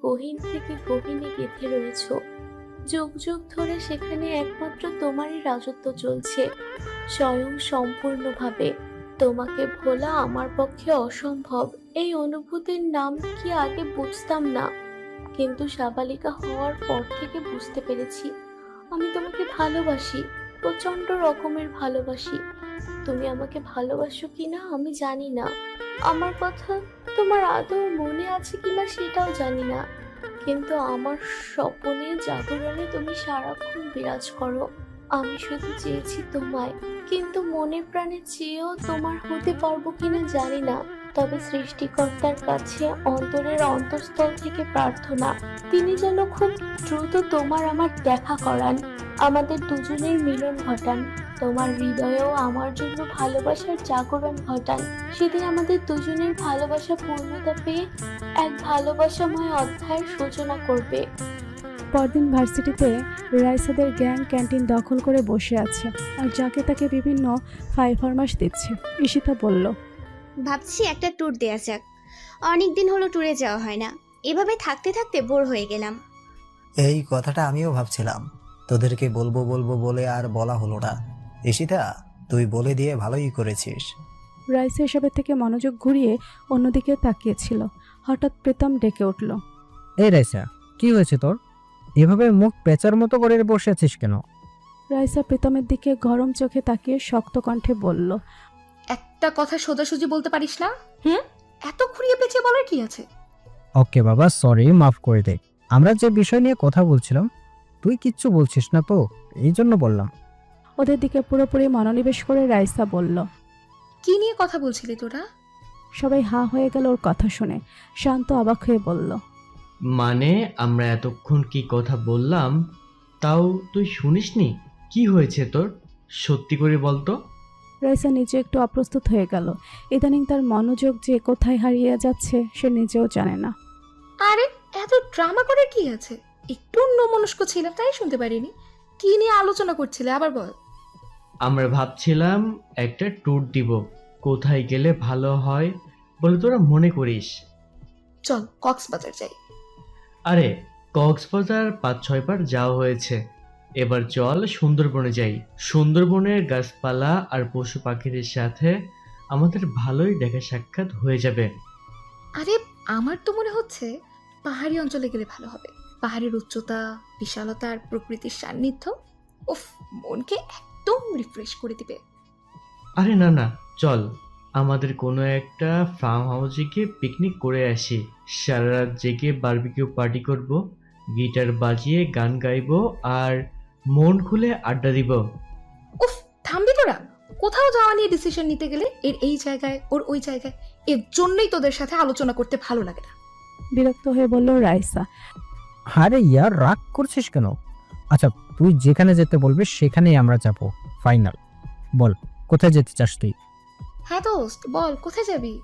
গহীন থেকে গহীনে গেঁথে রয়েছ। যুগ যুগ ধরে সেখানে একমাত্র তোমারই রাজত্ব চলছে, স্বয়ং সম্পূর্ণভাবে। তোমাকে ভোলা আমার পক্ষে অসম্ভব। এই অনুভূতির নাম কি আগে বুঝতাম না, কিন্তু সাবালিকা হওয়ার পর থেকে বুঝতে পেরেছি। আমি তোমাকে ভালোবাসি, প্রচন্ড রকমের ভালোবাসি। তুমি আমাকে ভালোবাসো কিনা আমি জানি না, আমার কথা তোমার আদৌ মনে আছে কিনা সেটাও জানি না, কিন্তু আমার স্বপ্নে জাগরণে তুমি সারাক্ষণ বিরাজ করো। আমি শুধু চেয়েছি তোমায়, কিন্তু মনে প্রাণে চেয়েও তোমার হতে পারবো কিনা জানি না। তবে সৃষ্টিকর্তার কাছে অন্তরের অন্তঃস্থল থেকে প্রার্থনা, তিনি যেন খুব দ্রুত তোমার আমার দেখা করান, আমাদের দুজনের মিলন ঘটান, তোমার হৃদয়েও আমার জন্য ভালোবাসার জাগরণ ঘটান। সেদিন আমাদের দুজনের ভালোবাসা পূর্ণতা পেয়ে এক ভালোবাসাময় অধ্যায়ের সূচনা করবে। পরদিন ভার্সিটিতে রাইসাদের গ্যাং ক্যান্টিন দখল করে বসে আছে আর যাকে তাকে বিভিন্ন ফরমাশ দিচ্ছে। ঈশিতা বলল, ভাবছি একটা ট্যুর দেয়া যাক, অনেক দিন হলো ট্যুরে যাওয়া হয় না। এভাবে থাকতে থাকতে বোর হয়ে গেলাম। এই কথাটা আমিও ভাবছিলাম, তোদেরকে বলবো বলবো বলে আর বলা হলো না। ঈশিতা, তুই বলে দিয়ে ভালোই করেছিস। রাইসা এসবের থেকে মনোযোগ ঘুরিয়ে অন্যদিকে তাকিয়েছিল। হঠাৎ প্রীতম ডেকে উঠল, এই রাইসা, কি হয়েছে তোর? এভাবে মুখ পেঁচার মতো করে বসে আছিস কেন? রাইসা প্রীতমের দিকে গরম চোখে তাকিয়ে শক্ত কণ্ঠে বলল, একটা কথা সোজাসুজি বলতে পারিস না? এত ঘুরিয়ে পেঁচিয়ে বলার কি আছে? ওকে বাবা, সরি, মাফ করে দে। আমরা যে বিষয় নিয়ে কথা বলছিলাম, তুই কিচ্ছু বলছিস না তো, এই জন্য বললাম। ওদের দিকে পুরোপুরি মনোনিবেশ করে রাইসা বলল। কি নিয়ে কথা বলছিলি তোরা? সবাই হাঁ হয়ে গেল ওর কথা শুনে। শান্ত অবাক হয়ে বলল, মানে আমরা এতক্ষণ কি কথা বললাম তাও তুই শুনিসনি? কি হয়েছে তোর, সত্যি করে বলতো। রাইসা নিজে একটু অপ্রস্তুত হয়ে গেল। ইদানিং তার মনোযোগ যে কোথায় হারিয়ে যাচ্ছে সে নিজেও জানে না। আরে এত ড্রামা করার কি আছে? একটু অন্যমনস্ক ছিলাম তাই শুনতে পারিনি। কি নিয়ে আলোচনা করছিলে আবার বল। আমরা ভাবছিলাম একটা ট্যুর দিব, কোথায় গেলে ভালো হয় বলে তোরা মনে করিস? চল কক্সবাজার যাই। আরে কক্সবাজার 5-6 বার যাওয়া হয়েছে, এবার চল সুন্দরবনে যাই। সুন্দরবনের গাছপালা আর পশু পাখিদের সাথে আমাদের ভালোই দেখা সাক্ষাৎ হয়ে যাবে। আরে আমার তো মনে হচ্ছে পাহাড়ি অঞ্চলে গেলে ভালো হবে। পাহাড়ের উচ্চতা, বিশালতা আর প্রকৃতির সান্নিধ্য উফ, মনকে একদম রিফ্রেশ করে দিবে। আরে না না, চল আমাদের কোনো একটা ফার্ম হাউসে গিয়ে পিকনিক করে আসি। সারা রাত জেগে বারবিকিউ পার্টি করব, গিটার বাজিয়ে গান গাইবো আর মন খুলে আড্ডা দিব। উফ, থামবি তোরা? কোথাও যাওয়া নিয়ে ডিসিশন নিতে গেলে এর এই জায়গায় ওর ওই জায়গায়, এর জন্যই তোদের সাথে আলোচনা করতে ভালো লাগে না। বিরক্ত হয়ে বলল রাইসা। আরে ইয়ার, রাগ করছিস কেন? আচ্ছা, তুই যেখানে যেতে বলবি সেখানেই আমরা যাব, ফাইনাল। বল, কোথায় যেতে চাস তুই? হ্যাঁ দোস্ত, বল কোথায় যাবি?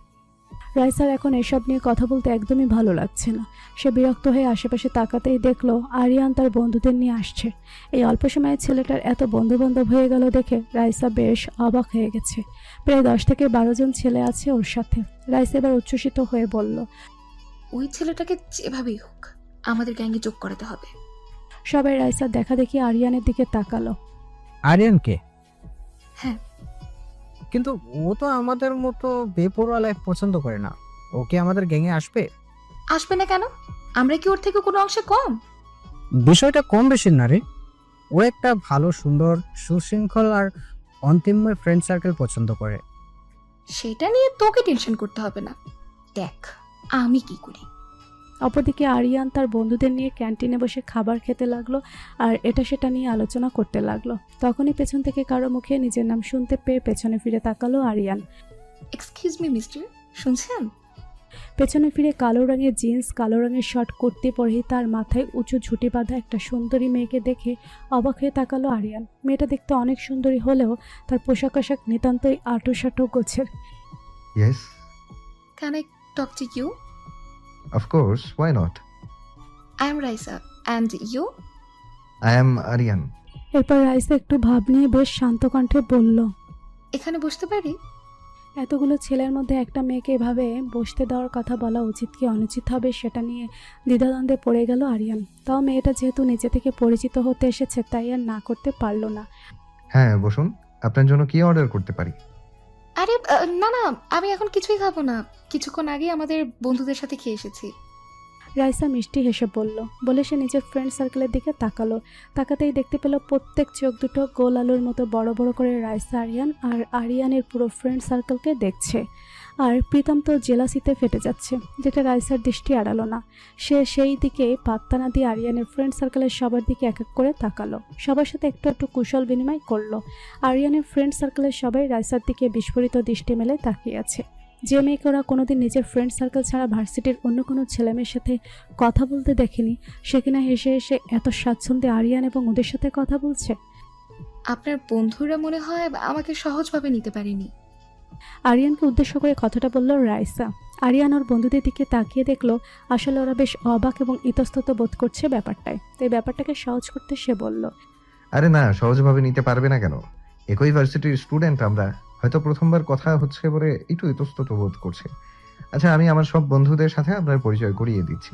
রাইসার এখন এসব নিয়ে কথা বলতে একদমই ভালো লাগছে না। সে বিরক্ত হয়ে আশেপাশে তাকাতেই দেখলো আরিয়ান তার বন্ধুদের নিয়ে আসছে। এই অল্প সময়ে ছেলেটার এত বন্ধু বান্ধব হয়ে গেল দেখে রাইসা বেশ অবাক হয়ে গেছে। প্রায় 10 থেকে 12 জন ছেলে আছে ওর সাথে। রাইসা এবার উচ্ছ্বসিত হয়ে বলল, ওই ছেলেটাকে যেভাবেই হোক আমাদের গ্যাংয়ে যোগ করাতে হবে। সবাই রাইসার দেখা দেখি আরিয়ানের দিকে তাকালো। আরিয়ানকে? হ্যাঁ। কিন্তু ও তো আমাদের মতো বেপরোয়া লাইফ পছন্দ করে না। ওকে আমাদের গ্যাংয়ে আসবে? আসবে না কেন? আমরা কি ওর থেকে কোনো অংশে কম? বিষয়টা কম বেশি না রে, ও একটা ভালো, সুন্দর, সুশৃঙ্খল আর অন্তিমময় ফ্রেন্ড সার্কেল পছন্দ করে। সেটা নিয়ে তোকে টেনশন করতে হবে না, দেখ আমি কি করি। অপরদিকে আরিয়ান তার বন্ধুদের নিয়ে ক্যান্টিনে বসে খাবার খেতে লাগলো আর এটা সেটা নিয়ে আলোচনা করতে লাগলো। তখনই পেছন থেকে কারো মুখে নিজের নাম শুনতে পেয়ে পেছনে ফিরে তাকালো আরিয়ান। এক্সকিউজ মি মিস্টার, শুনছেন? পেছনে ফিরে কালো রঙের জিন্স, কালো রঙের শার্ট কুর্তি পরেই তার মাথায় উঁচু ঝুঁটি বাঁধা একটা সুন্দরী মেয়েকে দেখে অবাক হয়ে তাকালো আরিয়ান। মেয়েটা দেখতে অনেক সুন্দরী হলেও তার পোশাক আশাক নিতান্তই আঁটো গোছের। Yes, can I talk to you? of course. Why not? I am Raisa, and you? I am Aryan. এরপর রাইসা একটু ভাব নিয়ে বেশ শান্ত কণ্ঠে বলল, এখানে বসতে পারি? এতগুলো ছেলের মধ্যে একটা মেয়েকে এভাবে বসতে দেওয়ার কথা বলা উচিত কি অনুচিত হবে সেটা নিয়ে দ্বিধাদ্বন্দ্বে পড়ে গেল আরিয়ান। তাও মেয়েটা যেহেতু নিজে থেকে পরিচিত হতে এসেছে তাই আর না করতে পারলো না। হ্যাঁ বসুন, আপনার জন্য কি অর্ডার করতে পারি? আরে না না, আমি এখন কিছুই খাবো না, কিছুক্ষণ আগে আমাদের বন্ধুদের সাথে খেয়ে এসেছি। রাইসা মিষ্টি হেসে বলল, বলে সে নিজের ফ্রেন্ড সার্কেলের দিকে তাকালো। তাকাতেই দেখতে পেল প্রত্যেক চোখ দুটো গোল আলুর মতো বড় বড় করে রাইসা আরিয়ান আর আরিয়ানের পুরো ফ্রেন্ড সার্কেলকে দেখছে। আর প্রীতম তো জেলাসিতে ফেটে যাচ্ছে, যেটা রাইসার দৃষ্টি এড়ালো না। সে সেই দিকে পাত্তা না দিয়ে আরিয়ানের ফ্রেন্ড সার্কেলের সবার দিকে এক এক করে তাকালো, সবার সাথে একটু একটু কুশল বিনিময় করলো। আরিয়ানের ফ্রেন্ড সার্কেলের সবাই রাইসার দিকে বিস্ফোরিত দৃষ্টি মেলে তাকিয়ে আছে। যে মেয়েকে ওরা কোনোদিন নিজের ফ্রেন্ড সার্কেল ছাড়া ভার্সিটির অন্য কোনো ছেলেমেয়ের সাথে কথা বলতে দেখেনি, সে কিনা হেসে হেসে এত স্বাচ্ছন্দ্যে আরিয়ান এবং ওদের সাথে কথা বলছে। আপনার বন্ধুরা মনে হয় আমাকে সহজভাবে নিতে পারেনি। আরিয়ানকে উদ্দেশ্য করে কথাটা বলল রাইসা। আরিয়ান ওর বন্ধুদের দিকে তাকিয়ে দেখলো আসলে ওরা বেশ অবাক এবং ইতস্তত বোধ করছে ব্যাপারটায়। তাই ব্যাপারটাকে সহজ করতে সে বলল, আরে না, সহজভাবে নিতে পারবে না কেন? একই ভার্সিটির স্টুডেন্ট আমরা, হয়তো প্রথমবার কথা হচ্ছে বলে একটু ইতস্তত বোধ করছে। আচ্ছা, আমি আমার সব বন্ধুদের সাথে আপনার পরিচয় করিয়ে দিচ্ছি।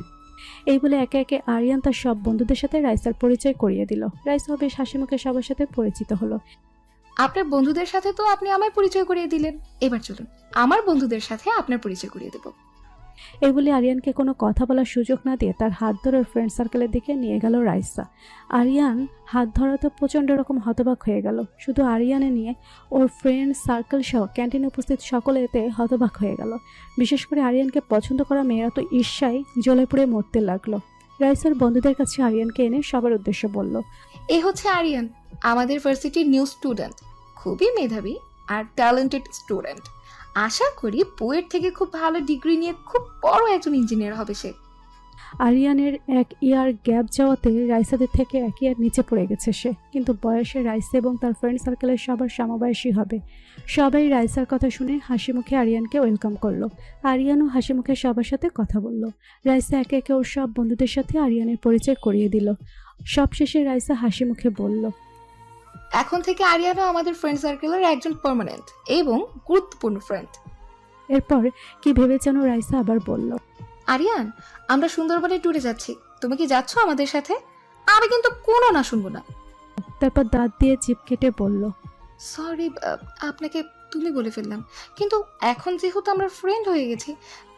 এই বলে একে একে আরিয়ান তার সব বন্ধুদের সাথে রাইসার পরিচয় করিয়ে দিল। রাইসাও বেশ হাসি মুখে সবার সাথে পরিচিত হলো। আপনার বন্ধুদের সাথে তো আপনি আমায় পরিচয় করিয়ে দিলেন, এবার চলুন আমার বন্ধুদের সাথে আপনার পরিচয় করিয়ে দেব। এই বলে আরিয়ানকে কোনো কথা বলার সুযোগ না দিয়ে তার হাত ধরে ফ্রেন্ড সার্কেলের দিকে নিয়ে গেল রাইসা। আরিয়ান হাত ধরাতে প্রচণ্ড রকম হতবাক হয়ে গেল। শুধু আরিয়ানে নিয়ে ওর ফ্রেন্ড সার্কেল সহ ক্যান্টিনে উপস্থিত সকলে এতে হতবাক হয়ে গেল। বিশেষ করে আরিয়ানকে পছন্দ করা মেয়েরা তো ঈর্ষায় জ্বলে পুড়ে মরতে লাগলো। রাইসার বন্ধুদের কাছে আরিয়ানকে এনে সবার উদ্দেশ্যে বলল, এ হচ্ছে আরিয়ান, আমাদের ভার্সিটির নিউ স্টুডেন্ট, খুবই মেধাবী আর ট্যালেন্টেড স্টুডেন্ট। আশা করি বইয়ের থেকে খুব ভালো ডিগ্রি নিয়ে খুব বড় একজন ইঞ্জিনিয়ার হবে সে। আরিয়ানের এক ইয়ার গ্যাপ যাওয়াতে রাইসাদের থেকে এক ইয়ার নিচে পড়ে গেছে সে, কিন্তু বয়সে রাইসা এবং তার ফ্রেন্ড সার্কেলের সবার সমবয়সী হবে। সবাই রাইসার কথা শুনে হাসি মুখে আরিয়ানকে ওয়েলকাম করলো। আরিয়ানও হাসি মুখে সবার সাথে কথা বলল। রাইসা একে একে ওর সব বন্ধুদের সাথে আরিয়ানের পরিচয় করিয়ে দিল। সবশেষে রাইসা হাসি মুখে বলল, এখন থেকে আরিয়ানও আমাদের ফ্রেন্ড সার্কেলের একজন পার্মানেন্ট এবং গুরুত্বপূর্ণ ফ্রেন্ড। এরপর কি ভেবে যেন রাইসা আবার বলল, আরিয়ান, আমরা সুন্দরবনে ট্যুরে যাচ্ছি, তুমি কি যাচ্ছ আমাদের সাথে? আমি কিন্তু কোনো না শুনবো না। তারপর দাঁত দিয়ে জিভ কেটে বলল, সরি, আপনাকে তুমি বলে ফেললাম, কিন্তু এখন যেহেতু আমরা ফ্রেন্ড হয়ে গেছি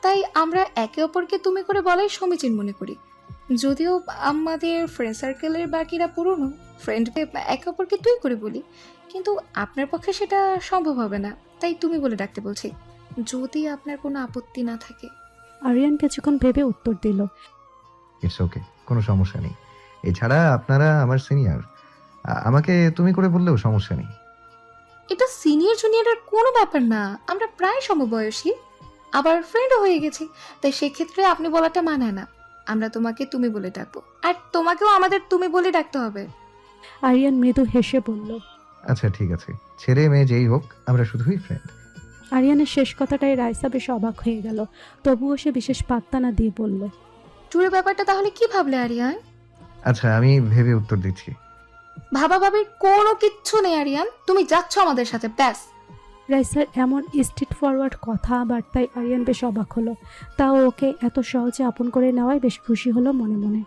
তাই আমরা একে অপরকে তুমি করে বলাই সমীচীন মনে করি। যদিও আমাদের ফ্রেন্ড সার্কেলের বাকিরা পুরনো, ফ্রেন্ডকে একে অপরকে তুই করে বলি, কিন্তু আপনার পক্ষে সেটা সম্ভব হবে না, তাই তুমি বলে ডাকতে বলছি, যদি আপনার কোনো আপত্তি না থাকে। আরিয়ান কিছুক্ষণ ভেবে উত্তর দিল, ইটস ওকে, কোনো সমস্যা নেই। এছাড়া আপনারা আমার সিনিয়র, আমাকে তুমি করে বললেও সমস্যা নেই। এটা সিনিয়র জুনিয়রের কোনো ব্যাপার না, আমরা প্রায় সমবয়সী, আবার ফ্রেন্ডও হয়ে গেছি, তাই সেক্ষেত্রে আপনি বলাটা মানায় না। আমরা তোমাকে তুমি বলে ডাকবো, আর তোমাকেও আমাদের তুমি বলে ডাকতে হবে। আরিয়ান মৃদু হেসে বলল। আচ্ছা ঠিক আছে, ছেলে মেয়ে যেই হোক, আমরা শুধুই ফ্রেন্ড। আরিয়ানের শেষ কথাটাই রাইসা বেশ অবাক হয়ে গেল, তবুও সে বিশেষ পাত্তা না দিয়ে বলল, ট্যুরের ব্যাপারটা তাহলে কি ভাবলে আরিয়ান? আচ্ছা, আমি ভেবে উত্তর দিচ্ছি। ভাবির কোনো কিচ্ছু নেই আরিয়ান, তুমি যাচ্ছ আমাদের সাথে, ব্যাস। রাইসার এমন স্ট্রেট ফরওয়ার্ড কথাবার্তায় আরিয়ান বেশ অবাক হলো। তাও ওকে এত সহজে আপন করে নেওয়ায় বেশ খুশি হলো মনে মনে।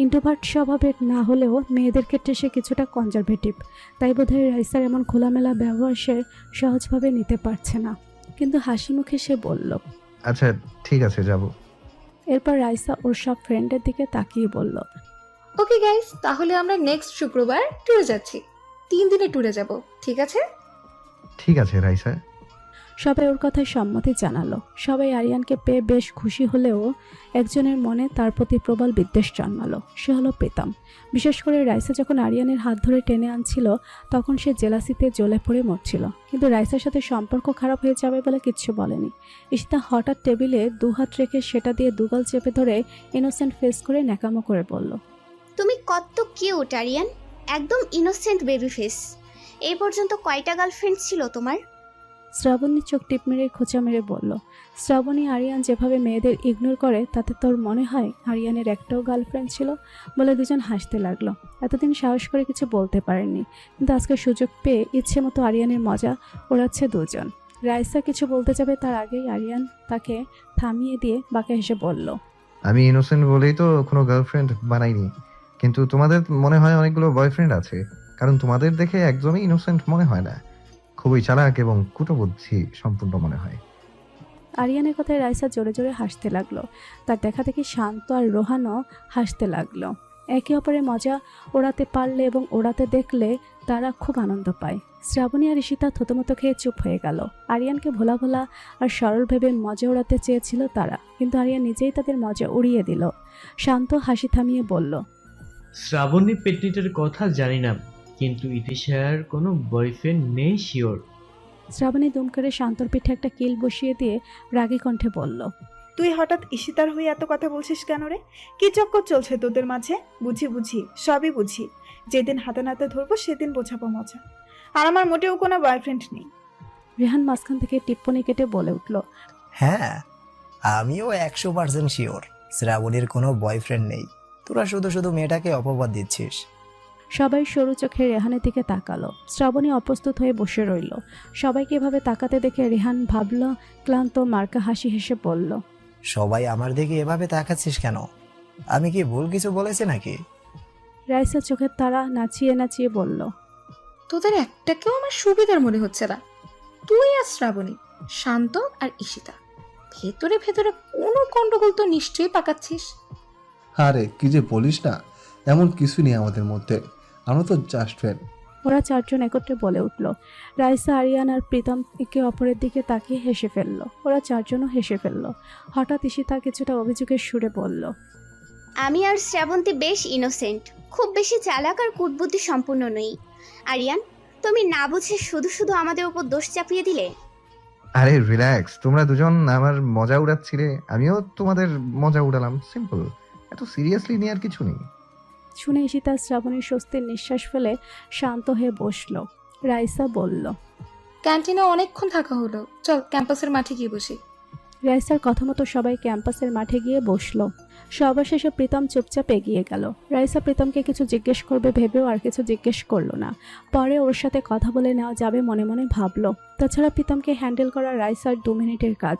ইন্ট্রোভার্ট স্বভাবের না হলেও মেয়েদের ক্ষেত্রে সে কিছুটা কনজারভেটিভ, তাই বোধহয় রাইসার এমন খোলামেলা ব্যবহার সে সহজভাবে নিতে পারছে না। কিন্তু হাসি মুখে সে বলল, আচ্ছা ঠিক আছে, যাব। এরপর রাইসা ওর সব ফ্রেন্ডের দিকে তাকিয়ে বলল, ওকে গাইস, তাহলে আমরা নেক্সট শুক্রবার ট্যুরে যাচ্ছি, 3 দিনের ট্যুরে যাব, ঠিক আছে? ঠিক আছে রাইসা। সবাই ওর কথায় সম্মতি জানালো। সবাই আরিয়ানকে পেয়ে বেশ খুশি হলেও একজনের মনে তার প্রতি প্রবল বিদ্বেষ জন্মালো, সে হলো প্রীতম। বিশেষ করে রাইসা যখন আরিয়ানের হাত ধরে টেনে আনছিল তখন সে জেলাসিতে জ্বলে পড়ে মরছিল, কিন্তু রাইসার সাথে সম্পর্ক খারাপ হয়ে যাবে বলে কিচ্ছু বলেনি। ঈশিতা হঠাৎ টেবিলে 2 হাত রেখে সেটা দিয়ে দুগাল চেপে ধরে ইনোসেন্ট ফেস করে ন্যাকামো করে বলল, তুমি কত কিউট আরিয়ান, একদম ইনোসেন্ট বেবি ফেস। এই পর্যন্ত কয়টা গার্লফ্রেন্ড ছিল তোমার? শ্রাবণী চোখ টিপ মেরে খোঁচা মেরে বলল, শ্রাবণী আরিয়ান যেভাবে মেয়েদের ইগনোর করে তাতে তোর মনে হয় আরিয়ানের একটাও গার্লফ্রেন্ড ছিল? বলে দুজন হাসতে লাগলো। এতদিন সাহস করে কিছু বলতে পারেননি, কিন্তু আজকে সুযোগ পেয়ে ইচ্ছে মতো আরিয়ানের মজা ওড়াচ্ছে দুজন। রাইসা কিছু বলতে যাবে তার আগেই আরিয়ান তাকে থামিয়ে দিয়ে বাঁকা হেসে বলল, আমি ইনোসেন্ট বলেই তো কোনো গার্লফ্রেন্ড বানাইনি, কিন্তু তোমাদের মনে হয় অনেকগুলো বয়ফ্রেন্ড আছে, কারণ তোমাদের দেখে একদমই ইনোসেন্ট মনে হয় না, খুবই চালাক এবং কুটবুদ্ধি সম্পূর্ণ মনে হয়। আরিয়ানের কথায় রাইসা জোরে জোরে হাসতে লাগলো। তার দেখা দেখি শান্ত আর রোহানও হাসতে লাগলো। একে অপরের মজা ওড়াতে পারলে এবং ওড়াতে দেখলে তারা খুব আনন্দ পায়। শ্রাবণী আর ঈশিতা থতমত খেয়ে চুপ হয়ে গেল। আরিয়ানকে ভোলা ভোলা আর সরল ভেবে মজা ওড়াতে চেয়েছিল তারা, কিন্তু আরিয়ান নিজেই তাদের মজা উড়িয়ে দিল। শান্ত হাসি থামিয়ে বলল, শ্রাবণী পেটনিটার কথা জানি না, কিন্তু ইতিশার কোনো বয়ফ্রেন্ড নেই শিওর। শ্রাবণী দুম করে শান্তর পিঠে একটা কিল বসিয়ে দিয়ে রাগী কণ্ঠে বলল, তুই হঠাৎ ঈশিতার হয়ে এত কথা বলছিস কেন রে? কি চক্কর চলছে তোদের মাঝে? বুঝি সবই বুঝি। যেদিন হাতে নাতে ধরবো সেদিন বোঝাবো মজা। আর আমার মোটেও কোনো বয়ফ্রেন্ড নেই। রেহান মাঝখান থেকে টিপ্পনি কেটে বলে উঠল, হ্যাঁ, আমিও 100% শিওর শ্রাবণীর কোনো বয়ফ্রেন্ড নেই। তোরা শুধু শুধু মেয়েটাকে অপবাদ দিচ্ছিস। সবাই সরু চোখে রেহানের দিকে তাকালো। শ্রাবণী অপ্রস্তুত হয়ে বসে রইল। সবাইকে এভাবে তাকাতে দেখে রেহান ভাবল, ক্লান্ত মার্কা হাসি হেসে বলল, সবাই আমার দিকে এভাবে তাকাচ্ছিস কেন? আমি কি ভুল কিছু বলেছি নাকি? রাইসা চোখের তারা নাচিয়ে নাচিয়ে বলল, তোদের একটাকেও আমার সুবিধার মনে হচ্ছে না। তুই আর শ্রাবণী, শান্ত আর ঈশিতা, ভেতরে ভেতরে কোনো গন্ডগোল তো নিশ্চয়ই পাকাচ্ছিস। আরে কি যে বলিস না, এমন কিছু নেই আমাদের মধ্যে, আমরা তো জাস্ট ফ্রেন্ড। ওরা চারজন একত্রে বলে উঠল। রাইসা, আরিয়ান আর প্রীতম একে অপরের দিকে তাকিয়ে হেসে ফেলল। ওরা চারজনও হেসে ফেলল। হঠাৎ ঈশিতা কিছুটা অভিযোগের সুরে বলল, আমি আর শ্রাবন্তী বেশ ইনোসেন্ট, খুব বেশি চালাক আর কুটবুদ্ধি সম্পূর্ণ নই। আরিয়ান, তুমি না বুঝে শুধু শুধু আমাদের উপর দোষ চাপিয়ে দিলে। আরে রিল্যাক্স, তোমরা দুজন আমার মজা উড়াচ্ছিলে, আমিও তোমাদের মজা উড়ালাম, সিম্পল। এত সিরিয়াসলি নেওয়ার কিছু নেই। শুনে ঈশিতা শ্রাবণীর স্বস্তির নিঃশ্বাস ফেলে শান্ত হয়ে বসল। রাইসা বলল, ক্যান্টিনে অনেকক্ষণ থাকা হলো, চল ক্যাম্পাসের মাঠে গিয়ে বসি। রাইসার কথা মতো সবাই ক্যাম্পাসের মাঠে গিয়ে বসলো। সবার শেষে প্রীতম চুপচাপ এগিয়ে গেল। রাইসা প্রীতমকে কিছু জিজ্ঞেস করবে ভেবেও আর কিছু জিজ্ঞেস করলো না। পরে ওর সাথে কথা বলে নেওয়া যাবে মনে মনে ভাবলো। তাছাড়া প্রীতমকে হ্যান্ডেল করা রাইসার 2 মিনিটের কাজ।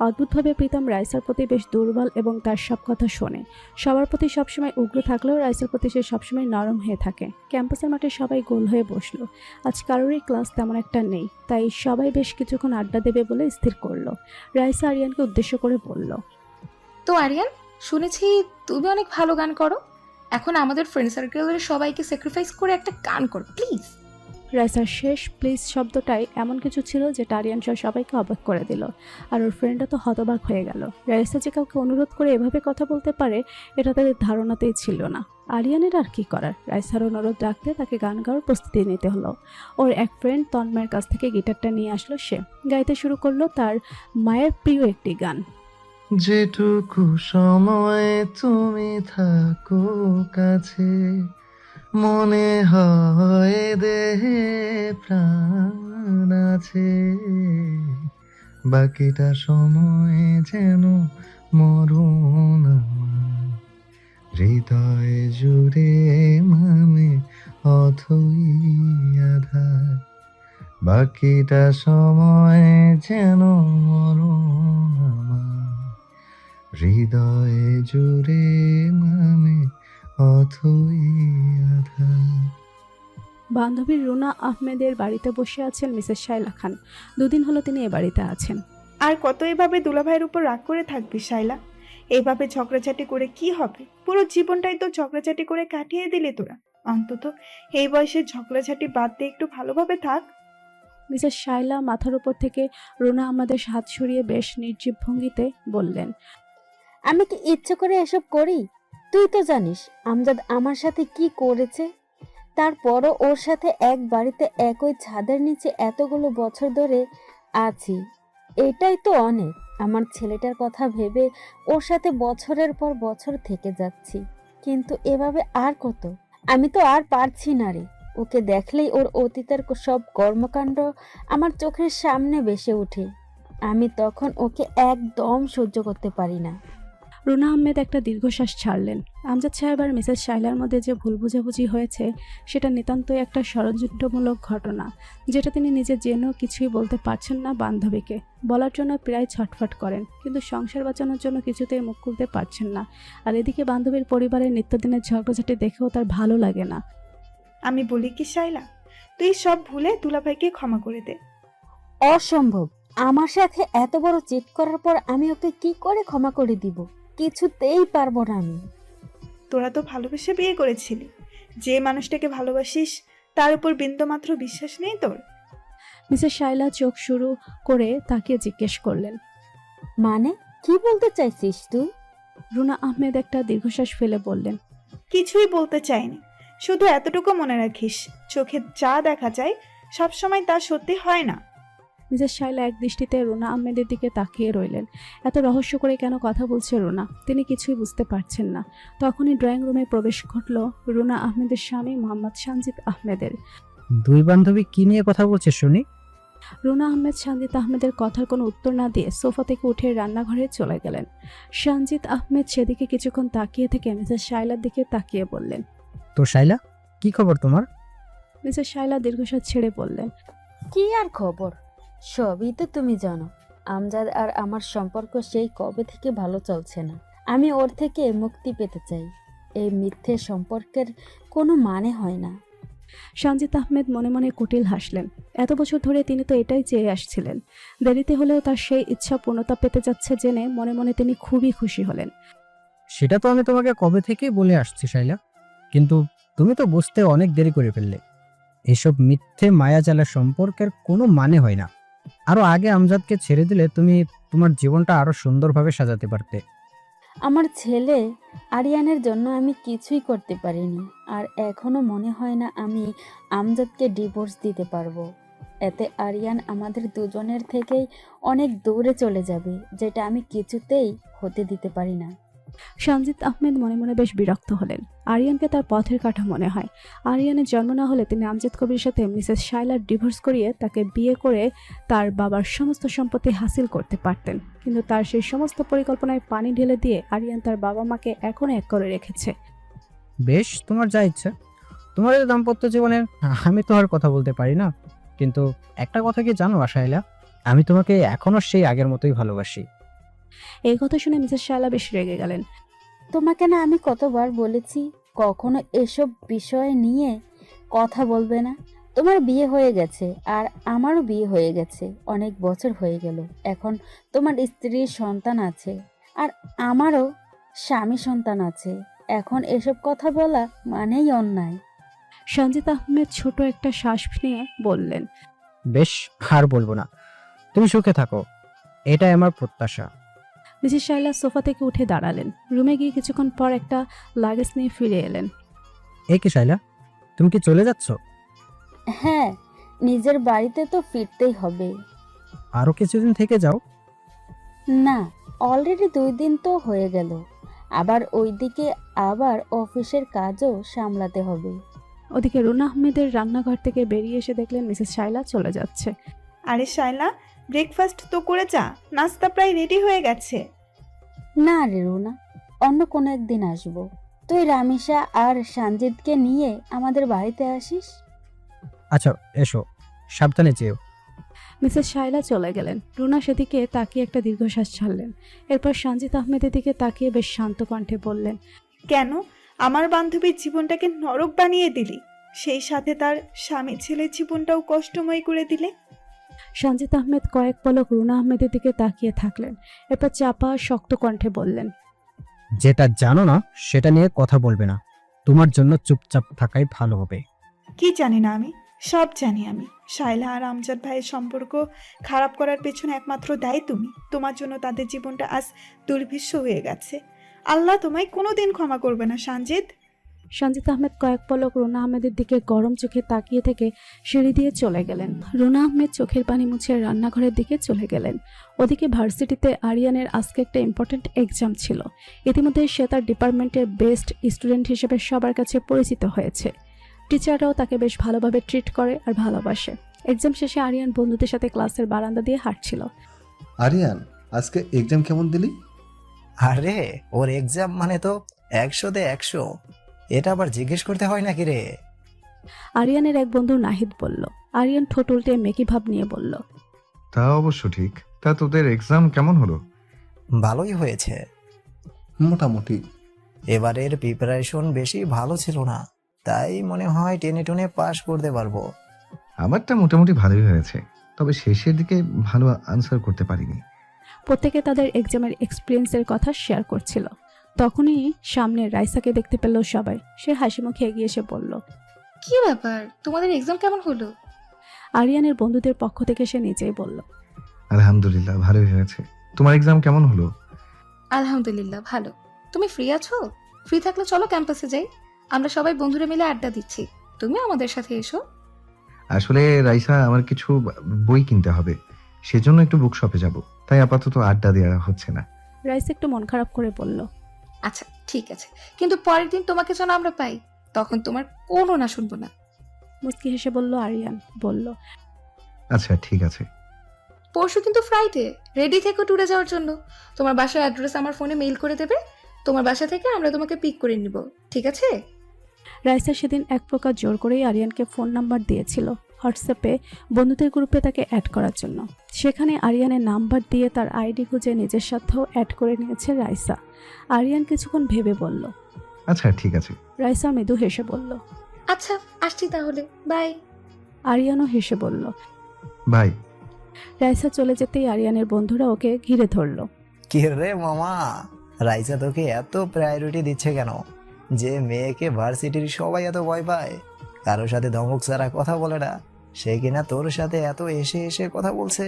অদ্ভুতভাবে প্রীতম রাইসার প্রতি বেশ দুর্বল এবং তার সব কথা শোনে। সবার প্রতি সবসময় উগ্র থাকলেও রাইসার প্রতি সে সবসময় নরম হয়ে থাকে। ক্যাম্পাসের মাঠে সবাই গোল হয়ে বসলো। আজ কারোরই ক্লাস তেমন একটা নেই, তাই সবাই বেশ কিছুক্ষণ আড্ডা দেবে বলে স্থির করলো। রাইসা আরিয়ানকে উদ্দেশ্য করে বলল, তো আরিয়ান, শুনেছি তুমি অনেক ভালো গান করো। এখন আমাদের ফ্রেন্ড সার্কেলের সবাইকে স্যাক্রিফাইস করে একটা গান কর প্লিজ। রাইসার শেষ প্লিজ শব্দটাই এমন কিছু ছিল যেটা আরিয়ান সহ সবাইকে অবাক করে দিল। আর ওর ফ্রেন্ডরা তো হতবাক হয়ে গেল। রাইসা যে কাউকে অনুরোধ করে এভাবে কথা বলতে পারে এটা তাদের ধারণাতেই ছিল না। আরিয়ানের আর কি করার, রাইসার অনুরোধ রাখতে তাকে গান গাওয়ার প্রস্তুতি নিতে হলো। ওর এক ফ্রেন্ড তন্ময়ের কাছ থেকে গিটারটা নিয়ে আসলো। সে গাইতে শুরু করলো তার মায়ের প্রিয় একটি গান। যেটুকু সময় তুমি থাকো কাছে, মনে হয় দেহে প্রাণ আছে, বাকিটা সময় যেন মরণ আমার, হৃদয় জুড়ে মানে অথই আধার, বাকিটা সময় যেন মরণ আমার, হৃদয় জুড়ে মানে অথই আধার। বান্ধবী রুনা আহমেদের বাড়িতে বসে আছেন মিসেস শাইলা খান। 2 দিন হলো তিনি এ বাড়িতে আছেন। আর কত এভাবে দুলাভাইয়ের উপর রাগ করে থাকবি শাইলা? এইভাবে ঝগড়াঝাটি করে কি হবে? পুরো জীবনটাই তো ঝগড়াঝাটি করে কাটিয়ে দিলি তোরা। অন্তত এই বয়সে ঝগড়াঝাটি বাদ দিয়ে একটু ভালোভাবে থাক। মিসেস শাইলা মাথার উপর থেকে রুনা আমাদের হাত সরিয়ে বেশ নির্জীব ভঙ্গিতে বললেন, আমি কি ইচ্ছে করে এসব করি? তুই তো জানিস আমজাদ আমার সাথে কি করেছে। তারপরও ওর সাথে এক বাড়িতে একই ছাদের নিচে এতগুলো বছর ধরে আছি, এটাই তো অনেক। আমার ছেলেটার কথা ভেবে ওর সাথে বছরের পর বছর থেকে যাচ্ছি, কিন্তু এভাবে আর কত? আমি তো আর পারছি না রে। ওকে দেখলেই ওর অতীতের সব কর্মকাণ্ড আমার চোখের সামনে ভেসে ওঠে। আমি তখন ওকে একদম সহ্য করতে পারি না। রুনা আহমেদ একটা দীর্ঘশ্বাস ছাড়লেন। আমজাদ সাহেব আর মিসেস শাইলার মধ্যে যে ভুল বোঝাবুঝি হয়েছে সেটা নিতান্তই একটা ষড়যন্ত্রমূলক ঘটনা, যেটা তিনি নিজে জেনেও কিছুই বলতে পারছেন না বান্ধবীকে। বলার জন্য প্রায় ছটফট করেন, কিন্তু সংসার বাঁচানোর জন্য কিছুতেই মুখ খুলতে পারছেন না। আর এদিকে বান্ধবীর পরিবারের নিত্যদিনের ঝগড়াঝাটি দেখেও তার ভালো লাগে না। আমি বলি কি শাইলা, তুই সব ভুলে দুলাভাইকে ক্ষমা করে দে। অসম্ভব। আমার সাথে এত বড় চিট করার পর আমি ওকে কি করে ক্ষমা করে দিব? কিছুতেই পারবো না আমি। তোরা তো ভালোবেসে বিয়ে করেছিলি, যে মানুষটাকে ভালোবাসিস তার উপর বিন্দুমাত্র বিশ্বাস নেই তোর? মিসেস শাইলা চোখ শুরু করে তাকিয়ে জিজ্ঞেস করলেন। মানে কি বলতে চাইছিস তুই? রুনা আহমেদ একটা দীর্ঘশ্বাস ফেলে বললেন, কিছুই বলতে চাইনি, শুধু এতটুকু মনে রাখিস, চোখে যা দেখা যায় সবসময় তা সত্যি হয় না। মিসেস শাইলা এক দৃষ্টিতে রুনা আহমেদের দিকে তাকিয়ে রইলেন। এত রহস্য করে কেন কথা বলছে রুনা, তিনি কিছুই বুঝতে পারছেন না। তখনই ড্রয়িং রুমে প্রবেশ ঘটল রুনা আহমেদের স্বামী মোহাম্মদ সঞ্জিত আহমেদের। দুই বান্ধবী কি নিয়ে কথা বলছে শুনি? রুনা আহমেদ সঞ্জিত আহমেদের কথার কোনো উত্তর না দিয়ে সোফা থেকে উঠে রান্নাঘরে চলে গেলেন। সঞ্জিত আহমেদ সেদিকে কিছুক্ষণ তাকিয়ে থেকে মিসেস শাইলার দিকে তাকিয়ে বললেন, তো শাইলা, কি খবর তোমার? মিসেস শাইলা দীর্ঘশ্বাস ছেড়ে বললেন, কি আর খবর, সবই তো তুমি জানো। আমজাদ আর আমার সম্পর্ক সেই কবে থেকে ভালো চলছে না। আমি ওর থেকে মুক্তি পেতে চাই। এই মিথ্যে সম্পর্কের কোনো মানে হয় না। সঞ্জিত আহমেদ মনে মনে কুটিল হাসলেন। এত বছর ধরে তিনি তো এটাই চেয়ে আসছিলেন। দেরিতে হলেও তার সেই ইচ্ছা পূর্ণতা পেতে যাচ্ছে জেনে মনে মনে তিনি খুবই খুশি হলেন। সেটা তো আমি তোমাকে কবে থেকেই বলে আসছি শাইলা, কিন্তু তুমি তো বুঝতে অনেক দেরি করে ফেললে। এসব মিথ্যে মায়াজালা সম্পর্কের কোনো মানে হয় না। আরো আগে আমজাদকে ছেড়ে দিলে তুমি তোমার জীবনটা আরো সুন্দরভাবে সাজাতে পারতে। আমার ছেলে আরিয়ানের জন্য আমি কিছুই করতে পারিনি, আর এখনো মনে হয় না আমি আমজাদকে ডিভোর্স দিতে পারবো। এতে আরিয়ান আমাদের দুজনের থেকেই অনেক দূরে চলে যাবে, যেটা আমি কিছুতেই হতে দিতে পারি না। সঞ্জিত আহমেদ মনে মনে বেশ বিরক্ত হলেন। আরিয়ানকে তার পথের কাঠা মনে হয়। আরিয়ানের জন্ম না হলে তিনি আমজাদ কবির সাথে মিসেস শাইলার ডিভোর্স করিয়ে তাকে বিয়ে করে তার বাবার সমস্ত সম্পত্তি হাসিল করতে পারতেন, কিন্তু তার সেই সমস্ত পরিকল্পনায় পানি ঢেলে দিয়ে আরিয়ান তার বাবা মাকে এখনো এক করে রেখেছে। বেশ, তোমার যা ইচ্ছে। তোমার এই দাম্পত্য জীবনের আমি তো আর কথা বলতে পারি না, কিন্তু একটা কথা কি জানো শাইলা, আমি তোমাকে এখনো সেই আগের মতোই ভালোবাসি। এই কথা শুনে মিসেস শাইলা বেশ রেগে গেলেন। তোমাকে না আমি কতবার বলেছি কখনো এসব বিষয় নিয়ে কথা বলবে না। তোমার বিয়ে হয়ে গেছে আর আমারও বিয়ে হয়ে গেছে, অনেক বছর হয়ে গেল। এখন তোমার স্ত্রীর সন্তান আছে আর আমারও স্বামী সন্তান আছে। এখন এসব কথা বলা মানেই অন্যায়। সঞ্জিত আহমেদ ছোট একটা শ্বাস নিয়ে বললেন, বেশ, আর বলবো না। তুমি সুখে থাকো, এটাই আমার প্রত্যাশা। মিসেস শাইলা সোফা থেকে উঠে দাঁড়ালেন। রুমে গিয়ে কিছুক্ষণ পর একটা লাগেজ নিয়ে ফিরে এলেন। এই কি শাইলা, তুমি কি চলে যাচ্ছ? হ্যাঁ, নিজের বাড়িতে তো ফিরতেই হবে। আরো কিছুদিন থেকে যাও। না, অলরেডি 2 দিন তো হয়ে গেল। আবার ওইদিকে আবার অফিসের কাজও সামলাতে হবে। ওদিকে রুনা আহমেদের রান্নাঘর থেকে বেরিয়ে এসে দেখলেন মিসেস শাইলা চলে যাচ্ছে। আরে শাইলা, ব্রেকফাস্ট তো করে যা, নাস্তা প্রায় রেডি হয়ে গেছে। না রে রুনা, অন্য কোনো একদিন আসবো। তুই রামিসা আর সঞ্জিতকে নিয়ে আমাদের বাড়িতে আসিস। আচ্ছা এসো, সাবধানে যেও। মিসেস শাইলা চলে গেলেন। রুনা সেদিকে তাকিয়ে একটা দীর্ঘশ্বাস ছাড়লেন। এরপর সঞ্জিত আহমেদের দিকে তাকিয়ে বেশ শান্ত কণ্ঠে বললেন, কেন আমার বান্ধবীর জীবনটাকে নরক বানিয়ে দিলি, সেই সাথে তার স্বামী ছেলের জীবনটাও কষ্টময় করে দিলে? সঞ্জিত আহমেদ কয়েক পলক রুনা আহমেদের দিকে তাকিয়ে থাকলেন। এরপর চাপা শক্ত কণ্ঠে বললেন, যেটা জানো না সেটা নিয়ে কথা বলবে না। তোমার জন্য চুপচাপ থাকাই ভালো হবে। কি জানি না আমি, সব জানি আমি। শাইলা আর আমজাদ ভাইয়ের সম্পর্ক খারাপ করার পেছনে একমাত্র দায়ী তুমি। তোমার জন্য তাদের জীবনটা আজ দুর্বিষ হয়ে গেছে। আল্লাহ তোমায় কোনোদিন ক্ষমা করবে না সঞ্জিত। সঞ্জিত আহমেদ কয়েক পলক রুনা আহমেদের দিকে গরম চোখে তাকিয়ে থেকে সিঁড়ি দিয়ে চলে গেলেন। রুনা আহমেদ চোখের পানি মুছে রান্নাঘরের দিকে চলে গেলেন। ওদিকে ভার্সিটিতে আরিয়ানের আজকে একটা ইম্পর্ট্যান্ট এক্সাম ছিল। ইতিমধ্যে সে তার ডিপার্টমেন্টের বেস্ট স্টুডেন্ট হিসেবে সবার কাছে পরিচিত হয়েছে। টিচাররাও তাকে বেশ ভালোভাবে ট্রিট করে আর ভালোবাসে। এক্সাম শেষে আরিয়ান বন্ধুদের সাথে ক্লাসের বারান্দা দিয়ে হাঁটছিল। আরিয়ান, আজকে এক্সাম কেমন দিলি? আরে ওর এক্সাম মানে তো 100-তে 100, এটা আবার জিজ্ঞেস করতে হয় নাকি রে? আরিয়ানের এক বন্ধু নাহিদ বলল। আরিয়ান ঠোঁট উল্টে মেকি ভাব নিয়ে বলল, তা অবশ্য ঠিক। তা তোদের এক্সাম কেমন হলো? ভালোই হয়েছে। মোটামুটি। এবারের প্রিপারেশন বেশি ভালো ছিল না, তাই মনে হয় টেনে টুনে পাশ করতে পারবো। আমারটা মোটামুটি ভালোই হয়েছে, তবে শেষের দিকে ভালো আনসার করতে পারিনি। প্রত্যেকে তাদের এক্সামের এক্সপিরিয়েন্সের কথা শেয়ার করছিল। তখনই সামনে রাইসাকে দেখতে পেল সবাই। সে হাসি মুখে এগিয়ে এসে বলল, কি ব্যাপার, তোমাদের এক্সাম কেমন হলো? আরিয়ানের বন্ধুদের পক্ষ থেকে সে নিজেই বলল, আলহামদুলিল্লাহ ভালোই হয়েছে। তোমার এক্সাম কেমন হলো? আলহামদুলিল্লাহ ভালো। তুমি ফ্রি আছো? ফ্রি থাকলে চলো ক্যাম্পাসে যাই, আমরা সবাই বন্ধুরা মিলে আড্ডা দিচ্ছি, তুমি আমাদের সাথে এসো। আসলে রাইসা, আমার কিছু বই কিনতে হবে, সেজন্য একটু বুক শপে যাব, তাই আপাতত আড্ডা দেওয়া হচ্ছে না। রাইসা একটু মন খারাপ করে বলল, আচ্ছা ঠিক আছে, কিন্তু পরের দিন তোমাকে যেন আমরা পাই, তখন তোমার কোনো না শুনবো না। মুস্কি হেসে বলল আরিয়ান। বলল, আচ্ছা ঠিক আছে। পরশু কিন্তু ফ্রাইডে, রেডি থেকো ট্যুরে যাওয়ার জন্য। তোমার বাসার অ্যাড্রেস আমার ফোনে মেইল করে দেবে, তোমার বাসা থেকে আমরা তোমাকে পিক করে নিব, ঠিক আছে? রাইসা সেদিন এক প্রকার জোর করেই আরিয়ানকে ফোন নাম্বার দিয়েছিল হোয়াটসঅ্যাপে বন্ধুদের গ্রুপে তাকে অ্যাড করার জন্য। সেখানে আরিয়ানের নাম্বার দিয়ে তার আইডি খুঁজে নিজের সাথেও অ্যাড করে নিয়েছে রাইসা। আরিয়ান কিছুক্ষণ ভেবে বলল, আচ্ছা ঠিক আছে। রাইসা মৃদু হেসে বলল, আচ্ছা আসছি তাহলে, বাই। আরিয়ানও হেসে বলল। বাই। রাইসা চলে যেতেই আরিয়ানের বন্ধুরা ওকে ঘিরে ধরল। কি রে মামা, রাইসা তোকে এত প্রায়োরিটি দিচ্ছে কেন? যে মেয়েকে ভার্সিটির সবাই এত ভয় পায়, কারোর সাথে ধমক ছাড়া কথা বলে না, সে কিনা তোর সাথে এত এসে এসে কথা বলছে।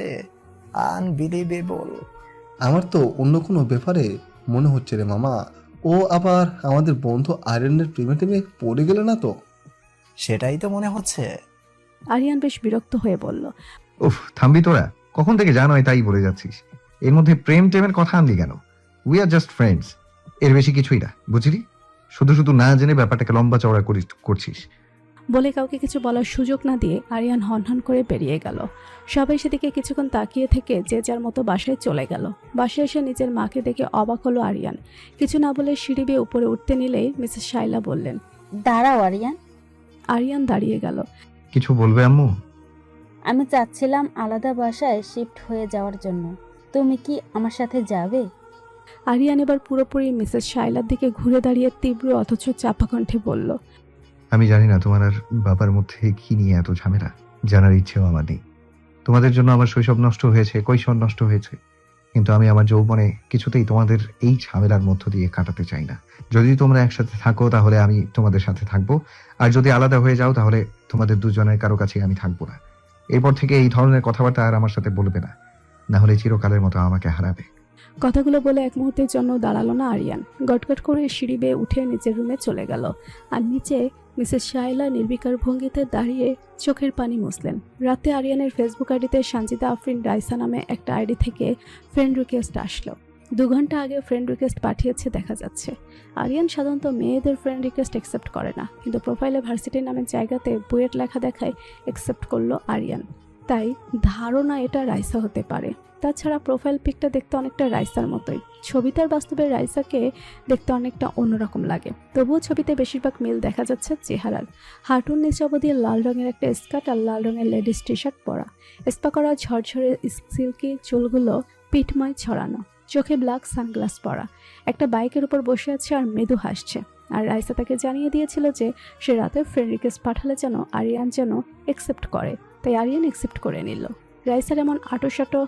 আনবিলিভেবল। আমার তো অন্য কোনো ব্যাপারে মনে হচ্ছে রে মামা। ও আবার আমাদের বন্ধু আয়রনের প্রেমে টেমে পড়ে গেলে না তো? সেটাই তো মনে হচ্ছে। আরিয়ান বেশ বিরক্ত হয়ে বলল, উফ, থামবি তোরা? কখন থেকে জানো তাই বলে যাচ্ছিস? এর মধ্যে প্রেম টেমের কথা আনলি কেন? উই আর জাস্ট ফ্রেন্ডস, এর বেশি কিছুই না, বুঝলি? শুধু শুধু না জেনে ব্যাপারটাকে লম্বা চওড়া করছিস। বলে কাউকে কিছু বলার সুযোগ না দিয়ে আরিয়ান হনহন করে বেরিয়ে গেল। সবাই সেদিকে কিছুক্ষণ তাকিয়ে থেকে যে যার মতো বাসায় চলে গেল। বাসায় এসে নিজের মাকে দেখে অবাক হলো আরিয়ান। কিছু না বলে সিঁড়ি বেয়ে উপরে উঠতে নিলেই মিসেস শাইলা বললেন, দাঁড়াও আরিয়ান। আরিয়ান দাঁড়িয়ে গেল। কিছু বলবে আম্মু? আমি চাচ্ছিলাম আলাদা বাসায় শিফট হয়ে যাওয়ার জন্য, তুমি কি আমার সাথে যাবে? আরিয়ান এবার পুরোপুরি মিসেস শাইলার দিকে ঘুরে দাঁড়িয়ে তীব্র অথচ চাপা কণ্ঠে বলল, আমি জানি না তোমার আর বাবার মধ্যে কি নিয়ে এত ঝামেলা, জানার ইচ্ছেও আমার নেই। তোমাদের জন্য আমার শৈশব নষ্ট হয়েছে, কৈশোর নষ্ট হয়েছে, কিন্তু আমি আমার যৌবনে কিছুতেই তোমাদের এই ঝামেলার মধ্য দিয়ে কাটাতে চাই না। যদি তোমরা একসাথে থাকো তাহলে আমি তোমাদের সাথে থাকবো, আর যদি আলাদা হয়ে যাও তাহলে তোমাদের দুজনের কারো কাছে আমি থাকবো না। এরপর থেকে এই ধরনের কথাবার্তা আর আমার সাথে বলবে না, না হলে চিরকালের মতো আমাকে হারাবে। কথাগুলো বলে এক মুহূর্তের জন্য দাঁড়ালো না আরিয়ান। গটগট করে সিঁড়ি বেয়ে উঠে নিচের রুমে চলে গেল। আর নিচে মিসেস শাইলা নির্বিকার ভঙ্গিতে দাঁড়িয়ে চোখের পানি মুছলেন। রাতে আরিয়ানের ফেসবুক আইডিতে সঞ্জিতা আফরিন রাইসা নামে একটা আইডি থেকে ফ্রেন্ড রিকোয়েস্ট আসলো। 2 ঘন্টা আগে ফ্রেন্ড রিকোয়েস্ট পাঠিয়েছে দেখা যাচ্ছে। আরিয়ান সাধারণত মেয়েদের ফ্রেন্ড রিকোয়েস্ট অ্যাকসেপ্ট করে না, কিন্তু প্রোফাইলে ভার্সিটি নামের জায়গাতে বুয়েট লেখা দেখায় অ্যাকসেপ্ট করলো আরিয়ান। তাই ধারণা এটা রাইসা হতে পারে। তাছাড়া প্রোফাইল পিকটা দেখতে অনেকটা রাইসার মতোই। ছবিতে আর বাস্তবে রাইসাকে দেখতে অনেকটা অন্যরকম লাগে, তবুও ছবিতে বেশিরভাগ মিল দেখা যাচ্ছে চেহারার। হাঁটুর নিচে অবধি লাল রঙের একটা স্কার্ট আর লাল রঙের লেডিস টি শার্ট পরা, স্পা করা ঝরঝরে সিল্কি চুলগুলো পিঠময় ছড়ানো, চোখে ব্ল্যাক সানগ্লাস পরা, একটা বাইকের উপর বসে আছে আর মৃদু হাসছে। আর রাইসা তাকে জানিয়ে দিয়েছিল যে সে রাতে ফ্রেন্ড রিকোয়েস্ট পাঠালে যেন আরিয়ান যেন অ্যাকসেপ্ট করে, তাই আরিয়ান অ্যাকসেপ্ট করে নিল। রাইসার এমন আটোসাটো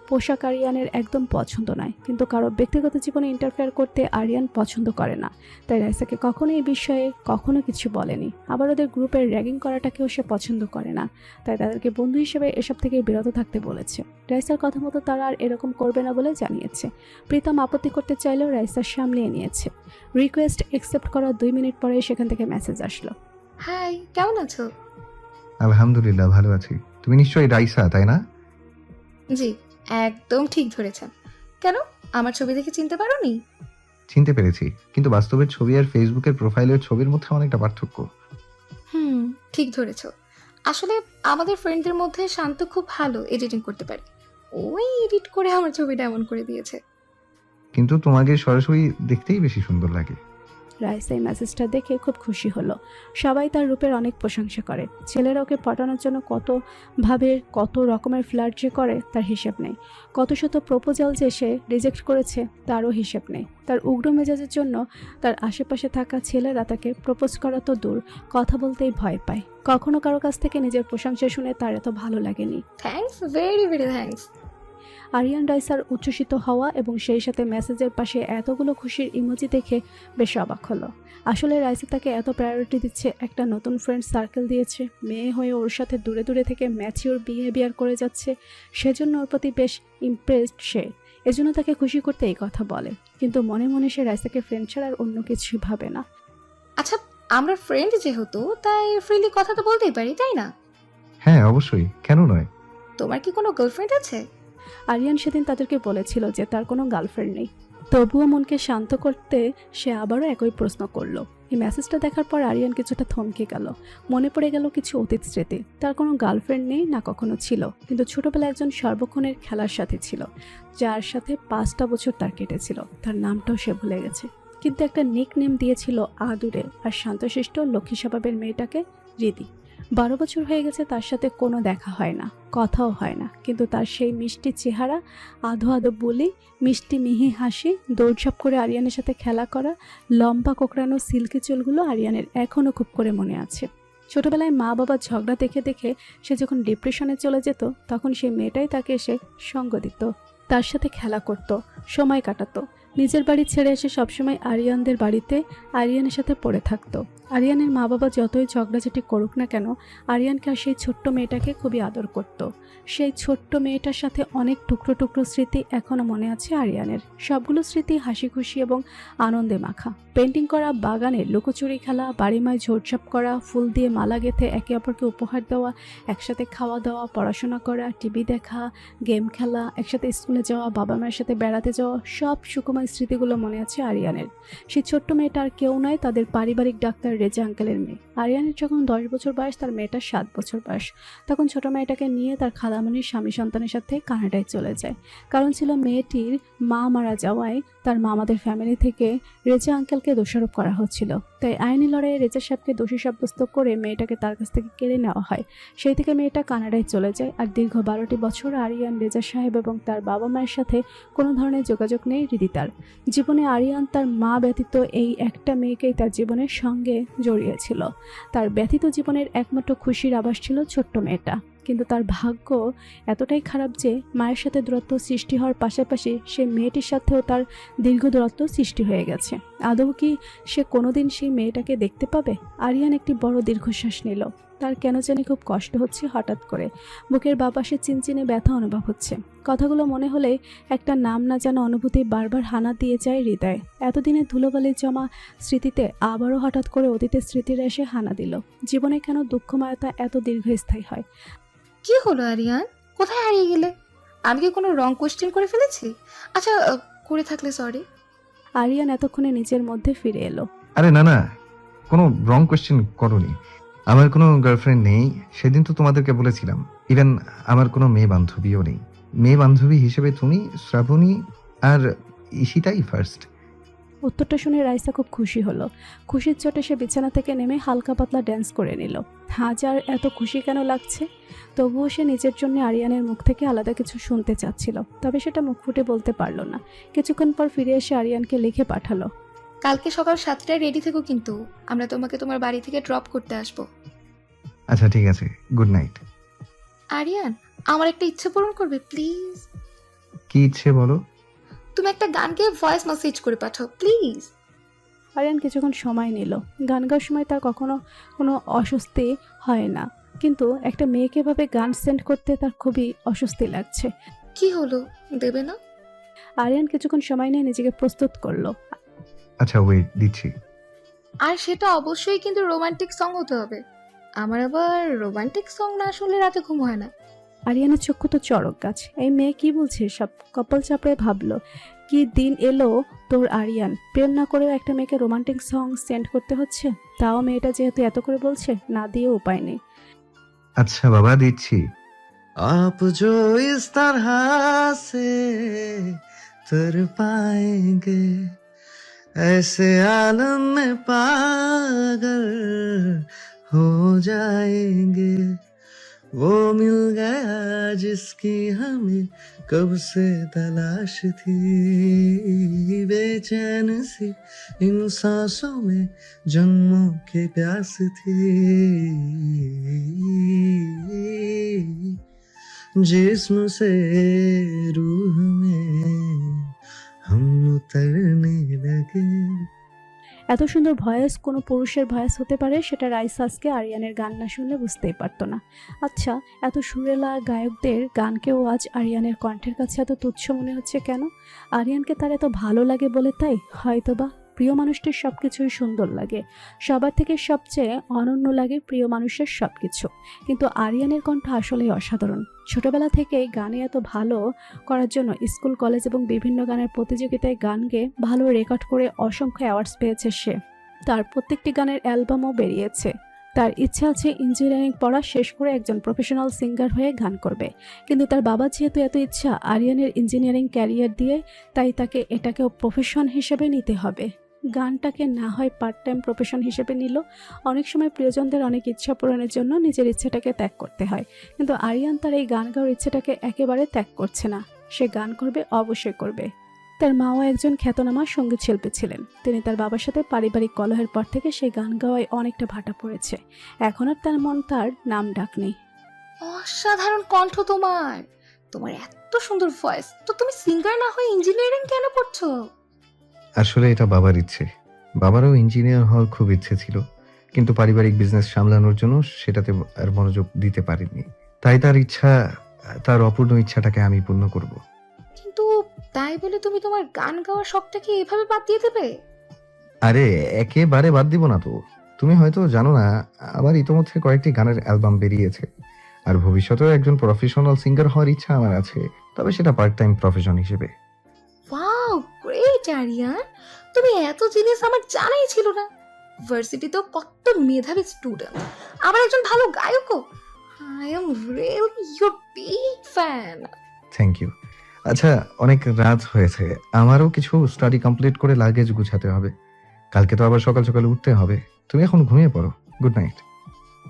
পোশাক আরিয়ানের একদম পছন্দ নয়, কিন্তু কারো ব্যক্তিগত জীবনে ইন্টারফেয়ার করতে আরিয়ান পছন্দ করে না, তাই রাইসাকে কখনো এই বিষয়ে কখনো কিছু বলেনি। আবার ওদের গ্রুপের র্যাগিং করাটাকেও সে পছন্দ করে না, তাই তাদেরকে বন্ধু হিসেবে এসব থেকে বিরত থাকতে বলেছে। রাইসার কথা মতো তারা আর এরকম করবে না বলে জানিয়েছে। প্রীতম আপত্তি করতে চাইলেও রাইসার সামলিয়ে নিয়েছে। রিকোয়েস্ট অ্যাকসেপ্ট করার 2 মিনিট পরে সেখান থেকে মেসেজ আসলো, হাই, কেমন আছো? আলহামদুলিল্লাহ ভালো আছি। তুমি নিশ্চয়ই রাইসা, তাই না? জি, একদম ঠিক ধরেছেন। কেন, আমার ছবি দেখে চিনতে পারোনি? চিনতে পেরেছি, কিন্তু বাস্তবের ছবি আর ফেসবুকের প্রোফাইলের ছবির মধ্যে অনেকটা পার্থক্য। ঠিক ধরেছ। আসলে আমাদের ফ্রেন্ডদের মধ্যে শান্ত খুব ভালো এডিটিং করতে পারে, ওই এডিট করে আমার ছবিটা এমন করে দিয়েছে। কিন্তু তোমাকে সরাসরি দেখতেই বেশি সুন্দর লাগে। রাইসা এই মেসেজটা দেখে খুব খুশি হলো। সবাই তার রূপের অনেক প্রশংসা করে। ছেলেরা ওকে পটানোর জন্য কত রকমের ফ্লার্ট যে করে তার হিসেব নেই। কত শত প্রপোজাল যে সে রিজেক্ট করেছে তারও হিসেব নেই। তার উগ্র মেজাজের জন্য তার আশেপাশে থাকা ছেলেরা তাকে প্রপোজ করা তো দূর, কথা বলতেই ভয় পায়। কখনো কারো কাছ থেকে নিজের প্রশংসা শুনে তার এত ভালো লাগেনি। Thanks, very very thanks. Aryan রাইসার উচ্ছ্বসিত হওয়া এবং সেই সাথে মেসেজের পাশে এতগুলো খুশির ইমোজি দেখে বেশ অবাক হলো। আসলে রাইসা তাকে এত প্রায়োরিটি দিচ্ছে, একটা নতুন ফ্রেন্ড সার্কেল দিয়েছে, মেয়ে হয়ে ওর সাথে দূরে দূরে থেকে ম্যাচিওর বিহেভিয়ার করে যাচ্ছে, সেজন্য ওর প্রতি বেশ ইমপ্রেসড সে। এজন্য তাকে খুশি করতে এই কথা বলে, কিন্তু মনে মনে সে রাইসাকে ফ্রেন্ড ছাড়া আর অন্য কিছুই ভাবে না। আচ্ছা, আমরা ফ্রেন্ড যেহেতু তাই ফ্রিলি কথা তো বলতেই পারি, তাই না? হ্যাঁ অবশ্যই, কেন নয়। তোমার কি কোনো গার্লফ্রেন্ড আছে? আরিয়ান সেদিন তাদেরকে বলেছিল যে তার কোনো গার্লফ্রেন্ড নেই। তবুও মনকে শান্ত করতে সে আবারও একই প্রশ্ন করলো। এই মেসেজটা দেখার পর আরিয়ান কিছুটা থমকে গেল। মনে পড়ে গেল কিছু অতীত স্মৃতি। তার কোনো গার্লফ্রেন্ড নেই, না কখনো ছিল, কিন্তু ছোটবেলায় একজন সর্বক্ষণের খেলার সাথে ছিল, যার সাথে 5টা বছর তার কেটেছিল। তার নামটাও সে ভুলে গেছে, কিন্তু একটা নিক নেম দিয়েছিল আদুরে আর শান্তশিষ্ট লক্ষ্মী স্বভাবের মেয়েটাকে রিদি। 12 বছর হয়ে গেছে তার সাথে কোনো দেখা হয় না, কথাও হয় না, কিন্তু তার সেই মিষ্টি চেহারা, আধো আধো বলি, মিষ্টি মিহি হাসি, দৌড়ঝাঁপ করে আরিয়ানের সাথে খেলা করা, লম্বা কোকড়ানো সিল্কি চুলগুলো আরিয়ানের এখনও খুব করে মনে আছে। ছোটবেলায় মা বাবার ঝগড়া দেখে দেখে সে যখন ডিপ্রেশনে চলে যেত, তখন সেই মেয়েটাই তাকে এসে সঙ্গ দিত, তার সাথে খেলা করত, সময় কাটাতো। নিজের বাড়ি ছেড়ে এসে সবসময় আরিয়ানদের বাড়িতে আরিয়ানের সাথে পড়ে থাকতো। আরিয়ানের মা বাবা যতই ঝগড়াঝাটি করুক না কেন, আরিয়ানকে আর সেই ছোট্ট মেয়েটাকে খুবই আদর করত। সেই ছোট্ট মেয়েটার সাথে অনেক টুকরো টুকরো স্মৃতি এখনও মনে আছে আরিয়ানের। সবগুলো স্মৃতি হাসি খুশি এবং আনন্দে মাখা। পেন্টিং করা, বাগানে লুকোচুরি খেলা, বাড়িমায় ঝোড়ঝাপ করা, ফুল দিয়ে মালা গেঁথে একে অপরকে উপহার দেওয়া, একসাথে খাওয়া দাওয়া, পড়াশোনা করা, টিভি দেখা, গেম খেলা, একসাথে স্কুলে যাওয়া, বাবা মায়ের সাথে বেড়াতে যাওয়া, সব সুকুমার স্মৃতিগুলো মনে আছে আরিয়ানের। সেই ছোট্ট মেয়েটা আর কেউ নয়, তাদের পারিবারিক ডাক্তার রেজা আঙ্কেলের মেয়ে। আরিয়ানের যখন 10 বছর বয়স, তার মেয়েটার 7 বছর বয়স। তখন ছোট মেয়েটাকে নিয়ে তার খালামণির স্বামী সন্তানের সাথে কানাডায় চলে যায়। কারণ ছিল মেয়েটির মা মারা যাওয়ায় তার মামাদের ফ্যামিলি থেকে রেজা আঙ্কেলকে দোষারোপ করা হচ্ছিল। তাই আইনি লড়াইয়ে রেজা সাহেবকে দোষী সাব্যস্ত করে মেয়েটাকে তার কাছ থেকে কেড়ে নেওয়া হয়। সেই থেকে মেয়েটা কানাডায় চলে যায়। আর দীর্ঘ 12টি বছর আরিয়ান, রেজা সাহেব এবং তার বাবা মায়ের সাথে কোনো ধরনের যোগাযোগ নেই রিদিতার। জীবনে আরিয়ান তার মা ব্যতীত এই একটা মেয়েকেই তার জীবনের সঙ্গে জড়িয়েছিল। তার ব্যতীত জীবনের একমাত্র খুশির আভাস ছিল ছোট্ট মেয়েটা। কিন্তু তার ভাগ্য এতটাই খারাপ যে মায়ের সাথে দূরত্ব সৃষ্টি হওয়ার পাশাপাশি সে মেয়েটির সাথেও তার দীর্ঘ দূরত্ব সৃষ্টি হয়ে গেছে। আদৌ কি সে কোনোদিন সেই মেয়েটাকে দেখতে পাবে? আরিয়ান একটি বড় দীর্ঘশ্বাস নিল। তার কেন জানি খুব কষ্ট হচ্ছে। হঠাৎ করে বুকের বাপাশে চিনচিনে ব্যথা অনুভব হচ্ছে। কথাগুলো মনে হলে একটা নাম না জানা অনুভূতি বারবার হানা দিয়ে যায় হৃদয়ে। এতদিনে ধুলোবালির জমা স্মৃতিতে আবারও হঠাৎ করে অতীতের স্মৃতিরা এসে হানা দিল। জীবনে কেন দুঃখময়তা এত দীর্ঘস্থায়ী হয়? কি হলো আরিয়ান, কোথায় হারিয়ে গেলে? আমি কি কোনো রং কোয়েশ্চেন করে ফেলেছি? আচ্ছা, করে থাকলে সরি। আরিয়ান এতক্ষণে নিজের মধ্যে ফিরে এলো। আরে না না, কোনো রং কোয়েশ্চেন করোনি। আমার কোনো গার্লফ্রেন্ড নেই, সেদিন তো তোমাদেরকে বলেছিলাম। ইভেন আমার কোনো মেয়ে বান্ধবীও নেই। মেয়ে বান্ধবী হিসেবে তুমি, শ্রাবণী আর ঈশিতাই ফার্স্ট। উত্তরটা শুনে রাইসা খুব খুশি হলো। খুশির চোটে সে বিছানা থেকে নেমে হালকা পাতলা ড্যান্স করে নিল। হাজার এত খুশি কেন লাগছে? তবুও সে নিজের জন্য আরিয়ানের মুখ থেকে আলাদা কিছু শুনতে চাচ্ছিল, তবে সেটা মুখ ফুটে বলতে পারল না। কিছুক্ষণ পর ফিরে এসে আরিয়ানকে লিখে পাঠালো, কালকে সকাল 7টায় রেডি থেকো, কিন্তু আমরা তোমাকে তোমার বাড়ি থেকে ড্রপ করতে আসবো। আচ্ছা ঠিক আছে, গুড নাইট। আরিয়ান, আমার একটা ইচ্ছে পূরণ করবে প্লিজ? কি ইচ্ছে বলো? তুমি একটা গান গেয়ে ভয়েস মেসেজ করে পাঠাও প্লিজ। আরিয়ান কিছুক্ষণ সময় নিল। গান গাওয়ার সময় তার কখনো কোনো অস্বস্তি হয় না, কিন্তু একটা মেয়েকে এভাবে গান সেন্ড করতে তার খুবই অস্বস্তি লাগছে। কি হলো, দেবে না? আরিয়ান কিছুক্ষণ সময় নিয়ে নিজেকে প্রস্তুত করলো। আচ্ছা ওয়েট, দিচ্ছি। আর সেটা অবশ্যই কিন্তু রোমান্টিক সং হতে হবে। আমার আবার রোমান্টিক সং না শুনলে রাতে ঘুম হয় না। আরিয়ানের চক্ষু তো চড়ক গাছ। এই মেয়ে কি বলছে সব? কপাল চাপড়ে ভাবলো, কি দিন এলো তোর আরিয়ান, প্রেম না করেও একটা মেয়েকে রোমান্টিক সং সেন্ড করতে হচ্ছে। তাও মেয়েটা যেহেতু এত করে বলছে, না দিয়ে উপায় নেই। আচ্ছা বাবা, দিচ্ছি। आप जो इस तरह से तर पाएंगे ऐसे आलम में पागल हो जाएंगे वो मिल गया जिसकी हमें कब से तलाश थी बेचैन सी इन सांसों में जन्मों की प्यास थी जिस्म से रूह में हम उतरने लगे। এত সুন্দর ভয়েস কোনো পুরুষের ভয়েস হতে পারে সেটা রাইসা আজকে আরিয়ানের গান না শুনলে বুঝতেই পারতো না। আচ্ছা, এত সুরেলা গায়কদের গানকেও আজ আরিয়ানের কণ্ঠের কাছে এত তুচ্ছ মনে হচ্ছে কেন? আরিয়ানকে তার এত ভালো লাগে বলে তাই? হয়তোবা প্রিয় মানুষটির সব কিছুই সুন্দর লাগে, সবার থেকে সবচেয়ে অনন্য লাগে প্রিয় মানুষের সব কিছু। কিন্তু আরিয়ানের কণ্ঠ আসলেই অসাধারণ। ছোটবেলা থেকেই গানে এত ভালো করার জন্য স্কুল, কলেজ এবং বিভিন্ন গানের প্রতিযোগিতায় গান গেয়ে ভালো রেকর্ড করে অসংখ্য অ্যাওয়ার্ডস পেয়েছে সে। তার প্রত্যেকটি গানের অ্যালবামও বেরিয়েছে। তার ইচ্ছা আছে ইঞ্জিনিয়ারিং পড়া শেষ করে একজন প্রফেশনাল সিঙ্গার হয়ে গান করবে। কিন্তু তার বাবা যেহেতু এত ইচ্ছা আরিয়ানের ইঞ্জিনিয়ারিং ক্যারিয়ার দিয়ে, তাই তাকে এটাকেও প্রফেশন হিসেবে নিতে হবে। গানটাকে না হয় পার্ট টাইম প্রফেশন হিসেবে নিল। অনেক সময় প্রিয়জনদের অনেক ইচ্ছা পূরণের জন্য নিজের ইচ্ছাটাকে ত্যাগ করতে হয়, কিন্তু আরিয়ান তার এই গান গাওয়ার ইচ্ছাটাকে একেবারে ত্যাগ করছে না। সে গান করবে, অবশ্যই করবে। তার মাও একজন খ্যাতনামা সঙ্গীত শিল্পী ছিলেন। তিনি তার বাবার সাথে পারিবারিক কলহের পর থেকে সেই গান গাওয়ায় অনেকটা ভাটা পড়েছে। এখন আর তার মন তার নাম ডাক নেই। অসাধারণ কণ্ঠ তোমার, তোমার এত সুন্দর ভয়েস, তো তুমি সিঙ্গার না হয়ে ইঞ্জিনিয়ারিং কেন পড়ছো? আসলে এটা বাবার ইচ্ছে। বাবারও ইঞ্জিনিয়ার হওয়ার খুব ইচ্ছে ছিল, কিন্তু পারিবারিক বিজনেস সামলানোর জন্য সেটাতে আর মনোযোগ দিতে পারেননি। তাই তার ইচ্ছা, তার অপূর্ণ ইচ্ছাটাকে আমি পূর্ণ করব। কিন্তু তাই বলে তুমি তোমার গান গাওয়ার শখটাকে এভাবে বাদ দিয়ে দেবে? আরে একেবারে বাদ দিব না তো। তুমি হয়তো জানো না, আমার ইতোমধ্যে কয়েকটি গানের অ্যালবাম বেরিয়েছে, আর ভবিষ্যতেও একজন প্রফেশনাল সিঙ্গার হওয়ার ইচ্ছা আমার আছে, তবে সেটা পার্ট টাইম প্রফেশন হিসেবে। ওয়াও, গ্রেট আরিয়ান, তুমি এত জিনিস আমার জানাই ছিল না। ভার্সিটিতেও কত মেধাবী স্টুডেন্ট, আবার একজন ভালো গায়কও। I am really your big fan. Thank you. আচ্ছা, অনেক রাত হয়েছে, আমারও কিছু স্টাডি কমপ্লিট করে লাগেজ গুছাতে হবে। কালকে তো আবার সকাল সকাল উঠতে হবে। তুমি এখন ঘুমিয়ে পড়ো। Good night.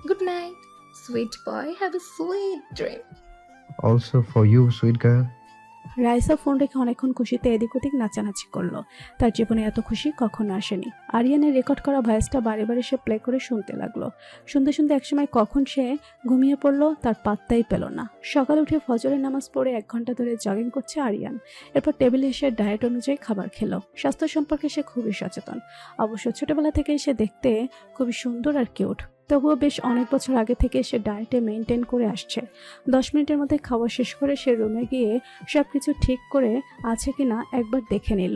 Good night sweet boy, have a sweet dream. Also for you sweet girl. Raisa phone রেখে অনেকক্ষণ খুশিতে এদিক ওদিক নাচানাচি করলো। তার জীবনে এত খুশি কখনো আসেনি। আরিয়ানের রেকর্ড করা ভয়েসটা বারে বারে সে প্লে করে শুনতে লাগলো। শুনতে শুনতে একসময় কখন সে ঘুমিয়ে পড়লো তার পাত্তাই পেল না। সকালে উঠে ফজরের নামাজ পড়ে 1 ঘন্টা ধরে জগিং করছে আরিয়ান। এরপর টেবিলে এসে ডায়েট অনুযায়ী খাবার খেলো। স্বাস্থ্য সম্পর্কে সে খুবই সচেতন। অবশ্য ছোটবেলা থেকেই সে দেখতে খুবই সুন্দর আর কিউট। তবুও বেশ অনেক বছর আগে থেকে সে ডায়েটে মেনটেন করে আসছে। 10 মিনিটের মধ্যে খাওয়া শেষ করে সে রুমে গিয়ে সব কিছু ঠিক করে আছে কিনা একবার দেখে নিল।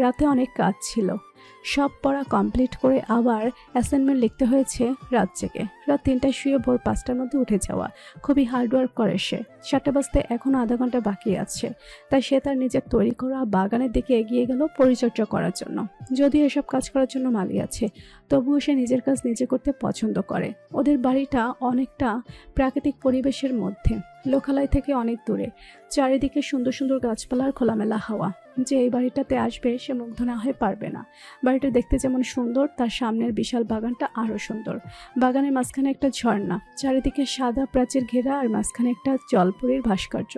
রাতে অনেক কাজ ছিল, সব পড়া কমপ্লিট করে আবার অ্যাসাইনমেন্ট লিখতে হয়েছে রাত জেগে। রাত 3টায় শুয়ে ভোর 5টার মধ্যে উঠে যাওয়া। খুবই হার্ডওয়ার্ক করে সে। 7টা বাজতে এখনও আধা ঘন্টা বাকি আছে। তাই সে তার নিজের তৈরি করা বাগানের দিকে এগিয়ে গেল পরিচর্যা করার জন্য। যদিও এসব কাজ করার জন্য মালি আছে, তবুও সে নিজের কাজ নিজে করতে পছন্দ করে। ওদের বাড়িটা অনেকটা প্রাকৃতিক পরিবেশের মধ্যে, লোকালয় থেকে অনেক দূরে। চারিদিকে সুন্দর সুন্দর গাছপালার খোলামেলা হাওয়া। যে এই বাড়িটাতে আসবে সে মুগ্ধ না হয়ে পারবে না। বাড়িটা দেখতে যেমন সুন্দর, তার সামনের বিশাল বাগানটা আরও সুন্দর। বাগানের মাঝখানে একটা ঝর্ণা, চারিদিকে সাদা প্রাচীর ঘেরা, আর মাঝখানে একটা জলপরীর ভাস্কর্য।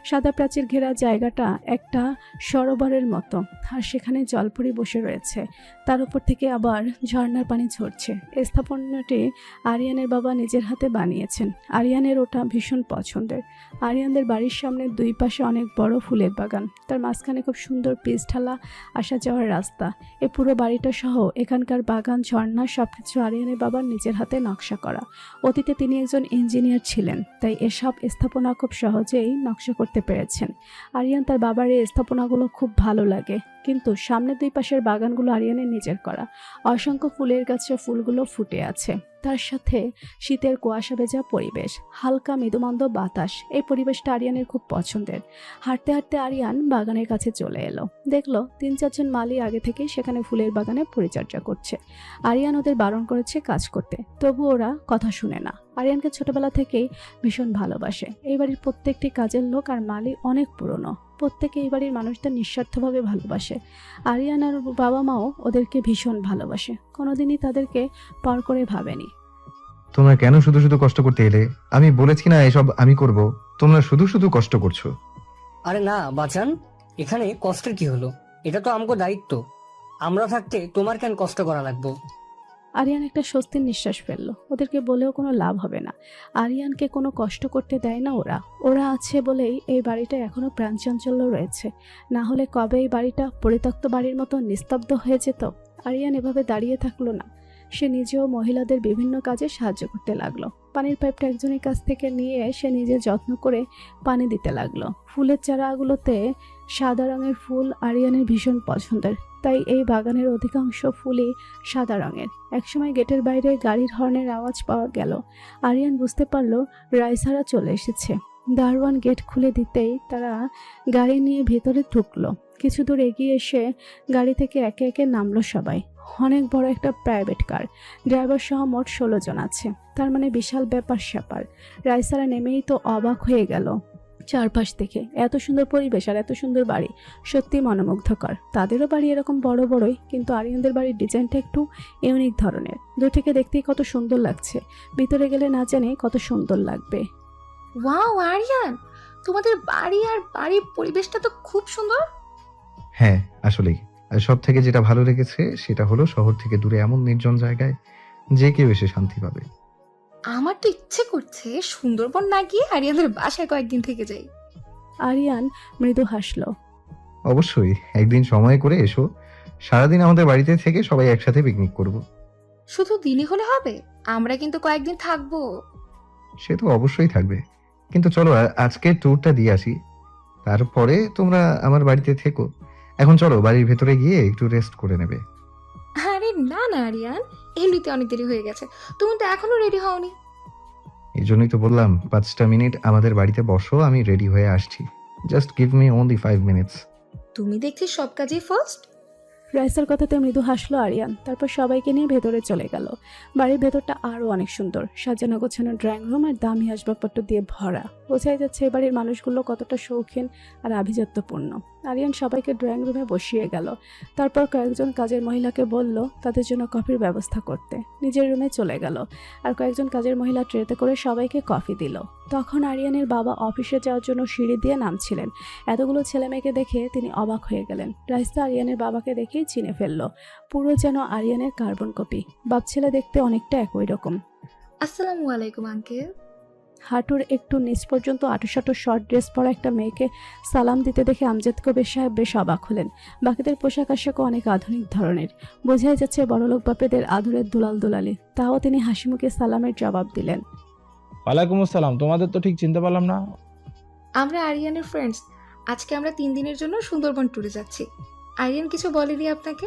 সাদা প্রাচীর ঘেরা জায়গাটা একটা সরোবরের মতো, আর সেখানে জলপরী বসে রয়েছে। তার উপর থেকে আবার ঝর্ণার পানি ঝরছে। এই স্থাপনাটি আরিয়ানের বাবা নিজের হাতে বানিয়েছেন। আরিয়ানের ওটা ভীষণ পছন্দের। আরিয়ানদের বাড়ির সামনে 2 পাশে অনেক বড় ফুলের বাগান, তার মাঝখানে খুব সুন্দর পিচ ঢালা আসা যাওয়ার রাস্তা। এই পুরো বাড়িটা সহ এখানকার বাগান, ঝর্ণা সবকিছু আরিয়ানের বাবার নিজের হাতে নকশা করা। অতীতে তিনি একজন ইঞ্জিনিয়ার ছিলেন, তাই এসব স্থাপনা খুব সহজেই নকশা করতে পেরেছেন। আরিয়ান তার বাবার এই স্থাপনাগুলো খুব ভালো লাগে, কিন্তু সামনে 2 পাশের বাগানগুলো আরিয়ানের নিজের করা। অসংখ্য ফুলের গাছে ফুলগুলো ফুটে আছে, তার সাথে শীতের কুয়াশা ভেজা পরিবেশ, হালকা মৃদুমন্দ বাতাস। এই পরিবেশটা আরিয়ানের খুব পছন্দের। হাঁটতে হাঁটতে আরিয়ান বাগানের কাছে চলে এলো। দেখলো 3-4 জন মালি আগে থেকেই সেখানে ফুলের বাগানে পরিচর্যা করছে। আরিয়ান ওদের বারণ করেছে কাজ করতে, তবু ওরা কথা শুনে না। আরিয়ানকে ছোটবেলা থেকেই ভীষণ ভালোবাসে। এই বাড়ির প্রত্যেকটি কাজের লোক আর মালি অনেক পুরনো। প্রত্যেকে এই বাড়ির মানুষদের নিঃস্বার্থভাবে ভালোবাসে। আরিয়ান আর বাবা মাও ওদেরকে ভীষণ ভালোবাসে, কোনোদিনই তাদেরকে পর করে ভাবেনি। তোমরা কেন শুধু শুধু কষ্ট করতে এলে? আমি বলেছি না এসব আমি করব, তোমরা শুধু শুধু কষ্ট করছো। আরে না বাচান, এখানে কষ্টের কি হলো? এটা তো আমগো দায়িত্ব। আমরা থাকতে তোমার কেন কষ্ট করা লাগবো? আরিয়ান একটা স্বস্তির নিঃশ্বাস ফেললো। ওদেরকে বলেও কোনো লাভ হবে না, আরিয়ানকে কোনো কষ্ট করতে দেয় না ওরা। ওরা আছে বলেই এই বাড়িটা এখনো প্রাণচাঞ্চল্য রয়েছে, না হলে কবে এই বাড়িটা পরিত্যক্ত বাড়ির মতো নিস্তব্ধ হয়ে যেত। আরিয়ান এভাবে দাঁড়িয়ে থাকলো না, সে নিজেও মহিলাদের বিভিন্ন কাজে সাহায্য করতে লাগলো। পানির পাইপটা একজনের কাছ থেকে নিয়ে সে নিজে যত্ন করে পানি দিতে লাগলো। ফুলের চারাগুলোতে সাদা রঙের ফুল আরিয়ানের ভীষণ পছন্দের, তাই এই বাগানের অধিকাংশ ফুলই সাদা রঙের। একসময় গেটের বাইরে গাড়ির হর্নের আওয়াজ পাওয়া গেল। আরিয়ান বুঝতে পারল রাইসারা চলে এসেছে। দারোয়ান গেট খুলে দিতেই তারা গাড়ি নিয়ে ভেতরে ঢুকলো। কিছু দূর এগিয়ে এসে গাড়ি থেকে একে একে নামলো সবাই। অনেক বড় একটা প্রাইভেট কার, ড্রাইভার সহ মোট 16 জন আছে, তার মানে বিশাল ব্যাপার স্যাপার। রাইসারা নেমেই তো অবাক হয়ে গেল। চারপাশ থেকে এত সুন্দর পরিবেশ আর এত সুন্দর বাড়ি, সত্যি মনোমুগ্ধকর। তাদেরও বাড়ি এরকম বড় বড়ই, কিন্তু আরিয়ানদের বাড়ির ডিজাইনটা একটু ইউনিক ধরনের। দূর থেকে দেখতেই কত সুন্দর লাগছে, ভিতরে গেলে না জানি কত সুন্দর লাগবে। ওয়াও আরিয়ান, তোমাদের বাড়ি আর বাড়ির পরিবেশটা তো খুব সুন্দর। হ্যাঁ আসলেই, আর সব থেকে যেটা ভালো লেগেছে সেটা হলো শহর থেকে দূরে এমন নির্জন জায়গায় যে কেউ এসে শান্তি পাবে। আমার তো ইচ্ছে করছে সুন্দরবন না গিয়ে আরিয়ানদের বাসায় কয়েকদিন থেকে যাই। আরিয়ান মৃদু হাসলো। অবশ্যই একদিন সময় করে এসো, সারাদিন আমাদের বাড়িতে থেকে সবাই একসাথে পিকনিক করব। শুধু দিনই হলে হবে, আমরা কিন্তু কয়েকদিন থাকবো। সে তো অবশ্যই থাকবে, কিন্তু চলো আজকে ট্যুরটা দিয়ে আসি, তারপরে তোমরা আমার বাড়িতে থেকো। এখন চলো বাড়ির ভেতরে গিয়ে একটু রেস্ট করে নেবে। আরে না না আরিয়ান, এমনিতে অনেক দেরি হয়ে গেছে, তুমি তো এখনো রেডি হওনি। এই জন্যই তো বললাম 5টা মিনিট আমাদের বাড়িতে বসো, আমি রেডি হয়ে আসছি। Just give me only 5 minutes. তুমি দেখছি সব কাজেই ফার্স্ট। রাইসার কথাতে মৃদু হাসলো আরিয়ান, তারপর সবাইকে নিয়ে ভেতরে চলে গেল। বাড়ির ভেতরটা আরও অনেক সুন্দর, সাজানো গোছানো ড্রয়িং রুম আর দামি আসবাবপত্র দিয়ে ভরা। বোঝাই যাচ্ছে এই বাড়ির মানুষগুলো কতটা শৌখিন আর আভিজাত্যপূর্ণ। আরিয়ান সবাইকে ড্রয়িং রুমে বসিয়ে গেল, তারপর কয়েকজন কাজের মহিলাকে বলল তাদের জন্য কফির ব্যবস্থা করতে। নিজের রুমে চলে গেল আর কয়েকজন কাজের মহিলা ট্রেতে করে সবাইকে কফি দিল। তখন আরিয়ানের বাবা অফিসে যাওয়ার জন্য সিঁড়ি দিয়ে নামছিলেন। এতগুলো ছেলেমেয়েকে দেখে তিনি অবাক হয়ে গেলেন। রাইসা আরিয়ানের বাবাকে দেখেই চিনে ফেলল, পুরো যেন আরিয়ানের কার্বন কপি। বাপ ছেলে দেখতে অনেকটা একই রকম। আসসালামু আলাইকুম আঙ্কেল। হাঁটুর একটু নিচ পর্যন্ত আঁটুসাঁটু শর্ট ড্রেস পরা একটা মেয়েকে সালাম দিতে দেখে আমজাদ কবির সাহেব বেশ অবাক হলেন। বাকিদের পোশাক আশাকও অনেক আধুনিক ধরনের, বোঝাই যাচ্ছে বড়লোক বাপেদের আদরের দুলাল দুলালি। তাও তিনি হাসি মুখে সালামের জবাব দিলেন। ওয়ালাইকুম আসসালাম, তোমাদের তো ঠিক চিনতে পারলাম না। আমরা আরিয়ানের ফ্রেন্ডস, আজকে আমরা 3 দিনের জন্য সুন্দরবন ট্যুরে যাচ্ছি। আরিয়ান কিছু বলেনি আপনাকে?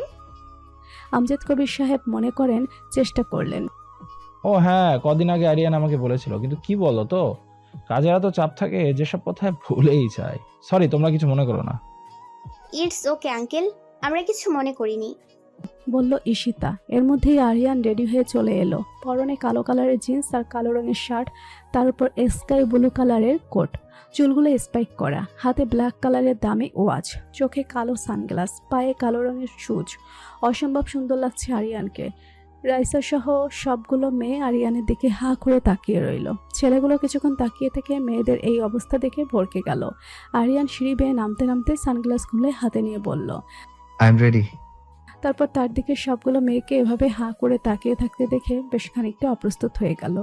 আমজাদ কবির সাহেব মনে করেন চেষ্টা করলেন। ও হ্যাঁ, কদিন আগে আরিয়ান আমাকে বলেছিল, কিন্তু কি বলো তো, কাজের এত চাপ থাকে যেসব কথা ভুলেই যায়। সরি, তোমরা কিছু মনে করো না। ইটস ওকে আঙ্কেল, আমরা কিছু মনে করিনি, বলল ঈশিতা। এর মধ্যেই আরিয়ান রেডি হয়ে চলে এলো। পরনে কালো কালারের জিন্স আর কালো রঙের শার্ট, তার উপর স্কাই ব্লু কালারের কোট, চুলগুলো স্পাইক করা, হাতে ব্ল্যাক কালারের দামি ওয়াচ, চোখে কালো সানগ্লাস, পায়ে কালো রঙের শুজ। অসম্ভব সুন্দর লাগছে আরিয়ানকে। রাইসা সহ সবগুলো মেয়ে আরিয়ানের দিকে হাঁ করে তাকিয়ে রইল। ছেলেগুলো কিছুক্ষণ তাকিয়ে থেকে মেয়েদের এই অবস্থা দেখে ভরকে গেল। আরিয়ান সিঁড়ি বেয়ে নামতে নামতে সানগ্লাস খুলে হাতে নিয়ে বলল, আই এম রেডি। তারপর তার দিকে সবগুলো মেয়েকে এভাবে হাঁ করে তাকিয়ে থাকতে দেখে বেশ খানিকটা অপ্রস্তুত হয়ে গেল।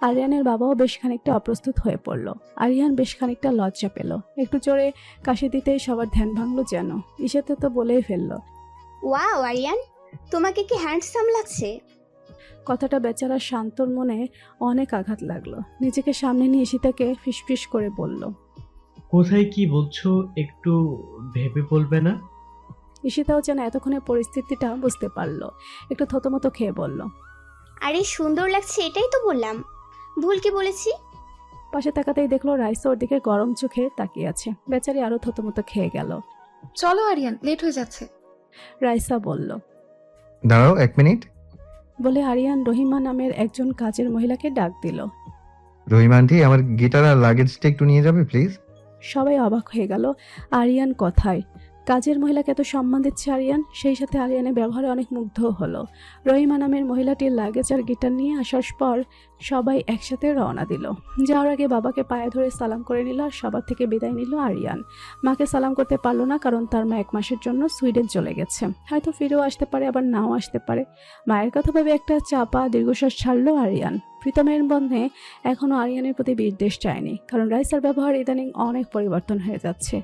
আরিয়ানের বাবাও বেশ খানিকটা অপ্রস্তুত হয়ে পড়ল। আরিয়ান বেশ খানিকটা লজ্জা পেল। একটু জোরে কাশি দিতেই সবার ধ্যান ভাঙলো যেন। ঈশাতে তো বলেই ফেলল, ওয়াও আরিয়ান, তোমাকে কি হ্যান্ডসাম লাগছে। কথাটা বেচারা শান্তর মনে অনেক আঘাত লাগলো। নিজেকে সামনে নিয়ে ঈশিতাকে ফিসফিস করে বলল, কোথায় কি বলছো একটু ভেবে বলবে না? ঈশিতাও যেন এতক্ষণে পরিস্থিতিটা বুঝতে পারলো। একটু থতমতো খেয়ে বলল, আরে সুন্দর লাগছে এটাই তো বললাম, ভুল কি বলেছি? পাশে তাকাতেই দেখলো রাইসা ওর দিকে গরম চোখে তাকিয়ে আছে। বেচারি আরো থতমতো খেয়ে গেল। চলো আরিয়ান, লেট হয়ে যাচ্ছে। রাইসা বলল। দাঁড়াও 1 মিনিট। বলে আরিয়ান রহিমা নামের একজন কাজের মহিলাকে ডাক দিল। রহিমা আন্টি, আমার গিটার আর লাগেজটা একটু নিয়ে যাবে প্লিজ। সবাই অবাক হয়ে গেল আরিয়ান কথায়। কাজের মহিলাকে এত সম্মান দিচ্ছে আরিয়ান, সেই সাথে আরিয়ানের ব্যবহারে অনেক মুগ্ধ হলো। রহিমা নামের মহিলাটির লাগেজ আর গিটার নিয়ে আসার পর সবাই একসাথে রওনা দিল। যাওয়ার আগে বাবাকে পায়ে ধরে সালাম করে নিল আর সবার থেকে বিদায় নিল আরিয়ান। মাকে সালাম করতে পারলো না, কারণ তার মা 1 মাসের জন্য সুইডেন চলে গেছে। হয়তো ফিরেও আসতে পারে, আবার নাও আসতে পারে। মায়ের কথা ভেবে একটা চাপা দীর্ঘশ্বাস ছাড়লো আরিয়ান। প্রীতমের বন্ধে এখনও আরিয়ানের প্রতি বিদ্বেষ চায়নি, কারণ রাইসার ব্যবহার ইদানিং অনেক পরিবর্তন হয়ে যাচ্ছে।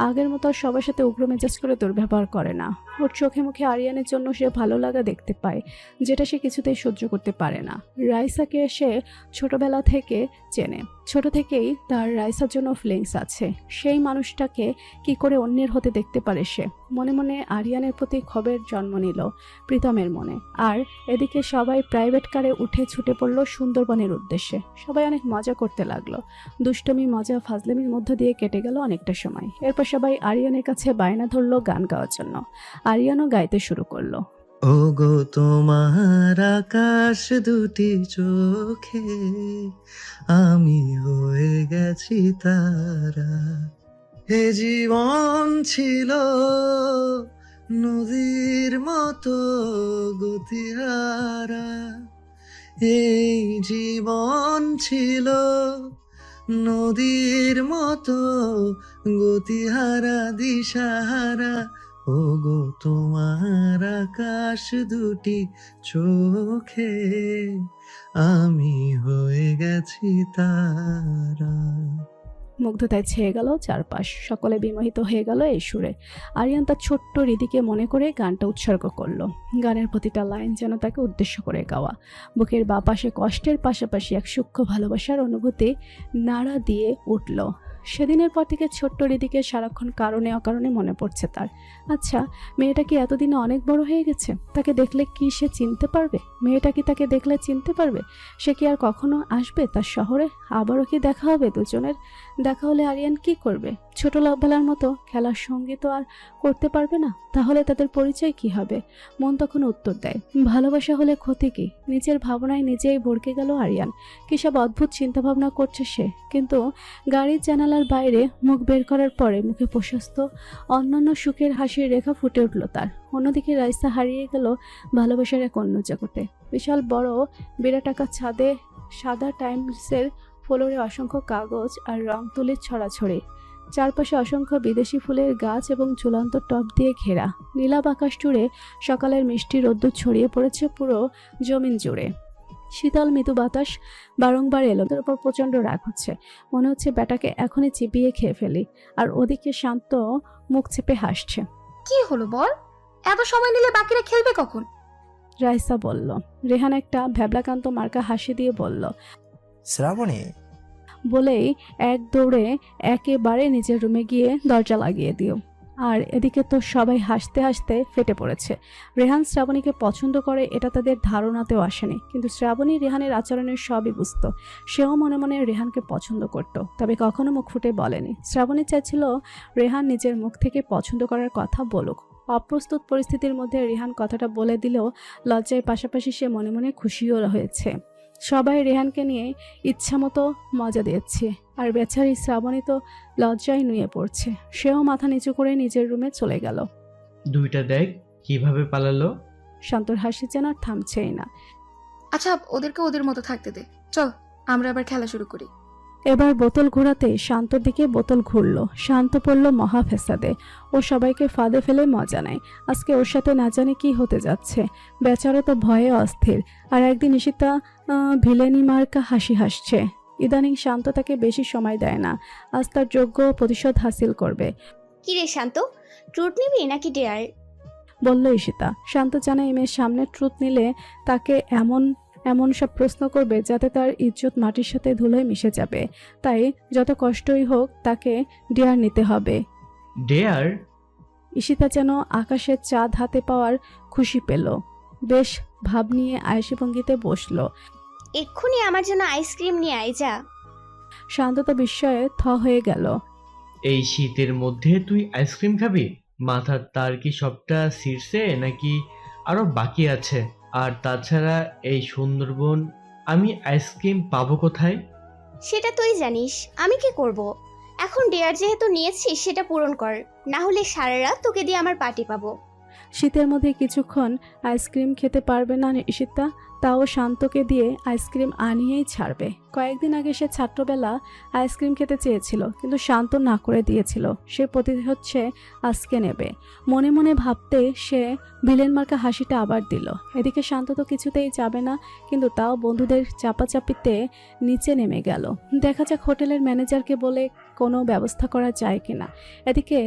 আগের মতো আর সবার সাথে উগ্র মেজাজ করে দুর্ব্যবহার করে না। ওর চোখে মুখে আরিয়ানের জন্য সে ভালো লাগা দেখতে পায়, যেটা সে কিছুতেই সহ্য করতে পারে না। রাইসাকে সে ছোটবেলা থেকে চেনে, ছোট থেকেই তার রাইসার জন্য ফিলিংস আছে। সেই মানুষটাকে কি করে অন্যের হতে দেখতে পারে সে? মনে মনে আরিয়ানের প্রতি ক্ষোভের জন্ম নিল প্রীতমের মনে। আর এদিকে সবাই প্রাইভেট কারে উঠে ছুটে পড়ল সুন্দরবনের উদ্দেশ্যে। সবাই অনেক মজা করতে লাগলো। দুষ্টমি, মজা, ফাজলামির মধ্য দিয়ে কেটে গেল অনেকটা সময়। এরপর সবাই আরিয়ানের কাছে বায়না ধরলো গান গাওয়ার জন্য। আরিয়ানও গাইতে শুরু করলো। ও গো তোমার আকাশ দুটি চোখে আমি হয়ে গেছি তারা, এ জীবন ছিল নদীর মতো গতিহারা, এই জীবন ছিল নদীর মতো গতিহারা দিশাহারা, ও গো তোমার আকাশ দুটি চোখে আমি হয়ে গেছি তারা। মুগ্ধতায় ছেয়ে গেল চারপাশ, সকলে বিমোহিত হয়ে গেল এই সুরে। আরিয়ান তার ছোট্ট হৃদিকে মনে করে গানটা উৎসর্গ করলো। গানের প্রতিটা লাইন যেন তাকে উদ্দেশ্য করে গাওয়া। বুকের বাঁ পাশে কষ্টের পাশাপাশি এক সূক্ষ্ম ভালোবাসার অনুভূতি নাড়া দিয়ে উঠল। সেদিনের পর থেকে ছোট্ট হৃদিকে সারাক্ষণ কারণে অকারণে মনে পড়ছে তার। আচ্ছা, মেয়েটা কি এতদিনে অনেক বড় হয়ে গেছে? তাকে দেখলে কি সে চিনতে পারবে? মেয়েটা কি তাকে দেখলে চিনতে পারবে? সে কি আর কখনো আসবে তার শহরে? আবারও কি দেখা হবে দুজনের? দেখা হলে আরিয়ান কি করবে? ছোটবেলার মতো খেলার সঙ্গী তো আর করতে পারবে না। তাহলে তাদের পরিচয় কি হবে? মন তখন উত্তর দেয়, ভালোবাসা হলে ক্ষতি কি? নিজের ভাবনায় নিজেই ভড়কে গেল আরিয়ান। কি সব অদ্ভুত চিন্তাভাবনা করছে সে। কিন্তু গাড়ির জানালার বাইরে মুখ বের করার পরে মুখে প্রশস্ত অন্যান্য সুখের হাসির রেখা ফুটে উঠল তার। অন্যদিকে রাইসা হারিয়ে গেল ভালোবাসার এক অন্য জগতে। বিশাল বড় বিরাটাকা ছাদে সাদা টাইমসের ফ্লোরে অসংখ্য কাগজ আর রং তুলির ছড়াছড়ি। চারপাশে অসংখ্য বিদেশি ফুলের গাছ এবং ঝুলন্ত টব দিয়ে ঘেরা। নীলাভ আকাশ জুড়ে সকালের মিষ্টি রোদ্দুর ছড়িয়ে পড়েছে পুরো জমিন জুড়ে। শীতল মৃদু বাতাস বারংবার এলো। তার উপর প্রচণ্ড রাগ হচ্ছে। মনে হচ্ছে ব্যাটাকে এখনই চিবিয়ে খেয়ে ফেলি। আর ওদিকে শান্ত মুখ চেপে হাসছে। কি হলো বল? এত সময় নিলে বাকিরা খেলবে কখন? রাইসা বলল। রেহান একটা ভ্যাবলাকান্ত মার্কা হাসি দিয়ে বলল, শ্রাবণী। বলেই এক দৌড়ে একেবারে নিজের রুমে গিয়ে দরজা লাগিয়ে দিও। আর এদিকে তো সবাই হাসতে হাসতে ফেটে পড়েছে। রেহান শ্রাবণীকে পছন্দ করে এটা তাদের ধারণাতেও আসেনি, কিন্তু শ্রাবণী রেহানের আচরণের সবই বুঝত। সেও মনে মনে রেহানকে পছন্দ করত, তবে কখনো মুখ ফুটে বলেনি। শ্রাবণী চাইছিল রেহান নিজের মুখ থেকে পছন্দ করার কথা বলুক। অপ্রস্তুত পরিস্থিতির মধ্যে রেহান কথাটা বলে দিলেও লজ্জার পাশাপাশি সে মনে মনে খুশিও হয়েছে। সবাই রেহানকে নিয়ে ইচ্ছামতো মজা দিচ্ছে, আর বেচারি শ্রাবণী তো লজ্জায় নুয়ে পড়ছে। সেও মাথা নিচু করে নিজের রুমে চলে গেল। দুইটা দেখ কিভাবে পালালো। শান্তর হাসি যেন আর থামছেই না। আচ্ছা, ওদেরকে ওদের মতো থাকতে দে। চল আমরা আবার খেলা শুরু করি। এবার বোতল ঘোরাতে শান্তর দিকে বোতল ঘুরল। শান্ত পড়ল মহা ফেসাদে। ও সবাইকে ফাঁদে ফেলে মজা নেয়। আজকে ওর সাথে না জানি কি হতে যাচ্ছে। বেচারা তো ভয়ে অস্থির। আর একদিন ঈশিতা ভিলেনি মার্কা হাসি হাসছে। ইদানিং শান্ত তাকে বেশি সময় দেয় না। আজ তার যোগ্য প্রতিশোধ হাসিল করবে। কি রে শান্ত, ট্রুথ নিবি নাকি ডেয়ার? বলল ঈশিতা। শান্ত জানে এই মেয়ের সামনে ট্রুথ নিলে তাকে এমন সব প্রশ্ন করবে যাতে তার ইজ্জত মাটির সাথে ধুলোয় মিশে যাবে। তাই যত কষ্টই হোক তাকে ডেয়ার নিতে হবে। ডেয়ার? ঈশিতা যেন আকাশের চাঁদ হাতে পাওয়ার খুশি পেল। বেশ ভাব নিয়ে আয়েশি ভঙ্গিতে বসলো। এক্ষুনি আমার জন্য আইসক্রিম নিয়ে আয় যা। শান্ত তো বিস্ময়ে থ হয়ে গেল। এই শীতের মধ্যে তুই আইসক্রিম খাবি? মাথার তার কি সবটা ছিঁড়ছে নাকি আরো বাকি আছে? আর তাছাড়া এই সুন্দরবন আমি আইসক্রিম পাবো কোথায়? সেটা তুই জানিস, আমি কি করব? এখন ডেয়ার যেহেতু নিয়েছিস সেটা পূরণ কর, না হলে সারা রাত তোকে দিয়ে আমার পার্টি পাবো। শীতের মধ্যে কিছুক্ষণ আইসক্রিম খেতে পারবে না ঈশিতা, তাও শান্তকে দিয়ে আইসক্রিম আনিয়েই ছাড়বে। কয়েকদিন আগে সে ছাত্রবেলা আইসক্রিম খেতে চেয়েছিল, কিন্তু শান্ত না করে দিয়েছিল। সে প্রতিদিন হচ্ছে আজকে নেবে। মনে মনে ভাবতে সে ভিলেন মার্কা হাসিটা আবার দিল। এদিকে শান্ত তো কিছুতেই যাবে না, কিন্তু তাও বন্ধুদের চাপাচাপিতে নিচে নেমে গেল। দেখা যাক হোটেলের ম্যানেজারকে বলে কোনো ব্যবস্থা করা যায় কিনা। এদিকে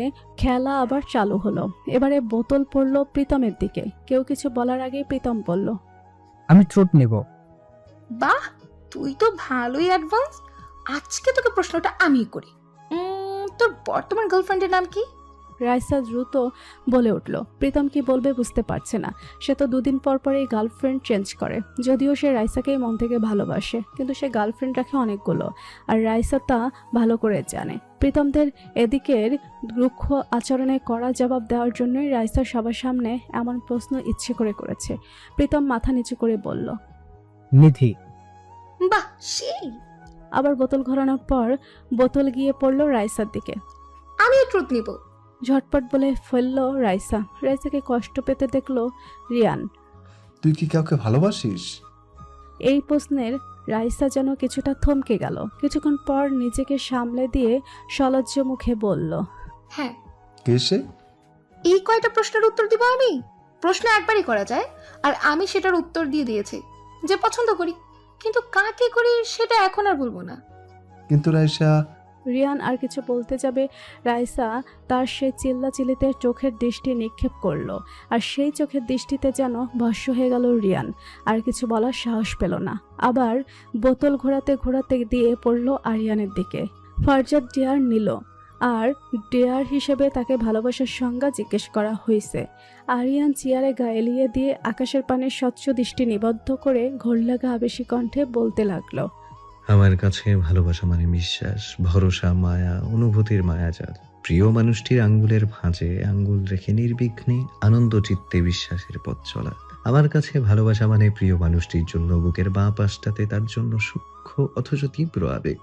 খেলা আবার চালু হলো। এবারে বোতল পড়ল প্রীতমের দিকে। কেউ কিছু বলার আগেই প্রীতম বলল, আমি ট্রুট নেব। বাহ, তুই তো ভালোই অ্যাডভান্স। আজকে তোকে প্রশ্নটা আমি করি। তোর বর্তমান গার্লফ্রেন্ডের নাম কি? রাইসা দ্রুত বলে উঠল। প্রীতম কি বলবে বুঝতে পারছে না। সে তো দুদিন পর পরেই গার্লফ্রেন্ড চেঞ্জ করে। যদিও সে রাইসাকেই মন থেকে ভালোবাসে, কিন্তু সে গার্লফ্রেন্ড রাখে অনেকগুলো, আর রাইসা তা ভালো করে জানে। প্রীতমদের এদিকের রুক্ষ আচরণে কড়া জবাব দেওয়ার জন্যই রাইসা সবার সামনে এমন প্রশ্ন ইচ্ছে করে করেছে। প্রীতম মাথা নিচু করে বলল, নিধি। বাহ, সেই। আবার বোতল ঘোরানোর পর বোতল গিয়ে পড়ল রাইসার দিকে। আমিও ট্রুথ নিব। ঝটপট বলে ফেলল রাইসা। রাইসাকে কষ্ট পেতে দেখলো রিয়ান। তুই কি কাউকে ভালোবাসিস? এই প্রশ্নের রাইসা যেন কিছুটা থমকে গেল। কিছুক্ষণ পর নিজেকে সামলে দিয়ে সলজ্জ মুখে বলল, হ্যাঁ। কে সে? এই কয়টা প্রশ্নের উত্তর দিব আমি? প্রশ্ন একবারই করা যায়, আর আমি সেটার উত্তর দিয়ে দিয়েছি যে পছন্দ করি, কিন্তু কাকে করি সেটা এখন আর বলবো না। কিন্তু রাইসা। রিয়ান আর কিছু বলতে যাবে, রাইসা তার সেই চিল্লাচিল্লিতে চোখের দৃষ্টি নিক্ষেপ করলো। আর সেই চোখের দৃষ্টিতে যেন ভস্ম হয়ে গেল রিয়ান। আর কিছু বলার সাহস পেল না। আবার বোতল ঘোরাতে ঘোরাতে দিয়ে পড়ল আরিয়ানের দিকে। ফারজাদ ডেয়ার নিল, আর ডেয়ার হিসেবে তাকে ভালোবাসার সংজ্ঞা জিজ্ঞেস করা হয়েছে। আরিয়ান চেয়ারে গা এলিয়ে দিয়ে আকাশের পানে স্বচ্ছ দৃষ্টি নিবদ্ধ করে ঘোরলাগা আবেশী কণ্ঠে বলতে লাগলো, আমার কাছে ভালোবাসা মানে বিশ্বাস, ভরসা, মায়া, অনুভূতির মায়াজাল। প্রিয় মানুষটির আঙ্গুলের ভাঁজে আঙ্গুল রেখে নির্বিঘ্নে আনন্দ চিত্তে বিশ্বাসের পথ চলা। আমার কাছে ভালোবাসা মানে প্রিয় মানুষটির জন্য বুকের বাঁ পাশটাতে তার জন্য সূক্ষ্ম অথচ তীব্র আবেগ,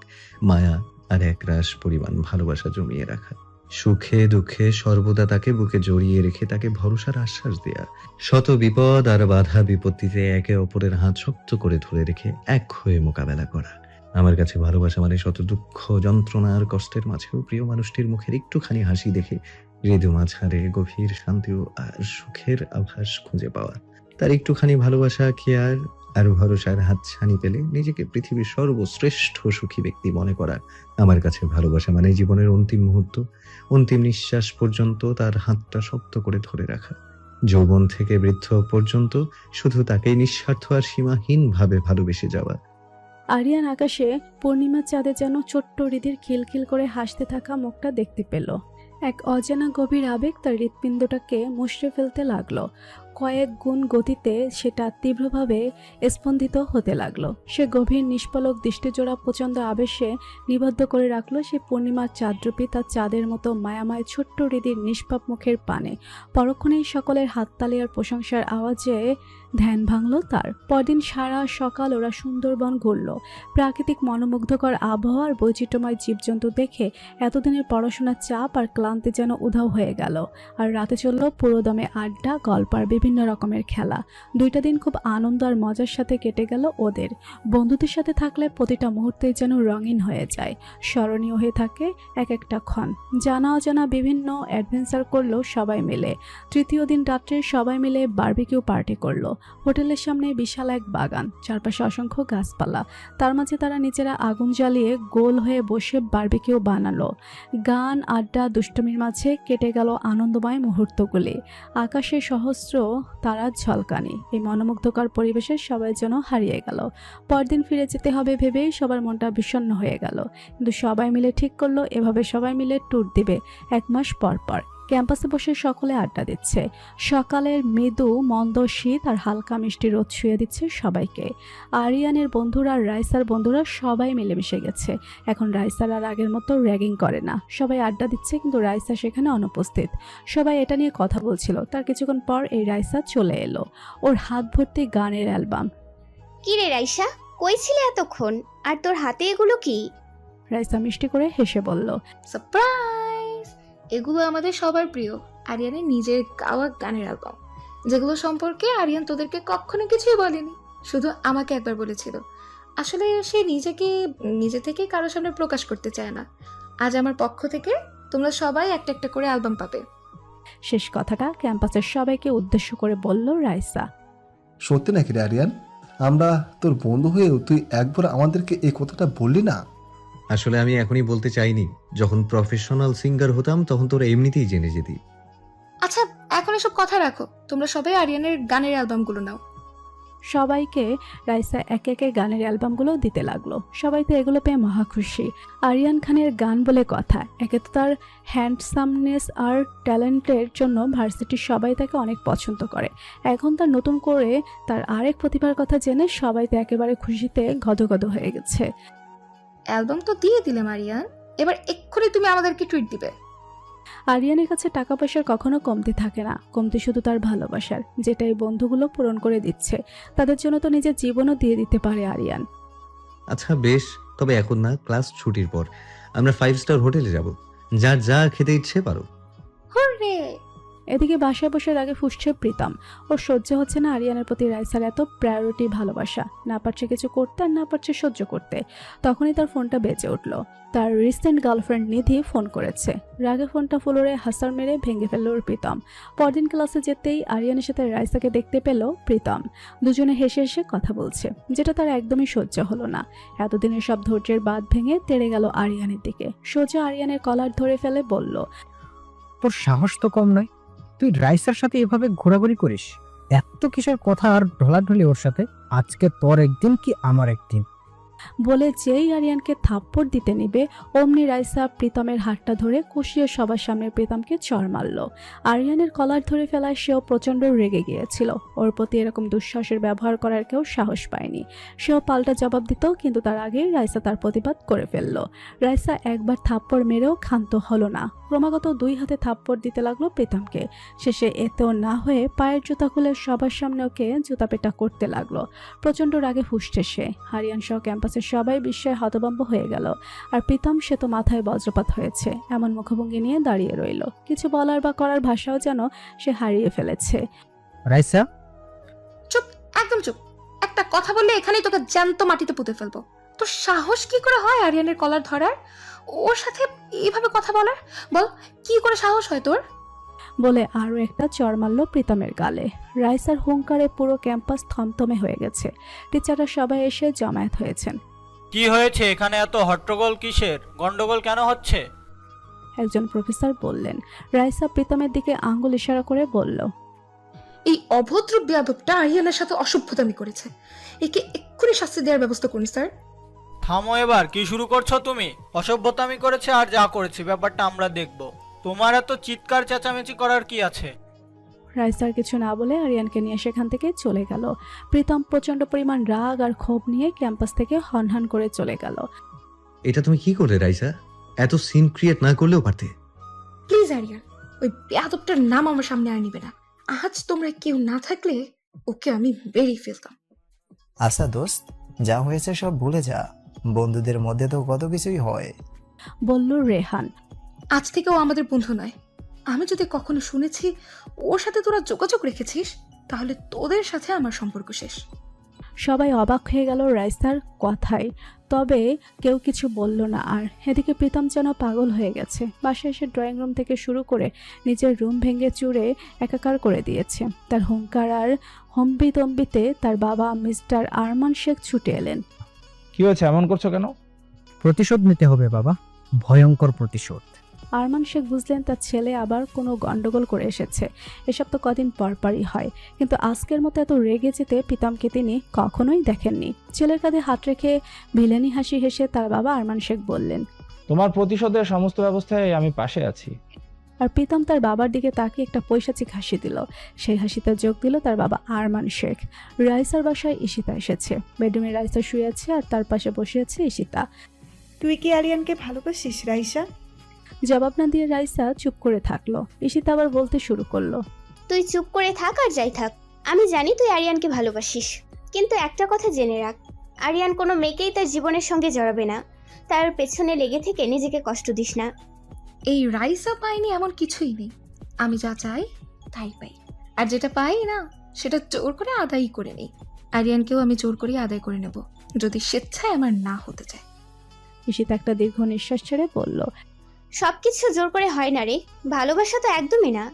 মায়া আর একরাশ পরিমাণ ভালোবাসা জমিয়ে রাখা। সুখে দুঃখে সর্বদা তাকে বুকে জড়িয়ে রেখে তাকে ভরসার আশ্বাস দেয়া। শত বিপদ আর বাধা বিপত্তিতে একে অপরের হাত শক্ত করে ধরে রেখে এক হয়ে মোকাবেলা করা। আমার কাছে ভালোবাসা মানে শত দুঃখ, যন্ত্রণা আর কষ্টের মাঝেও প্রিয় মানুষটির মুখের একটুখানি হাসি দেখে হৃদু মাঝারে গভীর শান্তি আর সুখের আভাস খুঁজে পাওয়া। তার একটুখানি ভালোবাসা, কেয়ার আর ভরসার হাতছানি পেলে নিজেকে পৃথিবীর সর্বশ্রেষ্ঠ সুখী ব্যক্তি মনে করা। আমার কাছে ভালোবাসা মানে জীবনের অন্তিম মুহূর্ত, অন্তিম নিঃশ্বাস পর্যন্ত তার হাতটা শক্ত করে ধরে রাখা। যৌবন থেকে বৃদ্ধ পর্যন্ত শুধু তাকেই নিঃস্বার্থ আর সীমাহীনভাবে ভালোবেসে যাওয়া। আরিয়ান আকাশে পূর্ণিমার চাঁদে যেন ছোট্ট হৃদির খিলখিল করে হাসতে থাকা মুখটা দেখতে পেল। এক অজানা গভীর আবেগ তার হৃৎপিণ্ডটাকে মুষড়ে ফেলতে লাগলো। কয়েক গুণ গতিতে সেটা তীব্রভাবে স্পন্দিত হতে লাগলো। সে গভীর নিষ্পলক দৃষ্টিজোড়া প্রচণ্ড আবেশে নিবদ্ধ করে রাখলো সে পূর্ণিমার চাঁদরূপী তার চাঁদের মতো মায়াময় ছোট্ট হৃদির নিষ্পাপ মুখের পানে। পরক্ষণেই সকলের হাততালি আর প্রশংসার আওয়াজে ধ্যান ভাঙল তার। পরদিন সারা সকাল ওরা সুন্দরবন ঘুরল। প্রাকৃতিক মনোমুগ্ধকর আবহাওয়া আর বৈচিত্র্যময় জীবজন্তু দেখে এতদিনের পড়াশোনার চাপ আর ক্লান্তি যেন উধাও হয়ে গেল। আর রাতে চলল পুরোদমে আড্ডা, গল্প আর বিভিন্ন রকমের খেলা। দুইটা দিন খুব আনন্দ আর মজার সাথে কেটে গেল ওদের। বন্ধুদের সাথে থাকলে প্রতিটা মুহূর্তেই যেন রঙিন হয়ে যায়, স্মরণীয় হয়ে থাকে এক একটা ক্ষণ। জানা অজানা বিভিন্ন অ্যাডভেঞ্চার করলো সবাই মিলে। তৃতীয় দিন রাত্রে সবাই মিলে বারবিকিউ পার্টি করলো। হোটেলের সামনে বিশাল এক বাগান, চারপাশে অসংখ্য গাছপালা। তার মাঝে তারা নিজেরা আগুন জ্বালিয়ে গোল হয়ে বসে বারবিকিউ বানালো। গান, আড্ডা, দুষ্টমির মাঝে কেটে গেল আনন্দময় মুহূর্তগুলি। আকাশে সহস্র তারার ঝলকানি। এই মনোমুগ্ধকর পরিবেশে সবাই যেন হারিয়ে গেল। পরদিন ফিরে যেতে হবে ভেবেই সবার মনটা বিষণ্ণ হয়ে গেল। কিন্তু সবাই মিলে ঠিক করলো এভাবে সবাই মিলে ট্যুর দিবে 1 মাস পর পর। ক্যাম্পাসে বসে সকলে আড্ডা দিচ্ছে। সকালের মৃদু মন্দ শীত আর হালকা মিষ্টি রোদ ছুঁয়ে দিচ্ছে সবাইকে। আরিয়ানের বন্ধুরা আর রাইসার বন্ধুরা সবাই মিলেমিশে গেছে। এখন রাইসার আর আগের মতো র্যাগিং করে না। সবাই আড্ডা দিচ্ছে, কিন্তু রাইসা সেখানে অনুপস্থিত। সবাই এটা নিয়ে কথা বলছিল। তার কিছুক্ষণ পর এই রাইসা চলে এলো, ওর হাত ভর্তি গানের অ্যালবাম। কি রে রাইসা, কই ছিলে এতক্ষণ? আর তোর হাতে এগুলো কি? রাইসা মিষ্টি করে হেসে বলল, সারপ্রাইজ! এগুলো আমাদের সবার প্রিয় আরিয়ানের নিজের গাওয়া গানের অ্যালবাম, যেগুলো সম্পর্কে আরিয়ান তোদেরকে কখনো কিছুই বলেনি, শুধু আমাকে একবার বলেছিল। আসলে সে নিজে থেকে কারোর সামনে প্রকাশ করতে চায় না। আজ আমার পক্ষ থেকে তোমরা সবাই একটা একটা করে অ্যালবাম পাবে। শেষ কথাটা ক্যাম্পাসের সবাইকে উদ্দেশ্য করে বলল রাইসা। সত্যি নাকি রে আরিয়ান? আমরা তোর বন্ধু হয়েও তুই একবার আমাদেরকে এই কথাটা বললি না? আসলে আমি এখনই বলতে চাইনি। যখন প্রফেশনাল সিঙ্গার হতাম তখন তোরা এমনিতেই জেনে যেতি। আচ্ছা, এখন এসব কথা রাখো, তোমরা সবাই আরিয়ানের গানের অ্যালবামগুলো নাও। সবাইকে রাইসা একে একে গানের অ্যালবামগুলো দিতে লাগলো। সবাই তো এগুলো পেয়ে মহা খুশি। আরিয়ান খানের গান বলে কথা, একে তো তার হ্যান্ডসামনেস আর ট্যালেন্টের জন্য ভার্সিটির সবাই তাকে অনেক পছন্দ করে। এখন তার নতুন করে তার আরেক প্রতিভার কথা জেনে সবাই তো একেবারে খুশিতে গদগদ হয়ে গেছে। অ্যালবাম তো দিয়ে দিলে আরিয়ান, এবার এক্ষুনি তুমি আমাদেরকে ট্রিট দিবে। আরিয়ানের কাছে টাকা পয়সার কখনো কমতি থাকে না, কমতি শুধু তার ভালোবাসার, যেটা এই বন্ধুগুলো পূরণ করে দিচ্ছে। তাদের জন্য তো নিজের জীবনও দিয়ে দিতে পারে আরিয়ান। আচ্ছা বেশ, তবে এখন না, ক্লাস ছুটির পর আমরা 5 স্টার হোটেলে যাব। যার যা খেতে ইচ্ছে পারো। হুররে! এদিকে বাসায় বসে আগে ফুসছে প্রীতম। ওর সহ্য হচ্ছে না আরিয়ানের প্রতি রাইসার এত প্রায়োরিটি ভালোবাসা। না পারছে কিছু করতে আর না পারছে সহ্য করতে। তখনই তার ফোনটা বেজে উঠল। তার রিসেন্ট গার্লফ্রেন্ড নিধি ফোন করেছে। রাগে ফোনটা ফ্লোরে হাসার মেরে ভেঙে ফেলল প্রীতম। পরদিন ক্লাসে যেতেই আরিয়ানের সাথে রাইসাকে দেখতে পেল প্রীতম। দুজনে হেসে হেসে কথা বলছে, যেটা তার একদমই সহ্য হলো না। এতদিনের সব ধৈর্যের বাঁধ ভেঙে তেড়ে গেল আরিয়ানের দিকে। সোজা আরিয়ানের কলার ধরে ফেলে বলল, তোর সাহস তো কম নয়, তুই রাইসার সাথে এভাবে ঘোরাঘুরি করিস? এত কিসের কথা আর ঢলাঢলি ওর সাথে? আজকে তোর একদিন কি আমার একদিন। বলে যেই আরিয়ানকে থাপ্পড় দিতে নিবে অমনি রাইসা প্রীতমের হাতটা ধরে কষিয়ে সবার সামনে প্রীতমকে চড় মারল। আরিয়ানের কলার ধরে ফেলায় সেও প্রচণ্ড রেগে গিয়েছিল। ওর প্রতি এরকম দুঃসাহসের ব্যবহার করার কেউ সাহস পায়নি। সেও পাল্টা জবাব দিত, কিন্তু তার আগেই রাইসা তার প্রতিবাদ করে ফেলল। রাইসা একবার থাপ্পড় মেরেও ক্ষান্ত হলো না, ক্রমাগত 2 হাতে থাপ্পড় দিতে লাগলো প্রীতমকে। শেষে এতেও না হয়ে পায়ের জুতা খুলে সবার সামনে ওকে জুতাপেটা করতে লাগলো। প্রচণ্ড রাগে ফুঁসছে সে। আরিয়ান সহ ক্যাম্পাসের সবাই বিস্ময়ে হতভম্ব হয়ে গেল। আর প্রীতম সে তো মাথায় বজ্রপাত হয়েছে, এমন মুখভঙ্গি নিয়ে দাঁড়িয়ে রইল। কিছু বলার বা করার ভাষাও যেন সে হারিয়ে ফেলেছে। রাইসা, চুপ, একদম চুপ। একটা কথা বললে এখানেই তোকে জ্যান্ত মাটিতে পুঁতে ফেলবো। তোর সাহস কি করে হয় আরিয়ানের কলার ধরার, ওর সাথে এইভাবে কথা বলার? বল, কি করে সাহস হয় তোর? বলে আরও একটা চড় মারল প্রীতমের গালে। রাইসার হুঙ্কারে পুরো ক্যাম্পাস থমথমে হয়ে গেছে। টিচাররা সবাই এসে জমায়েত হয়েছেন। কি হয়েছে এখানে? এত হট্টগোল কিসের? গন্ডগোল কেন হচ্ছে? একজন প্রফেসর বললেন। রাইসা প্রীতমের দিকে আঙ্গুল ইশারা করে বলল, এই অভদ্র বেয়াদবটা আরিয়ানের সাথে অসভ্যতামি করেছে, একে এক্ষুনি শাস্তি দেওয়ার ব্যবস্থা করুন স্যার। থামো এবার, কি শুরু করছো তুমি? অসভ্যতামি করেছে আর যা করেছে ব্যাপারটা আমরা দেখব। তোমার এত চিৎকার চেঁচামেচি করার কি আছে? রাইসার কিছু না বলে আরিয়ানকে নিয়ে সেখান থেকে চলে গেল। প্রীতম প্রচন্ড পরিমাণ রাগ আর ক্ষোভ নিয়ে ক্যাম্পাস থেকে হনহন করে চলে গেল। এটা তুমি কি করলে রাইসা? এত সিন ক্রিয়েট না করলেও পারতে। প্লিজ আরিয়ান, ওই বেয়াদবটার নাম আমার সামনে আর নিবে না। আজ তোমরা কেউ না থাকলে ওকে আমি বেরিয়ে ফেলতাম। আচ্ছা দোস্ত, যা হয়েছে সব ভুলে যা। বন্ধুদের মধ্যে তো কত কিছুই হয়, বলল রেহান। আজ থেকে ও আমাদের বন্ধু নয়। আমি যদি কখনো শুনেছি ওর সাথে তোরা যোগাযোগ রেখেছিস, তাহলে তোদের সাথে আমার সম্পর্ক শেষ। সবাই অবাক হয়ে গেল রাইসার কথায়, তবে কেউ কিছু বলল না। আর এদিকে প্রীতম যেন পাগল হয়ে গেছে। বাসায় এসে ড্রয়িং রুম থেকে শুরু করে নিজের রুম ভেঙে চুরে একাকার করে দিয়েছে। তার হুঙ্কার আর হম্বিতম্বিতে তার বাবা মিস্টার আরমান শেখ ছুটে এলেন। কি হয়েছে, এমন করছো কেন? প্রতিশোধ নিতে হবে বাবা, ভয়ঙ্কর প্রতিশোধ। আরমান শেখ বুঝলেন তার ছেলে আবার কোনো গন্ডগোল করে এসেছে। এসব তো কদিন পরপরই হয়, কিন্তু আজকের মতো এত রেগে যেতে প্রীতমকে তিনি কখনোই দেখেননি। ছেলের কাঁধে হাত রেখে ভিলেনি হাসি হেসে তার বাবা আরমান শেখ বললেন, তোমার প্রতিশোধের সমস্ত ব্যবস্থায় আমি পাশে আছি। আর প্রীতম তার বাবার দিকে তাকিয়ে একটা পৈশাচিক হাসি দিল। সেই হাসিতে যোগ দিল তার বাবা আরমান শেখ। রাইসার বাসায় ঈশিতা এসেছে। বেডরুমে রাইসা শুয়ে আছে আর তার পাশে বসে আছে ঈশিতা। তুই কি আরিয়ানকে ভালোবাসিস রাইসা? জবাব না দিয়ে রাইসা চুপ করে থাকলো। ঈশিতা আবার বলতে শুরু করলো, তুই চুপ করে থাক আর যাই থাক, আমি জানি তুই আরিয়ানকে ভালোবাসিস, কিন্তু একটা কথা জেনে রাখ, আরিয়ান কোনো মেয়েকেই তার জীবনের সঙ্গে জড়াবে না। তার পেছনে লেগে থেকে নিজেকে কষ্ট দিস না। এই রাইসা পাইনি এমন কিছুই নেই। আমি যা চাই তাই পাই, আর যেটা পাই না সেটা জোর করে আদায় করে নেই। আরিয়ানকেও আমি জোর করে আদায় করে নেব, যদি স্বেচ্ছায় আমার না হতে চায়। ঈশিতা একটা দীর্ঘ নিঃশ্বাস ছেড়ে বলল। সবকিছু জোর করে হয় না রে, ভালোবাসা তো একদমই না।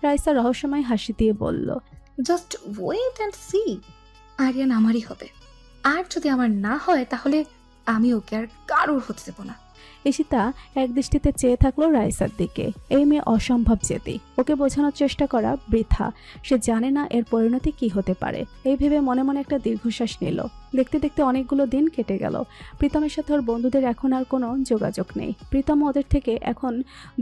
রাইসা রহস্যময় হাসি দিয়ে বলল। Just wait and see, Aryan আমারই হবে। আর যদি আমার না হয় তাহলে আমি ওকে আর কারোর হতে দেবো না। ঈশিতা এক দৃষ্টিতে চেয়ে থাকলো রাইসার দিকে। এই মেয়ে অসম্ভব জেদি, ওকে বোঝানোর চেষ্টা করা বৃথা। সে জানে না এর পরিণতি কি হতে পারে। এই ভেবে মনে মনে একটা দীর্ঘশ্বাস নিল। দেখতে দেখতে অনেকগুলো দিন কেটে গেল। প্রীতমের সাথে ওর বন্ধুদের এখন আর কোনো যোগাযোগ নেই। প্রীতম ওদের থেকে এখন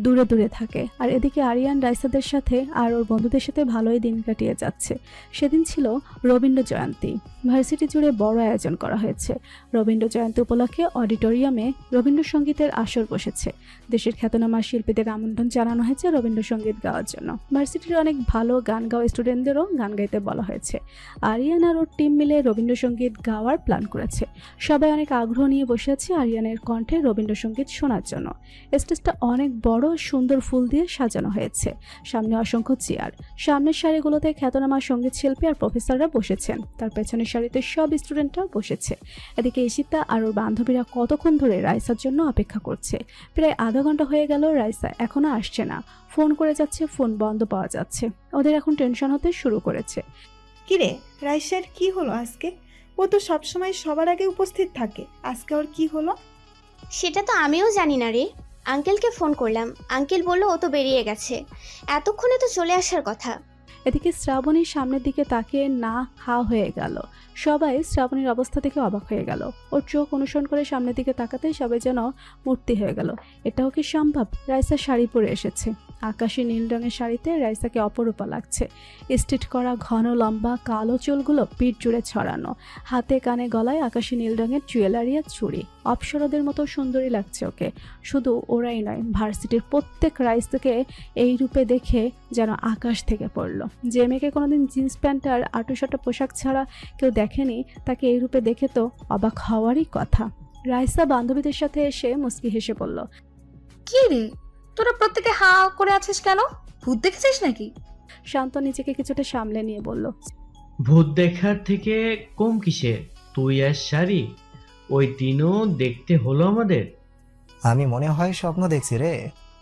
দূরে দূরে থাকে। আর এদিকে আরিয়ান রাইসাদের সাথে আর ওর বন্ধুদের সাথে ভালোই দিন কাটিয়ে যাচ্ছে। সেদিন ছিল রবীন্দ্র জয়ন্তী। ভার্সিটি জুড়ে বড় আয়োজন করা হয়েছে। রবীন্দ্র জয়ন্তী উপলক্ষে অডিটোরিয়ামে রবীন্দ্রসঙ্গীতের আসর বসেছে। দেশের খ্যাতনামা শিল্পীদের আমন্ত্রণ জানানো হয়েছে রবীন্দ্রসঙ্গীত গাওয়ার জন্য। ভার্সিটির অনেক ভালো গান গাওয়া স্টুডেন্টদেরও গান গাইতে বলা হয়েছে। আরিয়ান আর ওর টিম মিলে রবীন্দ্রসঙ্গীত গাওয়ার প্ল্যান করেছে। সবাই অনেক আগ্রহ নিয়ে বসে আছে আরিয়ানের কণ্ঠে রবীন্দ্রসঙ্গীত শোনার জন্য। স্টেজটা অনেক বড়, সুন্দর ফুল দিয়ে সাজানো হয়েছে। সামনে অসংখ্য চেয়ার। সামনের সারিগুলোতে খ্যাতনামা সঙ্গীত শিল্পী আর প্রফেসররা বসেছেন। তার পেছনের সারিতে সব স্টুডেন্টরা বসেছে। এদিকে ঈশিতা আর ওর বান্ধবীরা কতক্ষণ ধরে রাইসার জন্য অপেক্ষা করছে। প্রায় আধা ঘন্টা হয়ে গেল, রাইসা এখনো আসছে না। ফোন করে যাচ্ছে, ফোন বন্ধ পাওয়া যাচ্ছে। ওদের এখন টেনশন হতে শুরু করেছে। কিরে, রাইসার কি হলো আজকে? ও তো সবসময় সবার আগে উপস্থিত থাকে, আজকে ওর কি হলো? সেটা তো আমিও জানি না রে। আঙ্কেলকে ফোন করলাম, আঙ্কেল বলল ও তো বেরিয়ে গেছে, এতক্ষণে তো চলে আসার কথা। এদিকে শ্রাবণীর সামনের দিকে তাকিয়ে না হা হয়ে গেল। সবাই শ্রাবণীর অবস্থা দেখে অবাক হয়ে গেল। ওর চোখ অনুসরণ করে সামনের দিকে তাকাতেই সবাই যেন মূর্তি হয়ে গেল। এটাও কি সম্ভব? রাইসা শাড়ি পরে এসেছে। আকাশি নীল রঙের শাড়িতে রাইসাকে অপরূপা লাগছে। স্ট্রিট করা ঘন লম্বা কালো চুলগুলো পিঠ জুড়ে ছড়ানো, হাতে কানে গলায় আকাশি নীল রঙের জুয়েলারি আর চুড়ি। অপ্সরাদের মতো সুন্দরী লাগছে ওকে। শুধু ওরাই নয়, ভার্সিটির প্রত্যেক রাইসাকে এই রূপে দেখে যেন আকাশ থেকে পড়লো। যে মেয়েকে কোনোদিন জিন্স প্যান্ট আর আঁটুসাঁটা পোশাক ছাড়া কেউ দেখেনি, তাকে এই রূপে দেখে তো অবাক হওয়ারই কথা। রাইসা বান্ধবীদের সাথে এসে মুস্কি হেসে বলল। কি রে, তোরা প্রত্যেকে হা করে আছিস কেন? ভূত দেখেছিস নাকি? শান্ত নিজেকে কিছুটা সামলে নিয়ে বলল। ভূত দেখার থেকে কম কিসে, তুই আর শাড়ি ওই দিনও দেখতে হলো আমাদের। আমি মনে হয় স্বপ্ন দেখছি রে।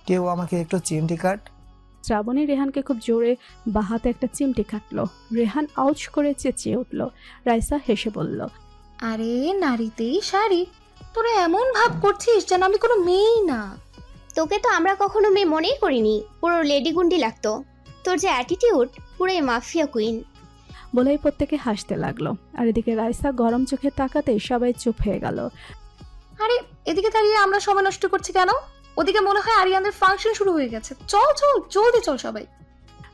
কেউ আমাকে একটু চিমটি কাট। শ্রাবণী রেহানকে খুব জোরে বাহাতে একটা চিমটি কাটলো। রেহান আউচ করে চেঁচিয়ে উঠল। রাইসা হেসে বলল। আরে নারীতেই শাড়ি, তোরা এমন ভাব করছিস যেন আমি কোনো মেয়েই না। তোকে তো আমরা কখনো মেয়ে মনেই করিনি, পুরো লেডি গুন্ডি লাগতো। তোর যে অ্যাটিটিউড, পুরোই মাফিয়া কুইন। বলেই প্রত্যেকে হাসতে লাগলো। আর এদিকে রাইসা গরম চোখে তাকাতেই সবাই চুপ হয়ে গেল। আরে এদিকে দাঁড়িয়ে আমরা সময় নষ্ট করছি কেন? ওদিকে মনে হয় আরিয়ানদের ফাংশন শুরু হয়ে গেছে। চল চল, জলদি চল সবাই।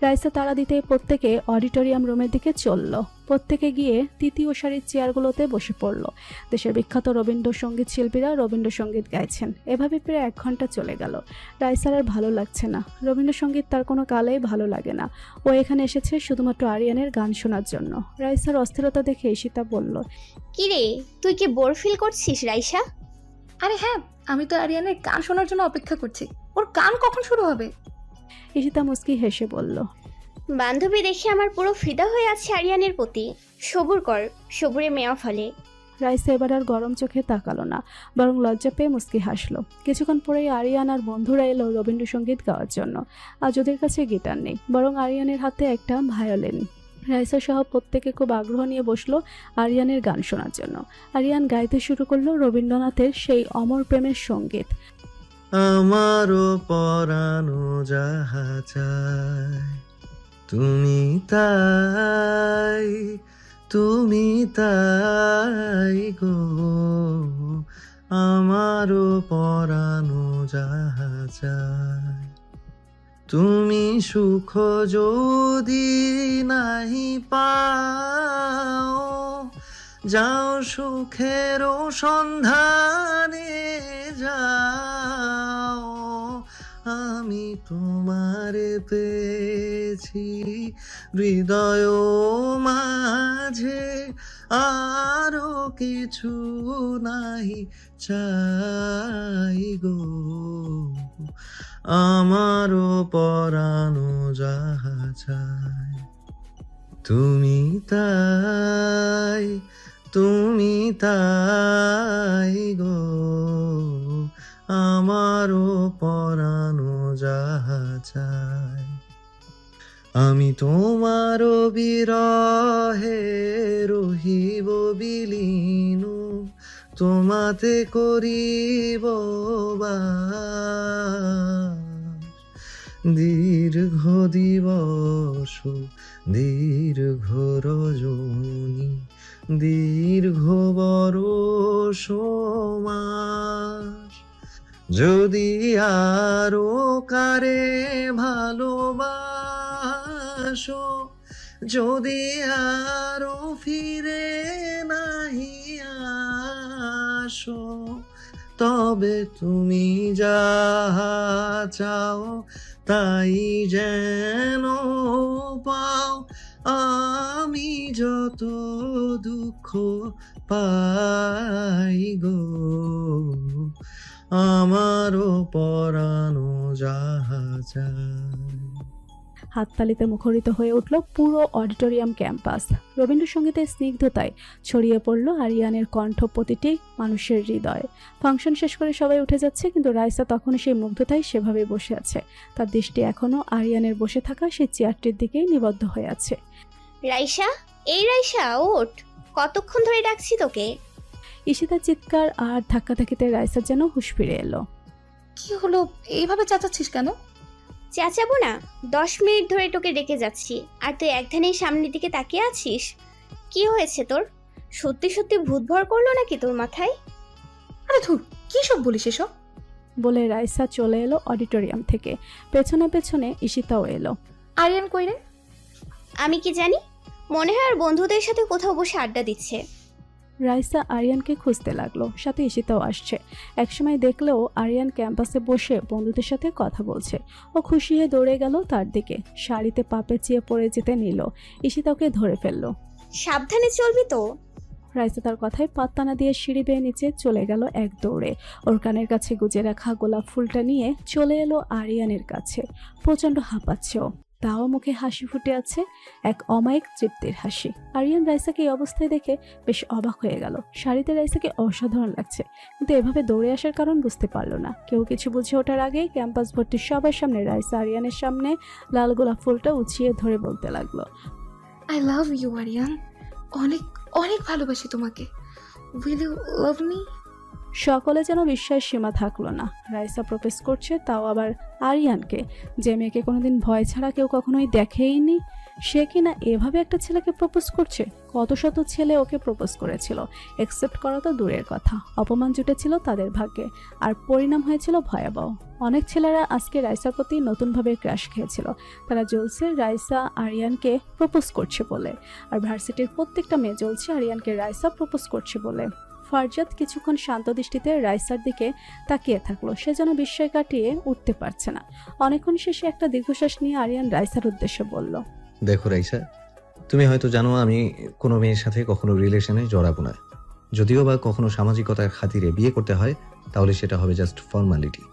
রাইসা তারা দিতে প্রত্যেকে অডিটোরিয়াম রুমের দিকে চলল। প্রত্যেকে গিয়ে তৃতীয় সারির চেয়ারগুলোতে বসে পড়ল। দেশের বিখ্যাত রবীন্দ্রসঙ্গীত শিল্পীরা রবীন্দ্রসঙ্গীত গাইছেন। এভাবে প্রায় 1 ঘন্টা চলে গেল। রাইসার আর ভালো লাগছে না। রবীন্দ্রসঙ্গীত তার কোনো কালেই ভালো লাগে না। ও এখানে এসেছে শুধুমাত্র আরিয়ানের গান শোনার জন্য। রাইসার অস্থিরতা দেখে ঈশিতা বলল। কিরে, তুই কি বোর ফিল করছিস রাইসা? আরে হ্যাঁ, আমি তো আরিয়ানের গান শোনার জন্য অপেক্ষা করছি। ওর গান কখন শুরু হবে? ঈশিতা মুস্কি হেসে বলল। বান্ধবী দেখে আমার পুরো ফিদা হয়ে আছে আরিয়ানের প্রতি। সবুর কর, সবুরে মেয়া ফলে। রাইসা এবার আর গরম চোখে তাকালো না, বরং লজ্জা পেয়ে মুস্কি হাসলো। কিছুক্ষণ পরেই আরিয়ান আর বন্ধুরা এলো রবীন্দ্রসঙ্গীত গাওয়ার জন্য। আজ ওদের কাছে গিটার নেই, বরং আরিয়ানের হাতে একটা ভায়োলিন। রাইসা সহ প্রত্যেকে খুব আগ্রহ নিয়ে বসলো আরিয়ানের গান শোনার জন্য। আরিয়ান গাইতে শুরু করলো রবীন্দ্রনাথের সেই অমর প্রেমের সঙ্গীত। আমারও পরানো যাহা চায়, তুমি তাই, তুমি তাই গো। আমারও পরানো যাহা চায়, তুমি সুখ যদি নাহি পাও, যাও সুখের সন্ধানে যাও। আমি তোমারে পেয়েছি হৃদয় মাঝে, আরো কিছু নাই চাই গো, আমারও পরানো যাহা চায়। তুমি তাই, তুমি তাই গো, আমারও পরানো যাহা চায়। আমি তোমার বিরহে রহিব বিলীন, তোমাতে করিব বাস। দীর্ঘ দিবস, দীর্ঘ রজনী, দীর্ঘ বরষ মাস, যদি আরো কারে ভালোবাসো, যদি আরো ফিরে নাহি আসো, তবে তুমি যাহা চাও তাই যেন পাও। আমি যত দুঃখ পাই গো, আমারও পরানো যাহা চায়। হাততালিতে মুখরিত হয়ে উঠল পুরো অডিটোরিয়াম ক্যাম্পাস। রবীন্দ্রসঙ্গীতের স্নিগ্ধতায় ছড়িয়ে পড়ল আরিয়ানের কণ্ঠ প্রতিটি মানুষের হৃদয়ে। ফাংশন শেষ করে সবাই উঠে যাচ্ছে, কিন্তু রাইসা তখনও সেই মুগ্ধতায় সেভাবে বসে আছে। তার দৃষ্টি এখনও আরিয়ানের বসে থাকা সেই চেয়ারটির দিকেই নিবদ্ধ হয়ে আছে। রাইসা, এই রাইসা ওঠ, কতক্ষণ ধরে ডাকছি তোকে। ঈশিতার চিৎকার আর ধাক্কাধাক্কিতে রাইসা যেন হুঁশ ফিরে এলো। কি হলো, এইভাবে চেঁচাচ্ছিস কেন? চেঁচাবো না, 10 মিনিট ধরে তোকে ডেকে যাচ্ছি আর তুই একধানেই সামনের দিকে তাকিয়ে আছিস। কি হয়েছে তোর? সত্যি সত্যি ভূত ভর করলো নাকি তোর মাথায়? আরে ধুর, কি সব বলিস এসব? বলে রাইসা চলে এলো অডিটোরিয়াম থেকে। পেছনে পেছনে ঈশিতাও এলো। আরিয়ান কই রে? আমি কি জানি, মনে হয় আর বন্ধুদের সাথে কোথাও বসে আড্ডা দিচ্ছে। রাইসা আরিয়ানকে খুঁজতে লাগলো, সাথে ঈশিতাও আসছে। একসময় দেখলেও আরিয়ান ক্যাম্পাসে বসে বন্ধুদের সাথে কথা বলছে। ও খুশি হয়ে দৌড়ে গেল তার দিকে, শাড়িতে পা পেঁচিয়ে পড়ে যেতে নিল। ঈশিতা ওকে ধরে ফেললো। সাবধানে চলবি তো। রাইসা তার কথায় পাত্তা না দিয়ে সিঁড়ি বেয়ে নিচে চলে গেল এক দৌড়ে। ওর কানের কাছে গুজে রাখা গোলাপ ফুলটা নিয়ে চলে এলো আরিয়ানের কাছে। প্রচণ্ড হাঁপাচ্ছে ও, তাও মুখে হাসি ফুটে আছে, এক অমায়িক তৃপ্তির হাসি। আরিয়ান রাইসাকে এই অবস্থায় দেখে বেশ অবাক হয়ে গেল। শাড়িতে রাইসাকে অসাধারণ লাগছে, কিন্তু এভাবে দৌড়ে আসার কারণ বুঝতে পারলো না। কেউ কিছু বুঝে ওঠার আগেই ক্যাম্পাস ভর্তি সবার সামনে রাইসা আরিয়ানের সামনে লাল গোলাপ ফুলটা উঁচিয়ে ধরে বলতে লাগলো, আই লাভ ইউ আরিয়ান, অনেক অনেক ভালোবাসি তোমাকে। Will you love me? সকলে যেন বিশ্বাস সীমা থাকলো না। রাইসা প্রপোজ করছে, তাও আবার আরিয়ানকে, যে মেয়েকে কোনোদিন ভয় ছাড়া কেউ কখনোই দেখেইনি। সে কিনা এভাবে একটা ছেলেকে প্রপোজ করছে। কত শত ছেলে ওকে প্রপোজ করেছিল, একসেপ্ট করা তো দূরের কথা, অপমান জুটেছিল তাদের ভাগ্যে, আর পরিণাম হয়েছিল ভয়াবহ। অনেক ছেলেরা আজকে রাইসার প্রতি নতুনভাবে ক্রাশ খেয়েছিল। তারা জ্বলছে রাইসা আরিয়ানকে প্রপোজ করছে বলে, আর ভার্সিটির প্রত্যেকটা মেয়ে জ্বলছে আরিয়ানকে রাইসা প্রপোজ করছে বলে। ফারজাদ কিছুক্ষণ শান্ত দৃষ্টিতে রাইসার দিকে তাকিয়ে থাকলো। সে যেন বিস্ময় কাটিয়ে উঠতে পারছে না। অনেকক্ষণ শেষে একটা দীর্ঘশ্বাস নিয়ে আরিয়ান রাইসার উদ্দেশ্যে বলল, দেখো রাইসা, তুমি হয়তো জানো আমি কোনো মেয়ের সাথে কখনো রিলেশনে জড়াবো না। যদিও বা কখনো সামাজিকতার খাতিরে বিয়ে করতে হয়, তাহলে সেটা হবে জাস্ট ফর্মালিটি।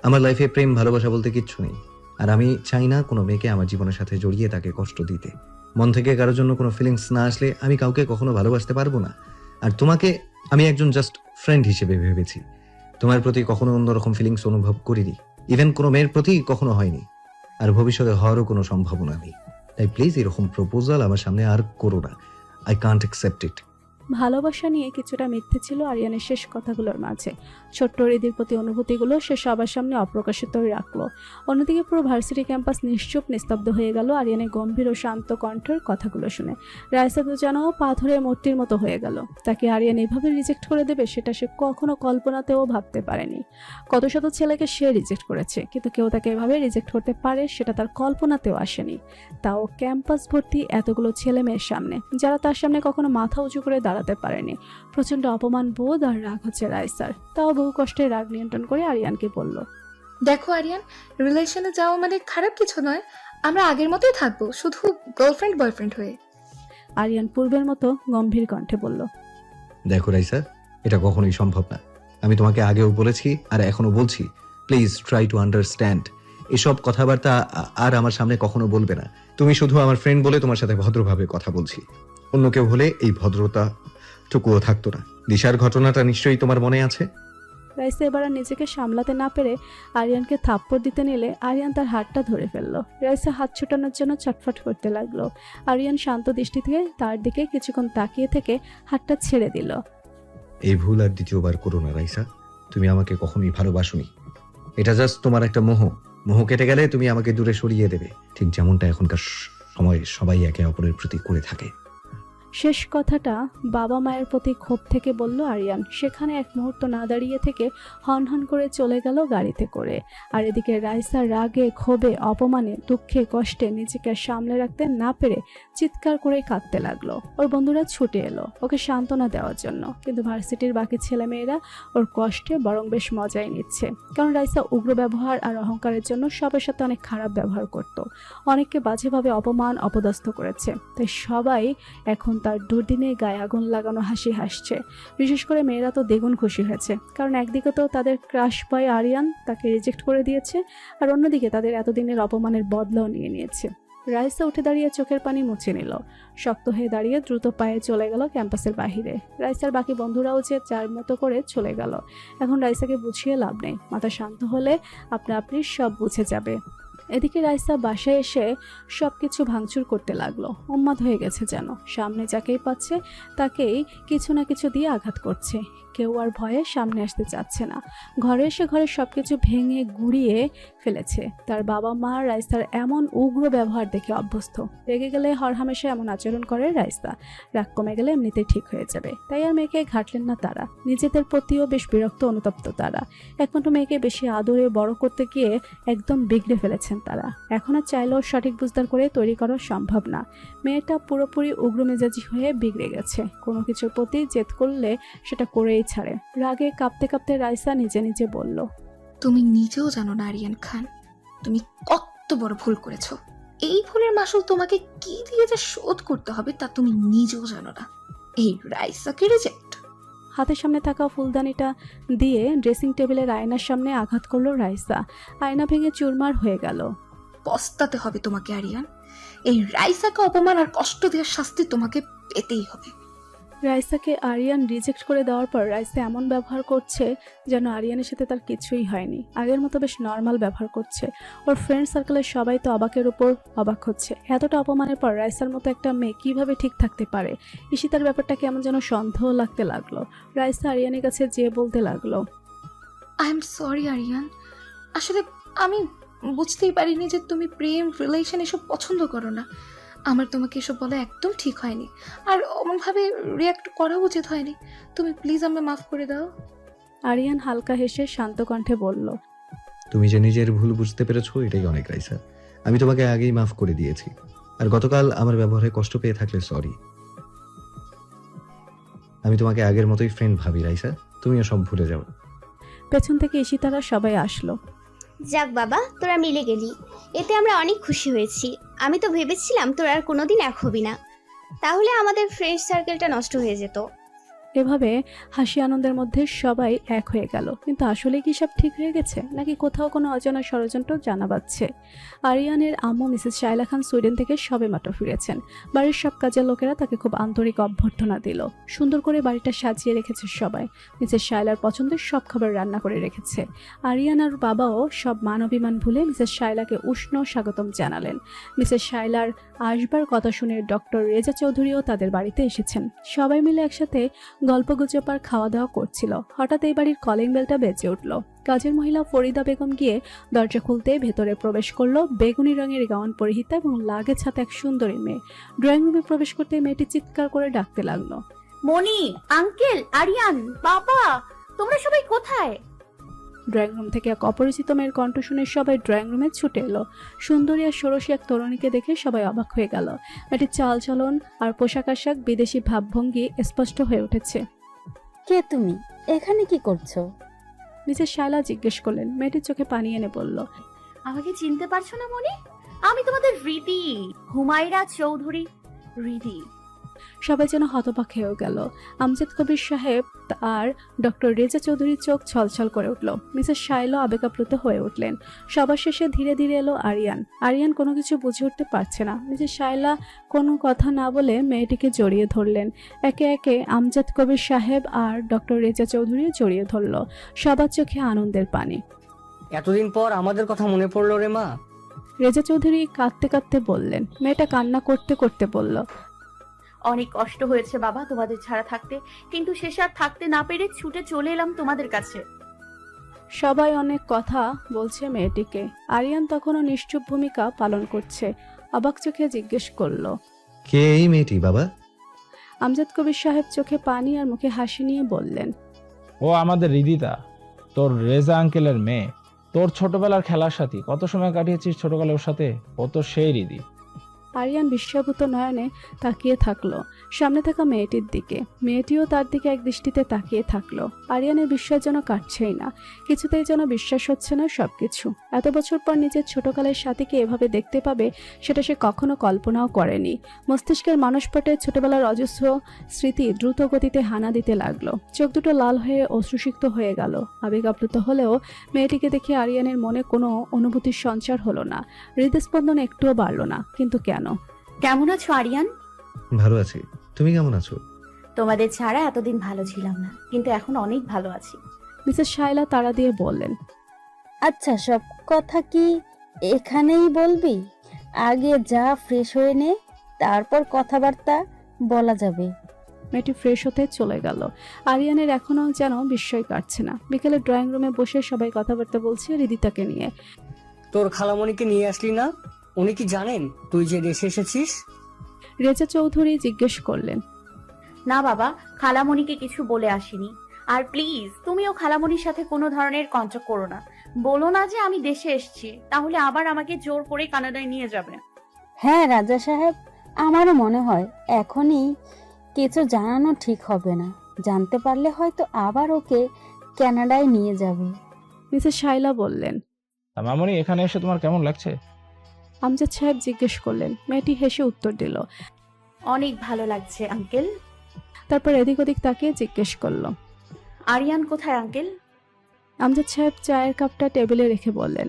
আমার লাইফে প্রেম ভালোবাসা বলতে কিচ্ছু নেই, আর আমি চাই না কোনো মেয়েকে আমার জীবনের সাথে জড়িয়ে তাকে কষ্ট দিতে। মন থেকে কারোর জন্য কোনো ফিলিংস না আসলে আমি কাউকে কখনো ভালোবাসতে পারবো না। আর তোমাকে আমি একজন জাস্ট ফ্রেন্ড হিসেবে ভেবেছি, তোমার প্রতি কখনো অন্যরকম ফিলিংস অনুভব করিনি, ইভেন কোনো মেয়ের প্রতি কখনো হয়নি, আর ভবিষ্যতে হওয়ারও কোনো সম্ভাবনা নেই। তাই প্লিজ এরকম প্রপোজাল আমার সামনে আর করো না। I can't accept it. ভালোবাসা নিয়ে কিছুটা মিথ্যে ছিল আরিয়ানের শেষ কথাগুলোর মাঝে। ছোট্ট হৃদির প্রতি অনুভূতিগুলো সে সবার সামনে অপ্রকাশিতই রাখলো। অন্যদিকে পুরো ভার্সিটি ক্যাম্পাস নিশ্চুপ নিস্তব্ধ হয়ে গেল আরিয়ানের গম্ভীর ও শান্ত কণ্ঠের কথাগুলো শুনে। রাইসা তো যেন পাথরের মূর্তির মতো হয়ে গেল। তাকে আরিয়ান এভাবে রিজেক্ট করে দেবে সেটা সে কখনো কল্পনাতেও ভাবতে পারেনি। কত শত ছেলেকে সে রিজেক্ট করেছে, কিন্তু কেউ তাকে এভাবে রিজেক্ট করতে পারে সেটা তার কল্পনাতেও আসেনি। তাও ক্যাম্পাস ভর্তি এতগুলো ছেলে মেয়ের সামনে, যারা তার সামনে কখনো মাথা উঁচু করে দাঁড়াতে পারেনি। প্রচন্ড অপমান বোধ আর রাগ হচ্ছে রাইসার। তাও বহু কষ্টে রাগ নিয়ন্ত্রণ করে আরিয়ানকে বলল, দেখো আরিয়ান, রিলেশনে যাওয়া মানে খারাপ কিছু নয়। আমরা আগের মতোই থাকবো, শুধু গার্লফ্রেন্ড বয়ফ্রেন্ড হয়ে। আরিয়ান পূর্বের মতো গম্ভীর কণ্ঠে বলল, দেখো রাইসা, এটা কখনোই সম্ভব না। আমি তোমাকে আগেও বলেছি আর এখনো বলছি, প্লিজ ট্রাই টু আন্ডারস্ট্যান্ড। এসব কথাবার্তা আর আমার সামনে কখনো বলবে না। তুমি শুধু আমার ফ্রেন্ড বলে তোমার সাথে ভদ্রভাবে কথা বলছি। অন্য কেউ হলে এই ভদ্রতা টুকুও থাকতো না। দিশার ঘটনাটা নিশ্চয়ই তোমার মনে আছে। রাইসা এবার আর নিজেকে সামলাতে না পেরে আরিয়ানকে থাপ্পড় দিতে নিলে আরিয়ান তার হাতটা ধরে ফেললো। রাইসা হাত ছোটানোর জন্য চটফট করতে লাগলো। আরিয়ান শান্ত দৃষ্টি থেকে তার দিকে কিছুক্ষণ তাকিয়ে থেকে হাতটা ছেড়ে দিল। এই ভুল আর দ্বিতীয়বার করো না রাইসা। তুমি আমাকে কখনোই ভালোবাসোনি। এটা জাস্ট তোমার একটা মোহ কেটে গেলে তুমি আমাকে দূরে সরিয়ে দেবে, ঠিক যেমনটা এখনকার সময়ে সবাই একে অপরের প্রতি করে থাকে। শেষ কথাটা বাবা মায়ের প্রতি ক্ষোভ থেকে বলল আরিয়ান। সেখানে এক মুহূর্ত না দাঁড়িয়ে থেকে হন করে চলে গেল গাড়িতে করে। আর এদিকে রাইসা রাগে, ক্ষোভে, অপমানে, দুঃখে, কষ্টে নিজেকে সামলে রাখতে না পেরে চিৎকার করে কাঁদতে লাগলো। ওর বন্ধুরা ছুটে এলো ওকে সান্ত্বনা দেওয়ার জন্য, কিন্তু ভার্সিটির বাকি ছেলেমেয়েরা ওর কষ্টে বরং বেশ মজাই নিচ্ছে। কারণ রাইসা উগ্র ব্যবহার আর অহংকারের জন্য সবার সাথে অনেক খারাপ ব্যবহার করত, অনেককে বাজেভাবে অপমান অপদস্থ করেছে। তাই সবাই এখন তার দুর্দিনে গায়ে আগুন লাগানো হাসি হাসছে। বিশেষ করে মেয়েরা তো দ্বিগুণ খুশি হয়েছে, কারণ একদিকে তো তাদের ক্রাশ বয় আরিয়ান তাকে রিজেক্ট করে দিয়েছে, আর অন্যদিকে তাদের এতদিনের অপমানের বদলাও নিয়ে নিয়েছে। রাইসা উঠে দাঁড়িয়ে চোখের পানি মুছে নিল। শক্ত হয়ে দাঁড়িয়ে দ্রুত পায়ে চলে গেল ক্যাম্পাসের বাহিরে। রাইসার বাকি বন্ধুরাও যে যার মতো করে চলে গেল। এখন রাইসাকে বুঝিয়ে লাভ নেই, মাথা শান্ত হলে আপনি সব বুঝে যাবে। এদিকে রাইসা বাসায় এসে সব কিছু ভাঙচুর করতে লাগলো। উন্মাদ হয়ে গেছে যেন, সামনে যাকেই পাচ্ছে তাকেই কিছু না কিছু দিয়ে আঘাত করছে। কেউ আর ভয়ে সামনে আসতে চাচ্ছে না। ঘরে এসে ঘরের সব কিছু ভেঙে গুড়িয়ে ফেলেছে। তার বাবা মা রাইসার এমন উগ্র ব্যবহার দেখে অভ্যস্ত। রেগে গেলে হরহামেশা এমন আচরণ করে রাইসা। রাগ কমে গেলে এমনিতেই ঠিক হয়ে যাবে, তাই আর মেয়েকে ঘাটলেন না তারা। নিজেদের প্রতিও বেশ বিরক্ত অনুতপ্ত তারা। একমাত্র মেয়েকে বেশি আদরে বড় করতে গিয়ে একদম বিগড়ে ফেলেছেন তারা। এখন আর চাইলেও সঠিক বুঝদার করে তৈরি করা সম্ভব না। মেয়েটা পুরোপুরি উগ্র মেজাজি হয়ে বিগড়ে গেছে। কোনো কিছুর প্রতি জেদ করলে সেটা করেই ছাড়ে। রাগে কাঁপতে কাঁপতে রাইসা নিজে নিজে বলল, তুমি নিজেও জানো না আরিয়ান খান, তুমি কত বড় ভুল করেছো। এই ভুলের মাসুল তোমাকে কি দিয়ে যে শোধ করতে হবে তা তুমি নিজেও জানো না। এই রাইসাকে রিজেক্ট। হাতের সামনে থাকা ফুলদানিটা দিয়ে ড্রেসিং টেবিলের আয়নার সামনে আঘাত করলো রাইসা। আয়না ভেঙে চুরমার হয়ে গেল। পস্তাতে হবে তোমাকে আরিয়ান। এই রাইসাকে অপমান আর কষ্ট দেওয়ার শাস্তি তোমাকে পেতেই হবে। রাইসাকে আরিয়ান রিজেক্ট করে দেওয়ার পর রাইসা এমন ব্যবহার করছে যেন আরিয়ানের সাথে তার কিছুই হয়নি। আগের মতো বেশ নর্মাল ব্যবহার করছে। ওর ফ্রেন্ড সার্কেলের সবাই তো অবাকের উপর অবাক হচ্ছে। এতটা অপমানের পর রাইসার মতো একটা মেয়ে কিভাবে ঠিক থাকতে পারে। ঈশিতার ব্যাপারটা কেমন যেন সন্দেহ লাগতে লাগলো। রাইসা আরিয়ানের কাছে যেয়ে বলতে লাগলো, আই এম সরি আরিয়ান, আসলে আমি বুঝতেই পারিনি যে তুমি প্রেম রিলেশন এসব পছন্দ করো না। আমার তোমাকে এসব বলা একদম ঠিক হয়নি, আর অমনভাবে রিয়াক্ট করা উচিত হয়নি। তুমি প্লিজ আমাকে মাফ করে দাও। আরিয়ান হালকা হেসে শান্ত কণ্ঠে বলল, তুমি যে নিজের ভুল বুঝতে পেরেছো এটাই অনেক রাইসা। আমি তোমাকে আগেই মাফ করে দিয়েছি, আর গতকাল আমার ব্যবহারে কষ্ট পেয়ে থাকলে সরি। আমি তোমাকে আগের মতোই ফ্রেন্ড ভাবি রাইসা, তুমিও সব ভুলে যাও। পেছন থেকে ঈশিতারা সবাই আসলো। যাক বাবা, তোরা মিলে গেলি, এতে আমরা অনেক খুশি হয়েছি। আমি তো ভেবেছিলাম তোরা আর কোনোদিন এক হবি না, তাহলে আমাদের ফ্রেন্ড সার্কেলটা নষ্ট হয়ে যেত। এভাবে হাসি আনন্দের মধ্যে সবাই এক হয়ে গেল। কিন্তু আসলে কি সব ঠিক হয়ে গেছে, নাকি কোথাও কোনো অজানা ষড়যন্ত্র জানা পাচ্ছে? আরিয়ানের আম্মু মিসেস শায়লা খান সুইডেন থেকে সবেমাত্র ফিরেছেন। বাড়ির সব কাজের লোকেরা তাকে খুব আন্তরিক অভ্যর্থনা দিল। সুন্দর করে বাড়িটা সাজিয়ে রেখেছে সবাই। মিসেস শায়লার পছন্দের সব খাবার রান্না করে রেখেছে। আরিয়ান আর বাবাও সব মান অভিমান ভুলে মিসেস শায়লাকে উষ্ণ স্বাগতম জানালেন। মিসেস শায়লার আসবার কথা শুনে ডক্টর রেজা চৌধুরীও তাদের বাড়িতে এসেছেন। সবাই মিলে একসাথে গল্পগুজব আর খাওয়া দাওয়া করছিল। হঠাৎ এই বাড়ির কলিং বেলটা বেজে উঠল। কাজের মহিলা ফরিদা বেগম গিয়ে দরজা খুলতে ভেতরে প্রবেশ করলো বেগুনি রঙের গাউন পরিহিতা এবং লাগেজ হাতে এক সুন্দরী মেয়ে। ড্রয়িং রুমে প্রবেশ করতে মেয়েটি চিৎকার করে ডাকতে লাগলো, মনি, আঙ্কেল, আরিয়ান, বাবা, তোমরা সবাই কোথায়? ড্রয়িং রুম থেকে এক অপরিচিত মেয়ের কণ্ঠ শুনে সবাই ড্রয়িং রুমে ছুটে এলো। সুন্দরী আর ষোড়শী এক তরুণীকে দেখে সবাই অবাক হয়ে গেল। মেয়েটির চালচলন আর পোশাক আশাক বিদেশি ভাবভঙ্গি স্পষ্ট হয়ে উঠেছে। কে তুমি? এখানে কি করছো? মিসেস শায়লা জিজ্ঞেস করলেন। মেয়েটির চোখে পানি এনে বলল, আমাকে চিনতে পারছো না মনি? আমি তোমাদের রীতি, হুমায়রা চৌধুরী। রীতি, সবাই যেন হতবাক হয়েও গেল। আমজাদ কবির সাহেব আর ডক্টর রেজা চৌধুরীর চোখ ছলছল করে উঠল। মিসেস শাইলা আবেগাপ্লুত হয়ে উঠলেন। সবার শেষে ধীরে ধীরে এলো আরিয়ান। আরিয়ান কোনো কিছু বুঝে উঠতে পারছে না। মিসেস শাইলা কোনো কথা না বলে মেয়েটিকে জড়িয়ে ধরলেন। একে একে আমজাদ কবির সাহেব আর ডক্টর রেজা চৌধুরীও জড়িয়ে ধরল। সবার চোখে আনন্দের পানি। এতদিন পর আমাদের কথা মনে পড়লো রে মা। রেজা চৌধুরী কাঁদতে কাঁদতে বললেন। মেয়েটা কান্না করতে করতে বলল, অনেক কষ্ট হয়েছে বাবা তোমাদের ছাড়া থাকতে, কিন্তু শেষে আর থাকতে না পেরে ছুটে চলে এলাম তোমাদের কাছে। সবাই অনেক কথা বলছে মেয়েটিকে। আরিয়ান তখনও নিশ্চুপ ভূমিকা পালন করছে। অবাক চোখে জিজ্ঞেস করলো, কে এই মেয়েটি বাবা? আমজাদ কবির সাহেব চোখে পানি আর মুখে হাসি নিয়ে বললেন, ও আমাদের রিদিতা, তোর রেজা আঙ্কেলের মেয়ে, তোর ছোটবেলার খেলার সাথী। কত সময় কাটিয়েছিস ছোটবেলায় ওর সাথে? ও তো সেই রিদি। আরিয়ান বিস্ময়ভূত নয়নে তাকিয়ে থাকলো সামনে থাকা মেয়েটির দিকে। মেয়েটিও তার দিকে এক দৃষ্টিতে তাকিয়ে থাকলো। আরিয়ানের বিশ্বাস যেন কাটছেই না, কিছুতেই যেন বিশ্বাস হচ্ছে না সবকিছু। এত বছর পর নিজের ছোটকালের সাথীকে এভাবে দেখতে পাবে সেটা সে কখনো কল্পনাও করেনি। মস্তিষ্কের মানসপটে ছোটবেলার অজস্র স্মৃতি দ্রুত গতিতে হানা দিতে লাগলো। চোখ দুটো লাল হয়ে অশ্রুসিক্ত হয়ে গেল। আবেগ আপ্লুত হলেও মেয়েটিকে দেখে আরিয়ানের মনে কোনো অনুভূতির সঞ্চার হলো না। হৃদস্পন্দন একটুও বাড়ল না। কিন্তু কেন? কেমন আছো আরিয়ান? ভালো আছি, তুমি কেমন আছো? তোমাদের ছাড়া এতদিন ভালো ছিলাম না, কিন্তু এখন অনেক ভালো আছি। মিসেস শাইলা তাড়া দিয়ে বললেন, আচ্ছা সব কথা কি এখানেই বলবি? আগে যা ফ্রেশ হয়ে নে, তারপর কথাবার্তা বলা যাবে। মেয়েটি ফ্রেশ হতে চলে গেল। আরিয়ানের এখনো যেন বিস্ময় কাটছে না। বিকেলে ড্রয়িং রুমে বসে সবাই কথাবার্তা বলছে রিদিতাকে নিয়ে। তোর খালামণিকে নিয়ে আসলি না? উনি কি জানেন তুই যে দেশে এসেছিস? রেজা চৌধুরী জিজ্ঞেস করলেন। না বাবা, খালামণিকে কিছু বলে আসিনি। আর প্লিজ তুমিও খালামণির সাথে কোনো ধরনের কন্ট্যাক্ট করো না। বলো না যে আমি দেশে এসেছি, তাহলে আবার আমাকে জোর করে কানাডায় নিয়ে যাবে। হ্যাঁ রাজা সাহেব, আমারও মনে হয় এখনই কিছু জানানো ঠিক হবে না। জানতে পারলে হয়তো আবার ওকে কানাডায় নিয়ে যাবে। মিসেস শাইলা বললেন, মামনি এখানে এসে তোমার কেমন লাগছে? আমজাদ সাহেব জিজ্ঞেস করলেন। মেয়েটি হেসে উত্তর দিল, অনেক ভালো লাগছে আঙ্কেল। তারপর এদিক ওদিক তাকিয়ে জিজ্ঞেস করলো, আরিয়ান কোথায় আঙ্কেল? আমজাদ সাহেব চায়ের কাপটা টেবিলে রেখে বললেন,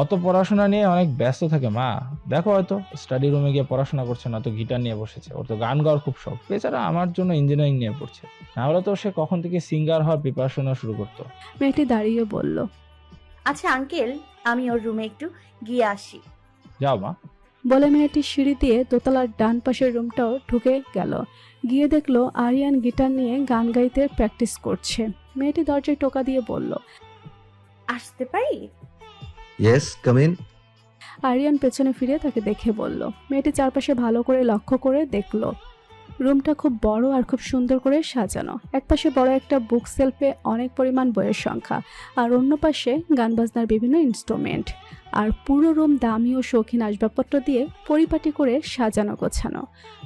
অত পড়াশোনা নিয়ে অনেক ব্যস্ত থাকে মা। দেখো হয়তো স্টাডি রুমে গিয়ে পড়াশোনা করছে না, তো গিটার নিয়ে বসেছে। ওর তো গান গাওয়ার খুব শখ। এছাড়া আমার জন্য ইঞ্জিনিয়ারিং নিয়ে পড়ছে। না হলে তো সে কখন থেকে সিঙ্গার হওয়ার প্রিপারেশন শুরু করতো। মেয়েটি দাঁড়িয়ে বলল, আচ্ছা আঙ্কেল, আমি ওর রুমে একটু গিয়ে আসি। যাও মা। বলে মেয়েটি সিঁড়ি দিয়ে দোতলার ডান পাশের রুমটাও ঢুকে গেল। গিয়ে দেখলো আরিয়ান গিটার নিয়ে গান গাইতে প্র্যাকটিস করছে। মেয়েটি দরজায় টোকা দিয়ে বলল, আসতে পারি? Yes, come in. আরিয়ান পেছনে ফিরে তাকে দেখে বলল। মেয়েটি চারপাশে ভালো করে লক্ষ্য করে দেখলো রুমটা খুব বড় আর খুব সুন্দর করে সাজানো। একপাশে বড় একটা বুক সেলফে অনেক পরিমাণ বইয়ের সংখ্যা, আর অন্য পাশে গান বাজনার বিভিন্ন ইনস্ট্রুমেন্ট। আর পুরো রুম দামি ও শৌখিন আসবাবপত্র দিয়ে পরিপাটি করে সাজানো গোছানো।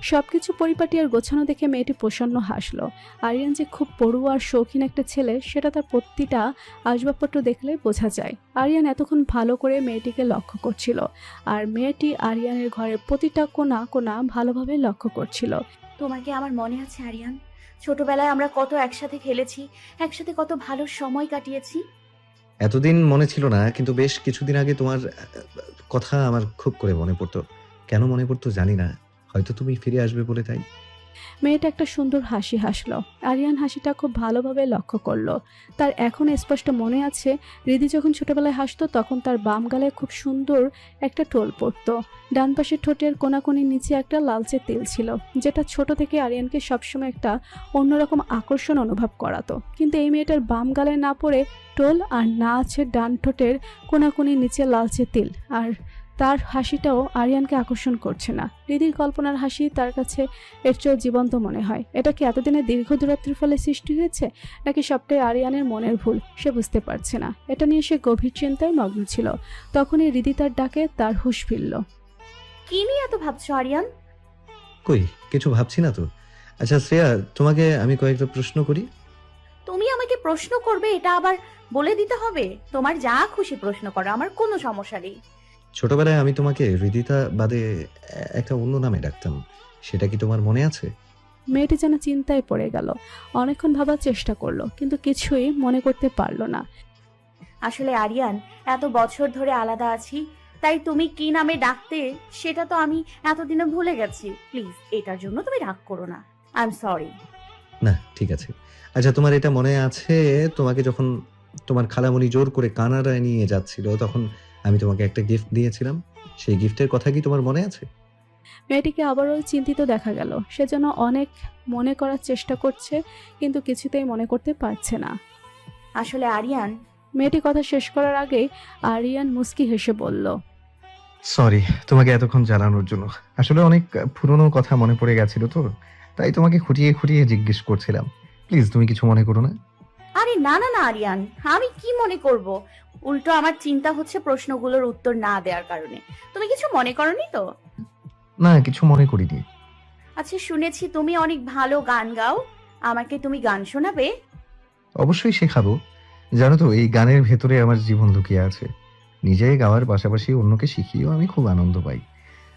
সবকিছু পরিপাটি আর গোছানো দেখে মেয়েটি প্রসন্ন হাসলো। আরিয়ান যে খুব পড়ুয়া আর শৌখিন একটা ছেলে সেটা তার প্রতিটা আসবাবপত্র দেখলে বোঝা যায়। আরিয়ান এতক্ষণ ভালো করে মেয়েটিকে লক্ষ্য করছিল, আর মেয়েটি আরিয়ানের ঘরের প্রতিটা কোণা কোণা ভালোভাবে লক্ষ্য করছিল। তোমাকে আমার মনে আছে আরিয়ান? ছোটবেলায় আমরা কত একসাথে খেলেছি, একসাথে কত ভালো সময় কাটিয়েছি। এতদিন মনে ছিল না, কিন্তু বেশ কিছুদিন আগে তোমার কথা আমার খুব করে মনে পড়তো। কেন মনে পড়তো জানি না, হয়তো তুমি ফিরে আসবে বলে তাই। মেয়েটা একটা সুন্দর হাসি হাসলো। আরিয়ান হাসিটা খুব ভালোভাবে লক্ষ্য করলো। তার এখন স্পষ্ট মনে আছে রিদি যখন ছোটবেলায় হাসতো তখন তার বাম গালে খুব সুন্দর একটা টোল পড়তো। ডান পাশের ঠোঁটের কোনাকুনির নিচে একটা লালচে তিল ছিল, যেটা ছোট থেকে আরিয়ানকে সবসময় একটা অন্যরকম আকর্ষণ অনুভব করাতো। কিন্তু এই মেয়েটার বাম গালে না পড়ে টোল, আর না আছে ডান ঠোঁটের কোনাকুনির নিচে লালচে তিল, আর তার হাসিটাও আরিয়ানকে আকর্ষণ করছে না। রিদির কল্পনার হাসি তার কাছে এর চেয়েও জীবন্ত মনে হয়। এটা কি এতদিনের দীর্ঘ দূরত্বের ফলে সৃষ্টি হয়েছে, নাকি সবটাই আরিয়ানের মনের ভুল? সে বুঝতে পারছে না। এটা নিয়ে সে গভীর চিন্তায় মগ্ন ছিল। তখনই রিদি তার ডাকে তার হুঁশ ফিরল। কি নিয়ে এত ভাবছো আরিয়ান? কই কিছু ভাবছি না তো। আচ্ছা শ্রেয়া, তোমাকে আমি কয়েকটা প্রশ্ন করি। তুমি আমাকে প্রশ্ন করবে এটা আবার বলে দিতে হবে? তোমার যা খুশি প্রশ্ন করো, আমার কোনো সমস্যা নেই। ছোটবেলায় আমি তোমাকে হৃদিতা বাদে একটা অন্য নামে ডাকতাম। সেটা কি তোমার মনে আছে? মেয়েটি যেন চিন্তায় পড়ে গেল। অনেকক্ষণ ভাবার চেষ্টা করলো, কিন্তু কিছুই মনে করতে পারলো না। আসলে আরিয়ান, এত বছর ধরে আলাদা আছি, তাই তুমি কি নামে ডাকতে সেটা তো আমি এতদিনে ভুলে গেছি। প্লিজ এটার জন্য তুমি রাগ করো না। I am sorry. না, ঠিক আছে। আচ্ছা, তোমার এটা মনে আছে তোমাকে যখন তোমার খালামণি জোর করে কানাডায় নিয়ে যাচ্ছিল, তখন আমি তোমাকে একটা গিফট দিয়েছিলাম? সেই গিফটের কথা কি তোমার মনে আছে? মেয়েটিকে আবারও চিন্তিত দেখা গেল। সে যেন অনেক মনে করার চেষ্টা করছে, কিন্তু কিছুতেই মনে করতে পারছে না। আসলে আরিয়ান, মেয়েটি কথা শেষ করার আগেই আরিয়ান মুস্কি হেসে বলল, সরি তোমাকে এতক্ষণ জানানোর জন্য। আসলে অনেক পুরনো কথা মনে পড়ে গেছিল তো, তাই তোমাকে খুঁটিয়ে খুঁটিয়ে জিজ্ঞেস করছিলাম। প্লিজ তুমি কিছু মনে করো না। আরে না না না আরিয়ান, আমি কি মনে করব? উল্টো আমার চিন্তা হচ্ছে প্রশ্নগুলোর উত্তর না দেওয়ার কারণে। তুমি কিছু মনে করনি তো? না, কিছু মনে করিনি। আচ্ছা, শুনেছি তুমি অনেক ভালো গান গাও, আমাকে তুমি গান শোনাবে? অবশ্যই শেখাবো। জানো তো, এই গানের ভেতরে আমার জীবন লুকিয়ে আছে। নিজে গাওয়ার পাশাপাশি অন্যকে শিখিয়েও আমি খুব আনন্দ পাই।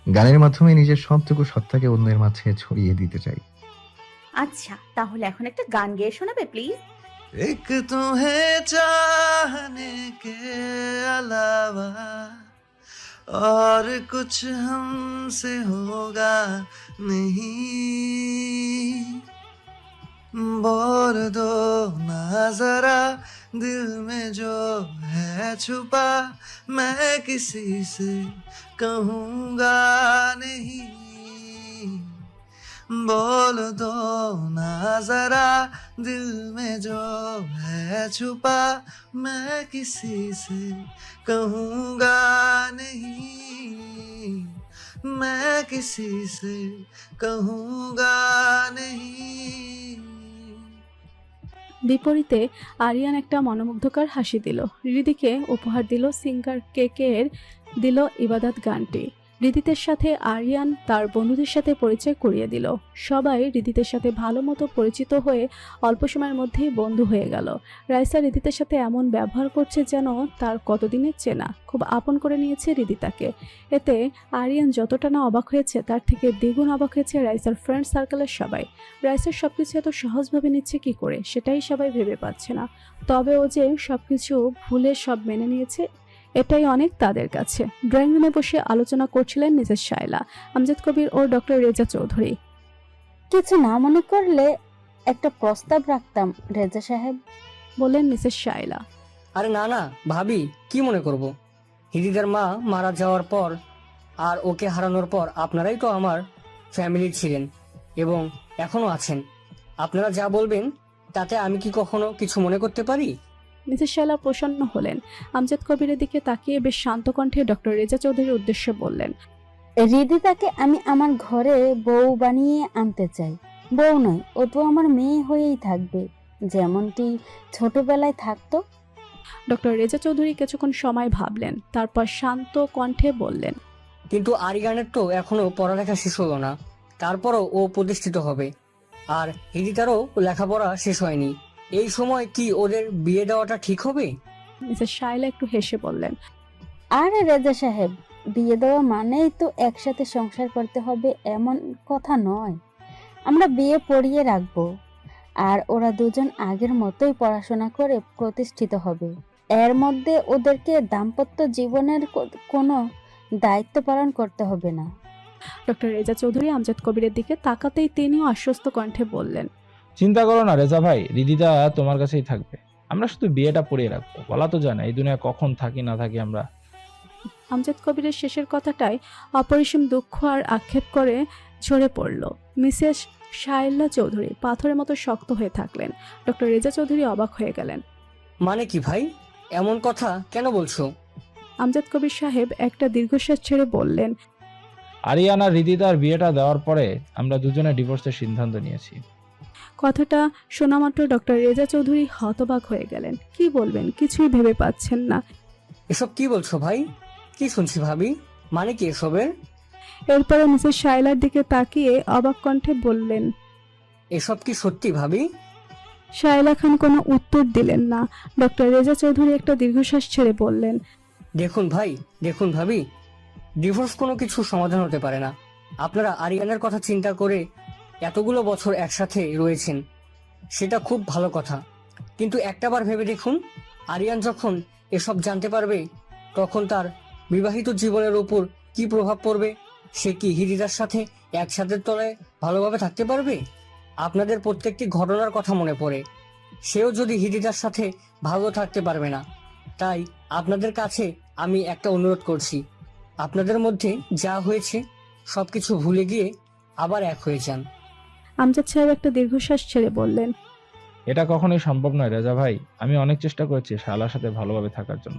গানের মাধ্যমে নিজের সবটুকু সত্তাকে অন্যের মাঝে ছড়িয়ে দিতে চাই। আচ্ছা, তাহলে এখন একটা গান গেয়ে শোনাবে প্লিজ? एक तुम्हें चाहने के अलावा और कुछ हमसे होगा नहीं, बोल दो ना जरा दिल में जो है छुपा, मैं किसी से कहूँगा नहीं, बोल दो ना जरा दिल में जो है छुपा, मैं किसी से कहूँगा नहीं, मैं किसी से कहूँगा नहीं। বিপরীতে আরিয়ান একটা মনোমুগ্ধকর হাসি দিল। হৃদিকে উপহার দিল সিঙ্গার কেকের দিল ইবাদত গানটি। হৃদিতের সাথে আরিয়ান তার বন্ধুদের সাথে পরিচয় করিয়ে দিল। সবাই হৃদিতের সাথে ভালো মতো পরিচিত হয়ে অল্প সময়ের মধ্যেই বন্ধু হয়ে গেল। রাইসা হৃদিতের সাথে এমন ব্যবহার করছে যেন তার কতদিনের চেনা। খুব আপন করে নিয়েছে হৃদিতাকে। এতে আরিয়ান যতটা না অবাক হয়েছে, তার থেকে দ্বিগুণ অবাক হয়েছে রাইসার ফ্রেন্ড সার্কেলের সবাই। রাইসার সবকিছু এত সহজভাবে নিচ্ছে কি করে, সেটাই সবাই ভেবে পাচ্ছে না। তবে ও যে সবকিছু ভুলে সব মেনে নিয়েছে, এটাই অনেক তাদের কাছে। ড্রয়িং রুমে বসে আলোচনা করছিলেন মিসেস শায়লা, আমজাদ কবির ও ডক্টর রেজা চৌধুরী। কিছু না মনে করলে একটা প্রস্তাব রাখতাম রেজা সাহেব, বললেন মিসেস শায়লা। আরে না না ভাবি, কি মনে করব? হিদিদার মা মারা যাওয়ার পর আর ওকে হারানোর পর আপনারাই তো আমার ফ্যামিলি ছিলেন এবং এখনো আছেন। আপনারা যা বলবেন তাতে আমি কি কখনো কিছু মনে করতে পারি? মিসেস শায়লা প্রসন্ন হলেন। আমজাদ কবিরের দিকে তাকিয়ে বেশ শান্ত কণ্ঠে ডক্টর রেজা চৌধুরীর উদ্দেশ্যে বললেন, হৃদিতাকে আমি আমার ঘরে বউ বানিয়ে আনতে চাই। বউ নয়, ও তো আমার মেয়ে হয়েই থাকবে, যেমনটি ছোটবেলায় থাকতো। ডক্টর রেজা চৌধুরী কিছুক্ষণ সময় ভাবলেন, তারপর শান্ত কণ্ঠে বললেন, কিন্তু আরিয়ানের তো এখনো পড়ালেখা শেষ হলো না, তারপরও ও প্রতিষ্ঠিত হবে। আর হিদিতারও লেখাপড়া শেষ হয়নি। এই সময় কি ওদের বিয়ে দেওয়াটা ঠিক হবে? মিসেস শায়লা একটু হেসে বললেন, আরে রেজা সাহেব, বিয়ে দেওয়া মানেই তো একসাথে সংসার করতে হবে এমন কথা নয়। আমরা বিয়ে পড়িয়ে রাখবো, আর ওরা দুজন আগের মতোই পড়াশোনা করে প্রতিষ্ঠিত হবে। এর মধ্যে ওদেরকে দাম্পত্য জীবনের কোনো দায়িত্ব পালন করতে হবে না। ডক্টর রেজা চৌধুরী আমজাদ কবিরের দিকে তাকাতেই তিনিও আশ্বস্ত কণ্ঠে বললেন, চিন্তা করো না রেজা ভাই, রিদিতা তোমার কাছেই থাকবে। আমরা শুধু বিয়েটা পড়িয়ে রাখবো। বলা তো জানে এই দুনিয়া কখন থাকি না থাকি আমরা। আমজাদ কবিরের শেষের কথাটাই অপরিসীম দুঃখ আর আক্ষেপ করে ঝরে পড়ল। মিসেস শায়লা চৌধুরী পাথরের মতো শক্ত হয়ে থাকলেন। ডক্টর রেজা চৌধুরী অবাক হয়ে গেলেন। মানে কি ভাই, এমন কথা কেন বলছো? আমজাদ কবির সাহেব একটা দীর্ঘশ্বাস ছেড়ে বললেন, আরিয়ানা রিদিতার বিয়েটা দেওয়ার পরে আমরা দুজনে ডিভোর্সের সিদ্ধান্ত নিয়েছি। কথাটা শোনা মাত্র ডক্টর রেজা চৌধুরী হতবাক হয়ে গেলেন। কি বলবেন কিছুই ভেবে পাচ্ছেন না। এসব কি বলছো ভাই? কি শুনছি ভাবি? মানে কি এসবের? এরপরে মিসেস শায়লার দিকে তাকিয়ে অবাক কণ্ঠে বললেন, এসব কি সত্যি ভাবি? শায়লা খান কোনো উত্তর দিলেন না। ডক্টর রেজা চৌধুরী একটা দীর্ঘশ্বাস ছেড়ে বললেন, দেখুন ভাই, দেখুন ভাবি, ডিভোর্স কোনো কিছু সমাধান হতে পারে না। আপনারা আরিয়ানের কথা চিন্তা করে এতগুলো বছর একসাথে রয়েছেন, সেটা খুব ভালো কথা। কিন্তু একটাবার ভেবে দেখুন, আরিয়ান যখন এসব জানতে পারবে তখন তার বিবাহিত জীবনের উপর কি প্রভাব পড়বে। সে কি হৃদিতার সাথে একসাথে তলায় ভালোভাবে থাকতে পারবে? আপনাদের প্রত্যেকটি ঘটনার কথা মনে পড়ে। সেও যদি হৃদিতার সাথে ভালো থাকতে পারবে না। তাই আপনাদের কাছে আমি একটা অনুরোধ করছি, আপনাদের মধ্যে যা হয়েছে সবকিছু ভুলে গিয়ে আবার এক হয়ে যান। আমজাদ সাহেব একটা দীর্ঘশ্বাস ছেড়ে বললেন, এটা কখনোই সম্ভব নয় রেজা ভাই। আমি অনেক চেষ্টা করেছি শালার সাথে ভালোভাবে থাকার জন্য,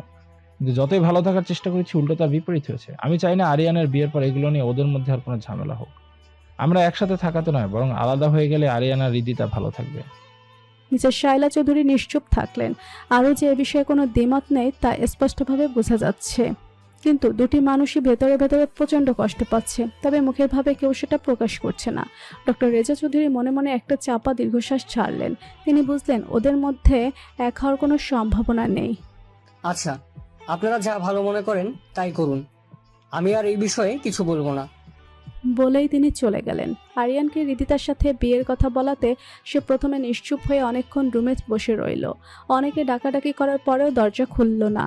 কিন্তু যতই ভালো থাকার চেষ্টা করেছি উল্টো তার বিপরীত হয়েছে। আমি চাই না আরিয়ানের বিয়ের পর এগুলো নিয়ে ওদের মধ্যে আর কোনো ঝামেলা হোক। আমরা একসাথে থাকাতে নয়, বরং আলাদা হয়ে গেলে আরিয়ান আর রিদিতা ভালো থাকবে। মিসেস শায়লা চৌধুরী নিশ্চুপ থাকলেন। আরও যে এ বিষয়ে কোনো দ্বিমত নেই তা স্পষ্টভাবে বোঝা যাচ্ছে, কিন্তু দুটি মানুষই ভেতরে ভেতরে প্রচণ্ড কষ্ট পাচ্ছে, তবে মুখের ভাবে কেউ সেটা প্রকাশ করছে না। ডক্টর রেজা চৌধুরী মনে মনে একটা চাপা দীর্ঘশ্বাস ছাড়লেন। তিনি বুঝলেন ওদের মধ্যে এক হওয়ার কোনো সম্ভাবনা নেই। আচ্ছা, আপনারা যা ভালো মনে করেন তাই করুন, আমি আর এই বিষয়ে কিছু বলবো না। বলেই তিনি চলে গেলেন। আরিয়ানকে রিদিতার সাথে বিয়ের কথা বলাতে সে প্রথমে নিশ্চুপ হয়ে অনেকক্ষণ রুমে বসে রইল। অনেকে ডাকাডাকি করার পরেও দরজা খুলল না।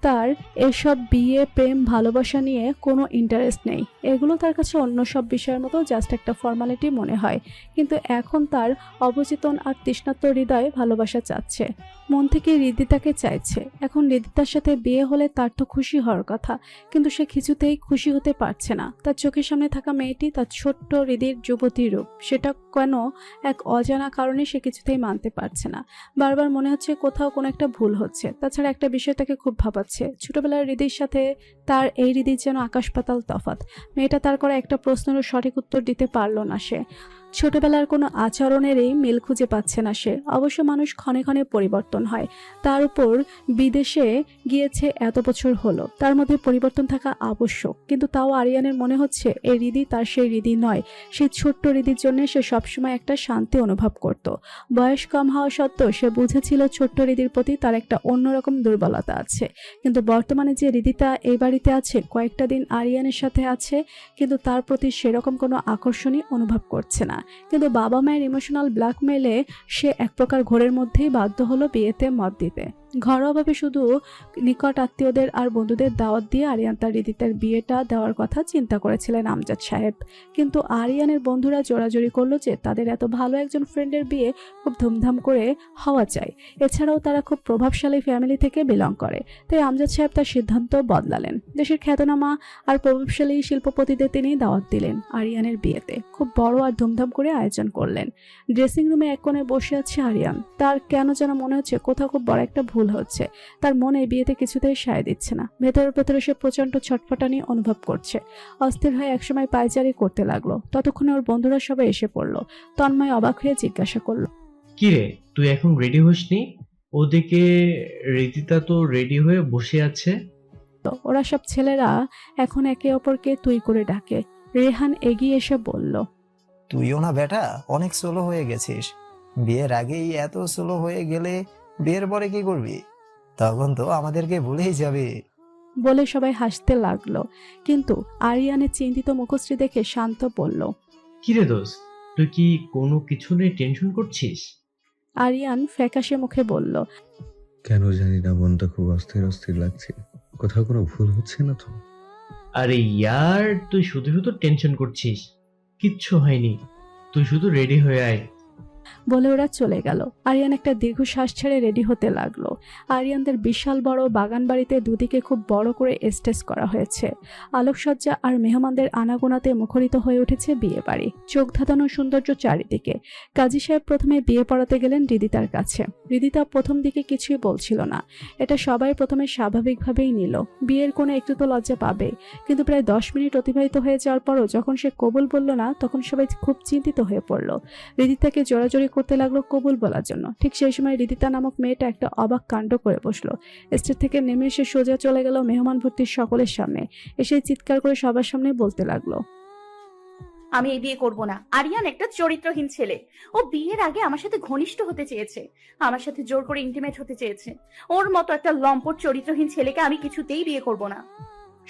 তার এসব বিয়ে, প্রেম, ভালোবাসা নিয়ে কোনো ইন্টারেস্ট নেই। এগুলো তার কাছে অন্য সব বিষয়ের মতো জাস্ট একটা ফর্মালিটি মনে হয়। কিন্তু এখন তার অবচেতন আর তৃষ্ণার্ত হৃদয় ভালোবাসা চাচ্ছে, মন থেকে হৃদিতাকে চাইছে। এখন হৃদিতার সাথে বিয়ে হলে তার তো খুশি হওয়ার কথা, কিন্তু সে কিছুতেই খুশি হতে পারছে না। তার চোখের সামনে থাকা মেয়েটি তার ছোট্ট হৃদির যুবতী রূপ, সেটা কেন এক অজানা কারণে সে কিছুতেই মানতে পারছে না। বারবার মনে হচ্ছে কোথাও কোনো একটা ভুল হচ্ছে। তাছাড়া একটা বিষয় তাকে খুব ভাবাচ্ছে, ছোটবেলার হৃদির সাথে তার এই হৃদির যেন আকাশ পাতাল তফাৎ। মেয়েটা তার করা একটা প্রশ্নেরও সঠিক উত্তর দিতে পারল না। সে ছোটবেলার কোনো আচরণেরই মিল খুঁজে পাচ্ছে না সে। অবশ্য মানুষ ক্ষণে ক্ষণে পরিবর্তন হয়, তার উপর বিদেশে গিয়েছে এত বছর হলো, তার মধ্যে পরিবর্তন থাকা আবশ্যক। কিন্তু তাও আরিয়ানের মনে হচ্ছে এই হৃদি তার সেই হৃদি নয়। সেই ছোট্ট হৃদির জন্য সে সবসময় একটা শান্তি অনুভব করত। বয়স কম হওয়া সত্ত্বেও সে বুঝেছিল ছোট্ট হৃদির প্রতি তার একটা অন্যরকম দুর্বলতা আছে। কিন্তু বর্তমানে যে হৃদিতা এই বাড়িতে আছে, কয়েকটা দিন আরিয়ানের সাথে আছে, কিন্তু তার প্রতি সেরকম কোনো আকর্ষণই অনুভব করছে না। কিন্তু বাবা মায়ের ইমোশনাল ব্ল্যাকমেলে সে এক প্রকার ঘোরের মধ্যেই বাধ্য হলো বিয়েতে মত দিতে। ঘরোয়াভাবে শুধু নিকট আত্মীয়দের আর বন্ধুদের দাওয়াত দিয়ে আরিয়ান তার হৃদিতার বিয়েটা দেওয়ার কথা চিন্তা করেছিলেন আমজাদ সাহেব। কিন্তু আরিয়ানের বন্ধুরা জোরাজোরি করলো যে তাদের এত ভালো একজন ফ্রেন্ডের বিয়ে খুব ধুমধাম করে হওয়া চাই। এছাড়াও তারা খুব প্রভাবশালী ফ্যামিলি থেকে বিলং করে। তাই আমজাদ সাহেব তার সিদ্ধান্ত বদলালেন। দেশের খ্যাতনামা আর প্রভাবশালী শিল্পপতিদের তিনি দাওয়াত দিলেন আরিয়ানের বিয়েতে। খুব বড় আর ধুমধাম করে আয়োজন করলেন। ড্রেসিং রুমে এক কোণে বসে আছে আরিয়ান। তার কেন যেন মনে হচ্ছে কোথাও খুব বড় একটা ভুল হচ্ছে। তার মনে বিয়েতে কিছুতেই সায় দিচ্ছে না। ভেতরে ভেতরে সে প্রচন্ড ছটফটানি অনুভব করছে। অস্থির হয়ে একসময় পায়চারি করতে লাগলো। ততক্ষণে ওর বন্ধুরা সবাই এসে পড়লো। তন্ময় অবাক হয়ে জিজ্ঞাসা করলো, কি রে, তুই এখন রেডি হসনি? ওদিকে রিদিতা তো রেডি হয়ে বসে আছে। ওরা সব ছেলেরা এখন একে অপরকে তুই করে ডাকে। রেহান এগিয়ে এসে বলল, তুইও না বেটা অনেক স্লো হয়ে গেছিস। বিয়ের আগেই এত স্লো হয়ে গেলে বিয়ের পরে কি করবি? তখন তো আমাদেরকে ভুলেই যাবে। বলে সবাই হাসতে লাগলো। কিন্তু আরিয়ানের চিন্তিত মুখশ্রী দেখে শান্ত বলল, কি রে দোস্ত, তুই কি কোনো কিছু নিয়ে টেনশন করছিস? আরিয়ান ফ্যাকাশে মুখে বলল, কেন জানি না মনটা খুব অস্থির অস্থির লাগছে। কোথাও কোনো ভুল হচ্ছে না তো? আরে ইয়ার, তুই শুধু শুধু টেনশন করছিস। কিচ্ছু হয়নি, তুই শুধু রেডি হয়ে আয়। বলে ওরা চলে গেল। আরিয়ান একটা দীর্ঘশ্বাস ছেড়ে রেডি হতে লাগলো। আরিয়ানদের বিশাল বড় বাগান বাড়িতে দুদিকে খুব বড় করে স্টেজ করা হয়েছে। আলোকসজ্জা আর মেহমানদের আনাগোনাতে মুখরিত হয়ে উঠেছে বিয়ে বাড়ি। চোখ ধাঁধানো সৌন্দর্য চারিদিকে। কাজী সাহেব প্রথমে বিয়ে পড়াতে গেলেন হৃদিতার কাছে। হৃদিতা প্রথম দিকে কিছুই বলছিল না। এটা সবাই প্রথমে স্বাভাবিকভাবেই নিল। বিয়ের কোনো একটু তো লজ্জা পাবে। কিন্তু প্রায় 10 মিনিট অতিবাহিত হয়ে যাওয়ার পরও যখন সে কবুল বলল না, তখন সবাই খুব চিন্তিত হয়ে পড়ল। হৃদিতাকে জোরাজোরি করতে লাগলো কবুল বলার জন্য। ঠিক সেই সময় হৃদিতা নামক মেয়েটা একটা অবাক কাণ্ড করে বসলো। স্টেজ থেকে নেমে এসে সোজা চলে গেল মেহমান ভর্তির সকলের সামনে। এসে চিৎকার করে সবার সামনে বলতে লাগলো, আমি এই বিয়ে করব না। আরিয়ান একটা চরিত্রহীন ছেলে। ও বিয়ের আগে আমার সাথে ঘনিষ্ঠ হতে চেয়েছে, আমার সাথে জোর করে ইন্টিমেট হতে চেয়েছে। ওর মতো একটা লম্পট চরিত্রহীন ছেলেকে আমি কিছুতেই বিয়ে করব না।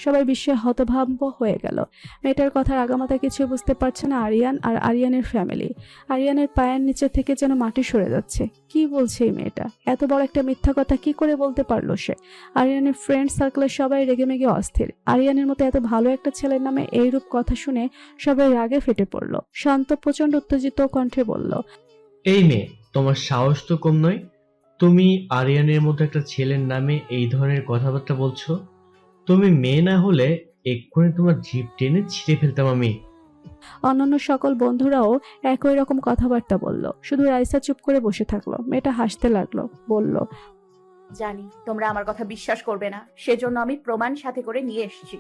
সবাই বিস্ময়ে হতভম্ব হয়ে গেল। মেয়েটার কথার আগামাথা কিছু বুঝতে পারছে না আরিয়ান আর আরিয়ানের ফ্যামিলি। আরিয়ানের পায়ের নিচে থেকে যেন মাটি সরে যাচ্ছে। কি বলছে এই মেয়েটা? এত বড় একটা মিথ্যা কথা কি করে বলতে পারলো সে? আরিয়ানের ফ্রেন্ড সার্কেলের সবাই রেগেমেগে অস্থির। আরিয়ানের মতো এত ভালো একটা ছেলের নামে এইরূপ কথা শুনে সবাই রাগে ফেটে পড়ল। শান্ত প্রচন্ড উত্তেজিত কণ্ঠে বলল, এই মেয়ে, তোমার সাহস তো কম নয়। তুমি আরিয়ানের মতো একটা ছেলের নামে এই ধরনের কথাবার্তা বলছো? তুমি মেয়ে না হলে এক্ষুনি তোমার জিভ টেনে ছিঁড়ে ফেলতাম আমি। অন্যান্য সকল বন্ধুরাও একই রকম কথাবার্তা বলল। শুধু রাইসা চুপ করে বসে থাকলো। মেয়েটা হাসতে লাগলো, বলল, জানি তোমরা আমার কথা বিশ্বাস করবে না, সেজন্য আমি প্রমাণ সাথে করে নিয়ে এসেছি।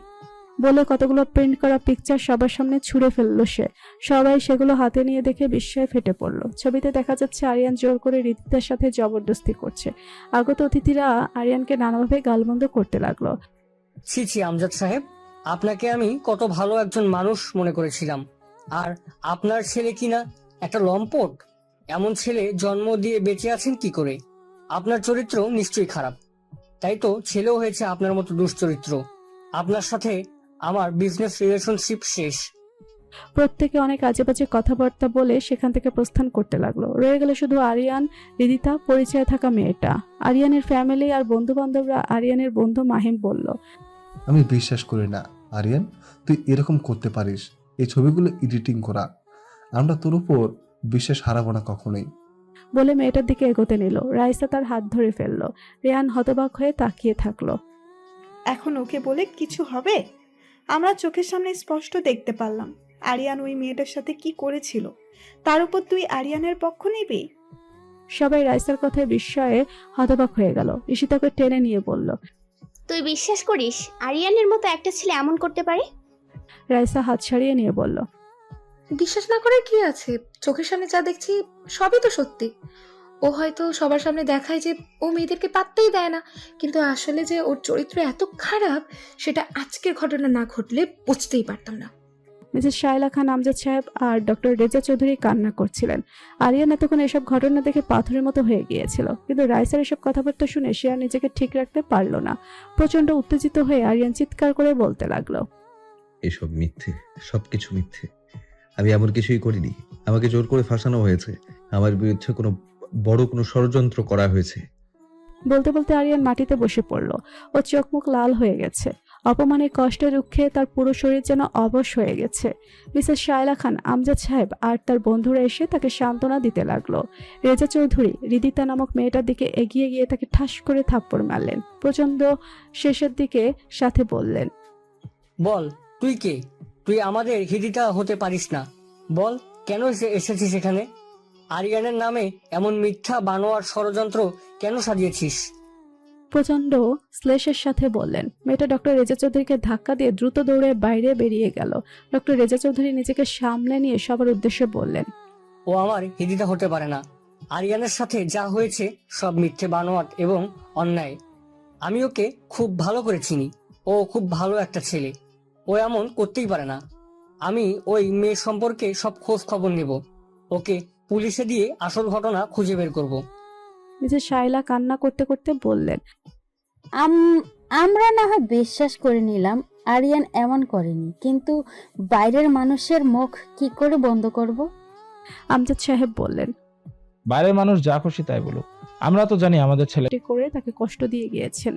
বলে কতগুলো প্রিন্ট করা পিকচার সবার সামনে ছুঁড়ে ফেললো সে। সবাই সেগুলো হাতে নিয়ে দেখে বিস্ময়ে ফেটে পড়লো। ছবিতে দেখা যাচ্ছে আরিয়ান জোর করে রিদিতার সাথে জবরদস্তি করছে। আগত অতিথিরা আরিয়ানকে নানাভাবে গালমন্দ করতে লাগলো। ছি ছি আমজাদ সাহেব, আপনাকে আমি কত ভালো একজন মানুষ মনে করেছিলাম, আর আপনার ছেলে কিনা একটা লম্পট। এমন ছেলে জন্ম দিয়ে বেঁচে আছেন কি করে? আপনার চরিত্র নিশ্চয়ই খারাপ, তাই তো ছেলেও হয়েছে আপনার মতো দুশ্চরিত্র। আপনার সাথে আমার বিজনেস রিলেশনশিপ শেষ। প্রত্যেকে অনেক আজে বাজে কথাবার্তা বলে সেখান থেকে প্রস্থান করতে লাগলো। রয়ে গেল শুধু আরিয়ান, রিদিতা, পরিচয় থাকা মেয়েটা। আরিয়ানের ফ্যামিলি আর বন্ধু বান্ধবরা। আরিয়ানের বন্ধু মাহিম বলল, আমি বিশ্বাস করি না আরিয়ান, তুই এরকম করতে পারিস। এই ছবিগুলো এডিটিং করা। আমরা তোর উপর বিশ্বাস হারাবো না কখনোই। বলে মেয়েটার দিকে এগোতে নিল। রাইসা তার হাত ধরে ফেললো। রেহান হতবাক হয়ে তাকিয়ে থাকলো। এখন ওকে বলে কিছু হবে? আমরা চোখের সামনে স্পষ্ট দেখতে পারলাম আরিয়ান ওই মেয়েটার সাথে কি করেছিল। তার উপর তুই আরিয়ানের পক্ষ নিবি? সবাই রাইসার কথায় বিস্ময়ে হতবাক হয়ে গেল। ঈশিতাকে টেনে নিয়ে বলল, তুই বিশ্বাস করিস আরিয়ানের মতো একটা ছেলে এমন করতে পারে? রাইসা হাত ছাড়িয়ে নিয়ে বলল, বিশ্বাস না করার কি আছে? চোখের সামনে যা দেখছি সবই তো সত্যি। ও হয়তো সবার সামনে দেখায় যে ও মেয়েদেরকে পাত্তাই দেয় না, কিন্তু আসলে যে ওর চরিত্র এত খারাপ সেটা আজকের ঘটনা না ঘটলে বুঝতেই পারতাম না। মিসেস শায়লা খান, আমজাদ সাহেব আর ডক্টর রেজা চৌধুরী কান্না করছিলেন। আরিয়ান এতক্ষণ এসব ঘটনা দেখে পাথরের মতো হয়ে গিয়েছিল, কিন্তু রাইসার এসব কথাবার্তা শুনে সে আর নিজেকে ঠিক রাখতে পারল না। প্রচন্ড উত্তেজিত হয়ে আরিয়ান চিৎকার করে বলতে লাগলো, এসব মিথ্যে, সবকিছু মিথ্যে। আমি এমন কিছুই করিনি। আমাকে জোর করে ফাঁসানো হয়েছে। আমার বিরুদ্ধে কোনো ষড়যন্ত্র করা হয়েছে। বলতে বলতে আরিয়ান মাটিতে বসে পড়ল। ও চোখ মুখ লাল হয়ে গেছে। অপমানে কষ্টে দুঃখে তার পুরো শরীর যেন অবশ হয়ে গেছে। মিসেস শায়লা খান, আমজাদ সাহেব আর তার বন্ধুরা এসে তাকে সান্ত্বনা দিতে লাগলো। রেজা চৌধুরী রিদিতা নামক মেয়েটার দিকে এগিয়ে গিয়ে তাকে ঠাস করে থাপ্পড় মারলেন। প্রচন্ড শেষের দিকে সাথে বললেন, বল তুই কে? তুই আমাদের হিদিতা হতে পারিস না। বল কেন এসেছিস এখানে? আরিয়ানের নামে এমন মিথ্যা বানোয়ার ষড়যন্ত্র কেন সাজিয়েছিস? প্রচন্ড শ্লেষের সাথে বললেন। মেয়েটা ডক্টর রেজা চৌধুরীকে ধাক্কা দিয়ে দ্রুত দৌড়ে বাইরে বেরিয়ে গেল। ডক্টর রেজা চৌধুরী নিজেকে সামলে নিয়ে সবার উদ্দেশ্যে বললেন, ও আমার হিদিতা হতে পারে না। আরিয়ানের সাথে যা হয়েছে সব মিথ্যে বানোয়াট এবং অন্যায়। আমি ওকে খুব ভালো করে চিনি। ও খুব ভালো একটা ছেলে। ও এমন করতেই পারে না। আমি ওই মেয়ে সম্পর্কে সব খোঁজ খবর নেব। ওকে পুলিশে দিয়ে আসল ঘটনা খুঁজে বের করব। মিসেস শায়লা কান্না করতে করতে বললেন, আমরা না হয় বিশ্বাস করে নিলাম আরিয়ান এমন করেনি, কিন্তু বাইরের মানুষের মুখ কি করে বন্ধ করব? আমজাদ সাহেব বললেন, বাইরের মানুষ যা খুশি তাই বলুক, আমরা তো জানি আমাদের ছেলে করে তাকে কষ্ট দিয়ে গিয়েছেন।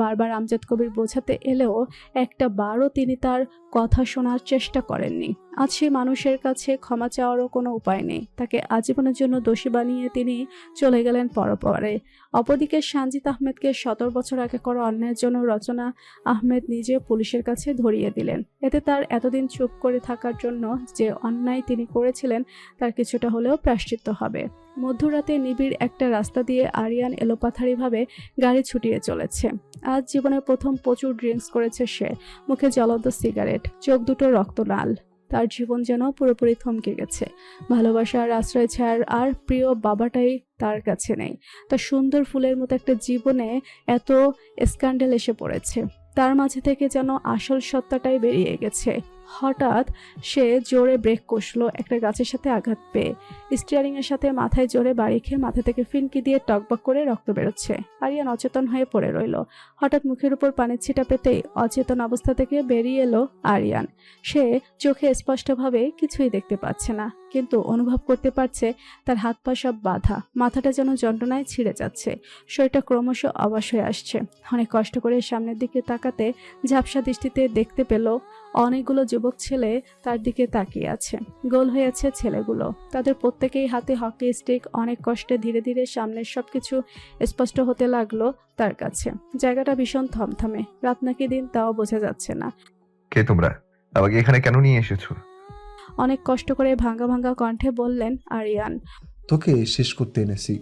বারবার আমজাদ কবির বোঝাতে এলেও একটা বারও তিনি তার কথা শোনার চেষ্টা করেননি। আজ সে মানুষের কাছে ক্ষমা চাওয়ারও কোনো উপায় নেই। তাকে আজীবনের জন্য দোষী বানিয়ে তিনি চলে গেলেন পরপরে। অপরদিকে সানজিদ আহমেদকে 17 বছর আগে করা অন্যায়ের জন্য রচনা আহমেদ নিজে পুলিশের কাছে ধরিয়ে দিলেন। এতে তার এতদিন চুপ করে থাকার জন্য যে অন্যায় তিনি করেছিলেন তার কিছুটা হলেও প্রায়শ্চিত্ত হবে। মধ্যরাতে নিবিড় একটা রাস্তা দিয়ে আরিয়ান এলোপাথারিভাবে গাড়ি ছুটিয়ে চলেছে। আজ জীবনের প্রথম প্রচুর ড্রিঙ্কস করেছে সে। মুখে জ্বলন্ত সিগারেট, চোখ দুটো রক্ত লাল। তার জীবন যেন পুরোপুরি থমকে গেছে। ভালোবাসার আশ্রয় ছাড়ার আর প্রিয় বাবাটাই তার কাছে নেই। তার সুন্দর ফুলের মতো একটা জীবনে এত স্ক্যান্ডেল এসে পড়েছে। তার মাঝে থেকে যেন আসল সত্তাটাই বেরিয়ে গেছে। হঠাৎ সে জোরে ব্রেক কষলো একটা গাছের সাথে আঘাত পেয়ে। স্টিয়ারিং এর সাথে মাথায় জোরে বাড়ি খেয়ে মাথা থেকে ফিনকি দিয়ে টকবক করে রক্ত বেরোচ্ছে। আরিয়ান অচেতন হয়ে পড়ে রইল। হঠাৎ মুখের উপর পানির ছিটা পেতেই অচেতন অবস্থা থেকে বেরিয়ে এলো আরিয়ান। সে চোখে স্পষ্টভাবে কিছুই দেখতে পাচ্ছে না, কিন্তু অনুভব করতে পারছে তার হাত পা সব বাঁধা, মাথাটা যেন যন্ত্রণায় ছিঁড়ে যাচ্ছে, শরীরটা ক্রমশ অবশ হয়ে আসছে। অনেক কষ্ট করে সামনের দিকে তাকাতে ঝাপসা দৃষ্টিতে দেখতে পেল অনেকগুলো যুবক ছেলে তার দিকে তাকিয়ে আছে। গোল হয়ে আছে ছেলেগুলো, তাদের প্রত্যেকেই হাতে হকি স্টিক। অনেক কষ্টে ধীরে ধীরে সামনের সবকিছু স্পষ্ট হতে লাগলো তার কাছে। জায়গাটা ভীষণ থমথমে, রাত নাকি দিন তাও বোঝা যাচ্ছে না। কে তোমরা? আমাকে এখানে কেন নিয়ে এসেছো? অনেক কষ্ট করে ভাঙা ভাঙা কণ্ঠে বললেন আরিয়ান। তোকে শেষ করতে এনেছি।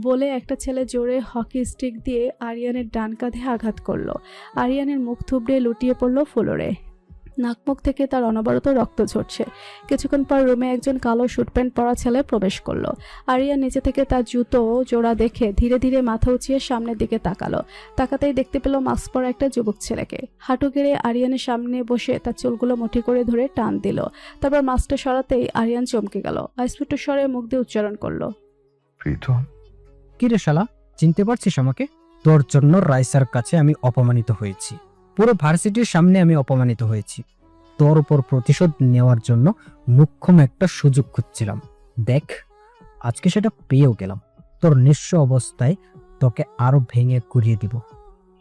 বলে একটা ছেলে জোরে হকি স্টিক দিয়ে আরিয়ানের ডান কাঁধে আঘাত করলো। আরিয়ানের মুখ থুবড়ে লুটিয়ে পড়লো ফ্লোরে। নাকমুখ থেকে তার অনবরত রক্ত ঝরছে। কিছুক্ষণ পর রুমে একজন কালো শুট প্যান্ট পরা ছেলে প্রবেশ করলো। আরিয়ান নিচে থেকে তার জুতো জোড়া দেখে ধীরে ধীরে মাথা উঁচিয়ে সামনের দিকে তাকালো। তাকাতেই দেখতে পেল মাস্ক পরা একটা যুবক ছেলেকে। হাঁটু গেড়ে আরিয়ানের সামনে বসে তার চুলগুলো মুঠি করে ধরে টান দিল। তারপর মাস্কটা সরাতেই আরিয়ান চমকে গেল। অস্ফুট স্বরে মুখ দিয়ে উচ্চারণ করলো, প্রীতম। কি রে শালা, চিনতে পারছিস আমাকে? তোর জন্য রাইসার কাছে আমি অপমানিত হয়েছি, পুরো ভার্সিটির সামনে আমি অপমানিত হয়েছি। তোর উপর প্রতিশোধ নেওয়ার জন্য মুখ্যম একটা সুযোগ খুঁজছিলাম। দেখ, আজকে সেটা পেয়েও গেলাম। তোর নিঃস্ব অবস্থায় তোকে আরো ভেঙে কুড়িয়ে দিব।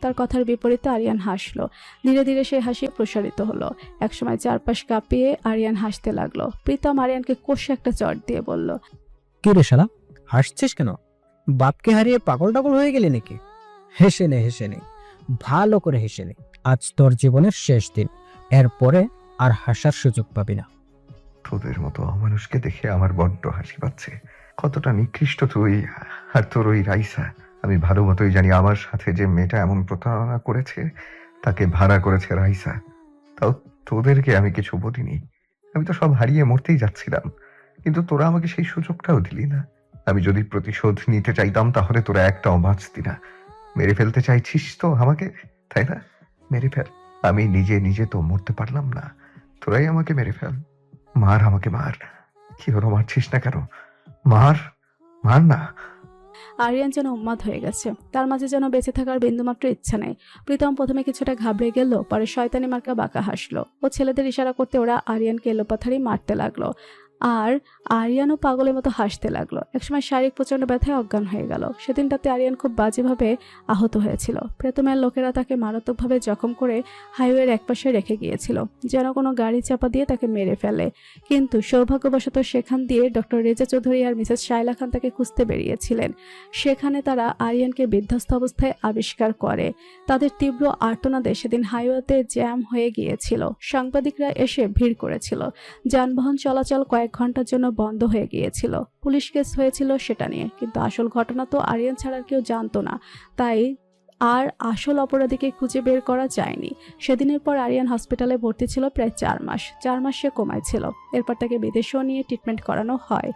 তার কথার বিপরীতে আরিয়ান হাসলো। ধীরে ধীরে সেই হাসি প্রসারিত হলো। একসময় চারপাশ কাঁপিয়ে আরিয়ান হাসতে লাগলো। প্রীতম আরিয়ানকে কষে একটা চট দিয়ে বলল, কি রে শালা, হাসছিস কেন? বাপকে হারিয়ে পাগল টাগল হয়ে গেলি নাকি? হেসে নে, হেসে নে, ভালো করে হেসে নে। আজ তোর জীবনের শেষ দিন, এরপরে আর হাসার সুযোগ পাবি না। তোদের মতো অমানুষকে দেখে আমার বড্ড হাসি পাচ্ছে। কতটা নিকৃষ্ট তুই আর তোর ওই রাইসা। আমি ভালো মতোই জানি আমার সাথে যে মেয়েটা এমন প্রতারণা করেছে তাকে ভাড়া করেছে রাইসা। তাও তোদেরকে আমি কিছু বলিনি। আমি তো সব হারিয়ে মরতেই যাচ্ছিলাম, কিন্তু তোরা আমাকে সেই সুযোগটাও দিলি না। আমি যদি প্রতিশোধ নিতে চাইতাম তাহলে তোরা একটাও বাঁচতি না। মেরে ফেলতে চাইছিস তো আমাকে, তাই না? মেরে ফেল। আমি নিজে নিজে তো মরতে পারলাম না, তোরাই আমাকে মেরে ফেল। মার, আমাকে মার। কি হলো, মারছিস না কেন? মার, মার না। আরিয়ান যেন উন্মাদ হয়ে গেছে। তার মাঝে যেন বেঁচে থাকার বিন্দুমাত্র ইচ্ছা নেই। প্রীতম প্রথমে কিছুটা ঘাবড়ে গেল, পরে শয়তানি মার্কা বাঁকা হাসলো। ও ছেলেদের ইশারা করতে ওরা আরিয়ানকে এলোপাথারি মারতে লাগলো, আর আরিয়ানও পাগলের মতো হাসতে লাগলো। একসময় শারীরিক প্রচণ্ড ব্যথায় অজ্ঞান হয়ে গেল। সেদিনটাতে আরিয়ান খুব বাজেভাবে আহত হয়েছিল। প্রথমের লোকেরা তাকে মারাত্মকভাবে জখম করে হাইওয়ের একপাশে রেখে গিয়েছিল, যেন কোনো গাড়ি চাপা দিয়ে তাকে মেরে ফেলে। কিন্তু সৌভাগ্যবশত সেখান দিয়ে ডক্টর রেজা চৌধুরী আর মিসেস শাইলা খান তাকে খুঁজতে বেরিয়েছিলেন। সেখানে তারা আরিয়ানকে বিধ্বস্ত অবস্থায় আবিষ্কার করে। তাদের তীব্র আর্তনাদে সেদিন হাইওয়েতে জ্যাম হয়ে গিয়েছিল। সাংবাদিকরা এসে ভিড় করেছিল। যানবাহন চলাচল কয়েক ঘন্টার জন্য বন্ধ হয়ে গিয়েছিল। পুলিশ কেস হয়েছিল সেটা নিয়ে, কিন্তু আসল ঘটনা তো আরিয়ান ছাড়া কেউ জানতো না। তাই আর আসল অপরাধীকে খুঁজে বের করা যায়নি। সেদিনের পর আরিয়ান হসপিটালে ভর্তি ছিল প্রায় 4 মাস। 4 মাস সে কোমায় ছিল। এরপর তাকে বিদেশেও নিয়ে ট্রিটমেন্ট করানো হয়।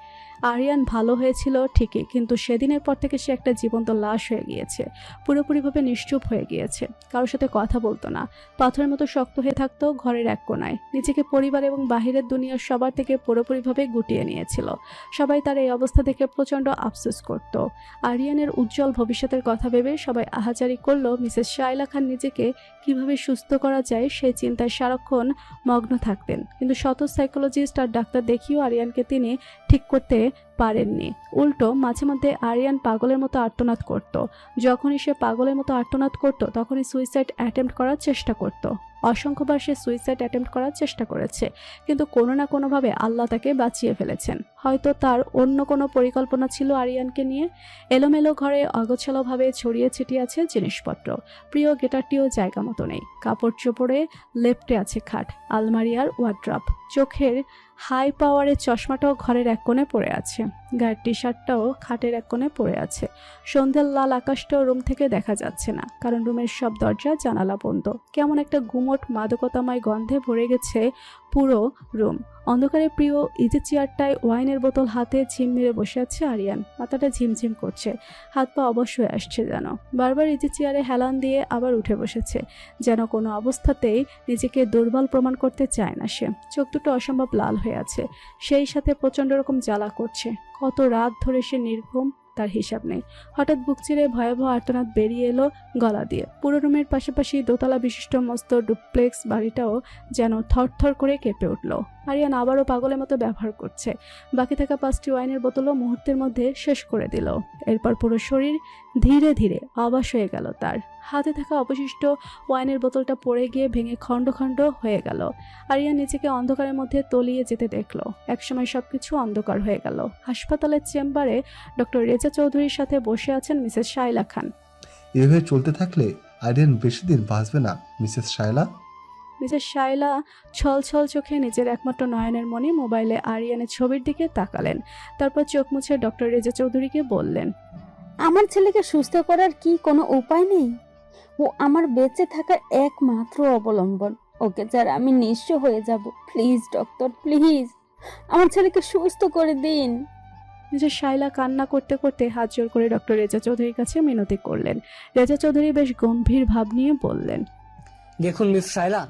আরিয়ান ভালো হয়েছিল ঠিকই, কিন্তু সেদিনের পর থেকে সে একটা জীবন্ত লাশ হয়ে গিয়েছে। পুরোপুরিভাবে নিশ্চুপ হয়ে গিয়েছে। কারোর সাথে কথা বলতো না, পাথরের মতো শক্ত হয়ে থাকতো ঘরের এক কোনায়। নিজেকে পরিবার এবং বাহিরের দুনিয়ার সবার থেকে পুরোপুরিভাবে গুটিয়ে নিয়েছিল। সবাই তার এই অবস্থা দেখে প্রচণ্ড আফসোস করত। আরিয়ানের উজ্জ্বল ভবিষ্যতের কথা ভেবে সবাই আহাজারি করলো। মিসেস শাইলা খান নিজেকে কিভাবে সুস্থ করা যায় সেই চিন্তায় সারাক্ষণ মগ্ন থাকতেন, কিন্তু শত সাইকোলজিস্ট আর ডাক্তার দেখিয়েও আরিয়ানকে তিনি ঠিক করতে পারেননি। উল্টো মাঝে মধ্যে আরিয়ান পাগলের মতো আর্তনাদ করত। যখনই সে পাগলের মতো আর্তনাদ করত তখনই সুইসাইড অ্যাটেম্প্ট করার চেষ্টা করত। অসংখ্যবার সে সুইসাইড অ্যাটেম্প্ট করার চেষ্টা করেছে, কিন্তু কোনো না কোনোভাবে আল্লাহ তাকে বাঁচিয়ে ফেলেছেন। হয়তো তার অন্য কোনো পরিকল্পনা ছিল আরিয়ানকে নিয়ে। এলোমেলো ঘরে অগোছালোভাবে ছড়িয়ে ছিটিয়ে আছে জিনিসপত্র। প্রিয় গিটারটিও জায়গা মতো নেই। কাপড় চোপড়ে লেপ্টে আছে খাট, আলমারি আর ওয়ার্ড্রপ। চোখের হাই পাওয়ারের চশমাটাও ঘরের এক কোণে পড়ে আছে। গায়ের টি শার্টটাও খাটের এক কোণে পড়ে আছে। সন্ধ্যার লাল আকাশটাও রুম থেকে দেখা যাচ্ছে না, কারণ রুমের সব দরজা জানালা বন্ধ। কেমন একটা গুমোট উদ্ভট মাদকতাময় গন্ধে ভরে গেছে পুরো রুম। অন্ধকারে প্রিয় ইজি চেয়ারটায় ওয়াইনের বোতল হাতে ঝিম মেরে বসে আছে আরিয়ান। মাথাটা ঝিমঝিম করছে, হাত পা অবশ হয়ে আসছে যেন। বারবার ইজি চেয়ারে হেলান দিয়ে আবার উঠে বসেছে, যেন কোনো অবস্থাতেই নিজেকে দুর্বল প্রমাণ করতে চায় না সে। চোখ দুটো অসম্ভব লাল হয়ে আছে, সেই সাথে প্রচণ্ড রকম জ্বালা করছে। কত রাত ধরে সে নির্ঘুম তার হিসাব নেই। হঠাৎ বুক চিরে ভয়াবহ আর্তনাদ বেরিয়ে এলো গলা দিয়ে। পুরো রুমের পাশাপাশি দোতলা বিশিষ্ট মস্ত ডুপ্লেক্স বাড়িটাও যেন থরথর করে কেঁপে উঠল। আরিয়ান আবারও পাগলের মতো ব্যবহার করছে। বাকি থাকা 5টি ওয়াইনের বোতলও মুহূর্তের মধ্যে শেষ করে দিল। এরপর পুরো শরীর ধীরে ধীরে অবশ হয়ে গেল তার। হাতে থাকা অবশিষ্ট ওয়াইনের বোতলটা পড়ে গিয়ে ভেঙে খণ্ড খণ্ড হয়ে গেল। আরিয়ান নিজেকে অন্ধকারের মধ্যে তলিয়ে যেতে দেখল। একসময় সবকিছু অন্ধকার হয়ে গেল। হাসপাতালের চেম্বারে ডক্টর রেজা চৌধুরীর সাথে বসে আছেন মিসেস শায়লা খান। এভাবে চলতে থাকলে আরিয়ান বেশি দিন বাঁচবে না মিসেস শায়লা। মিসেস শায়লা ছল ছল চোখে নিজের একমাত্র নয়নের মণি মোবাইলে আরিয়ানের ছবির দিকে তাকালেন। তারপর চোখ মুছে ডক্টর রেজা চৌধুরীকে বললেন, আমার ছেলেকে সুস্থ করার কি কোনো উপায় নেই? ও আমার বেঁচে থাকার একমাত্র অবলম্বন। ওকে ছাড়া আমি নিঃস্ব হয়ে যাব। প্লিজ ডক্টর, প্লিজ আমার ছেলেকে সুস্থ করে দিন। মিসেস শায়লা কান্না করতে করতে হাত জোর করে ডক্টর রেজা চৌধুরীর কাছে মিনতি করলেন। রেজা চৌধুরী বেশ গম্ভীর ভাব নিয়ে বললেন, দেখুন মিস শায়লা,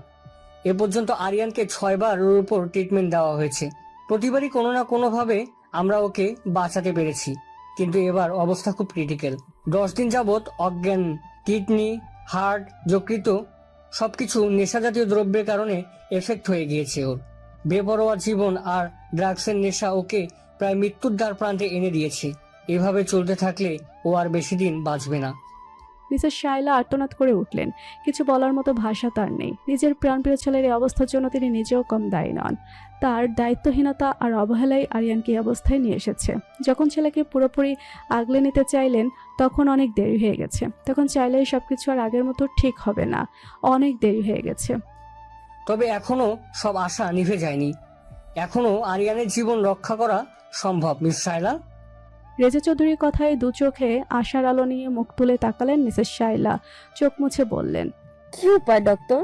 এ পর্যন্ত আরিয়ানকে 6 বার ওর উপর ট্রিটমেন্ট দেওয়া হয়েছে। প্রতিবারই কোনো না কোনোভাবে আমরা ওকে বাঁচাতে পেরেছি, কিন্তু এবার অবস্থা খুব ক্রিটিক্যাল। 10 দিন যাবৎ অজ্ঞান, কিডনি, হার্ট, যকৃত সবকিছু নেশাজাতীয় দ্রব্যের কারণে এফেক্ট হয়ে গিয়েছে ওর। বেপরোয়া জীবন আর ড্রাগসের নেশা ওকে প্রায় মৃত্যুর দ্বার প্রান্তে এনে দিয়েছে। এভাবে চলতে থাকলে ও আর বেশি দিন বাঁচবে না। মিসেস শায়লা আর্তনাদ করে উঠলেন। কিছু বলার মতো ভাষা তার নেই। নিজের প্রাণপ্রিয় ছেলের এই অবস্থার জন্য তিনি নিজেও কম দায়ী নন। তার দায়িত্বহীনতা আর অবহেলাই আরিয়ানকে এই অবস্থায় নিয়ে এসেছে। যখন ছেলেকে পুরোপুরি আগলে নিতে চাইলেন তখন অনেক দেরি হয়ে গেছে। তখন চাইলেই সবকিছু আর আগের মতো ঠিক হবে না। অনেক দেরি হয়ে গেছে। তবে এখনো সব আশা নিভে যায়নি। এখনো আরিয়ানের জীবন রক্ষা করা সম্ভব মিস শায়লা। রেজা চৌধুরীর কথায় দু চোখে আশার আলো নিয়ে মুখ তুলে তাকালেন মিসেস শায়লা। চোখ মুছে বললেন, কি উপায় ডক্টর?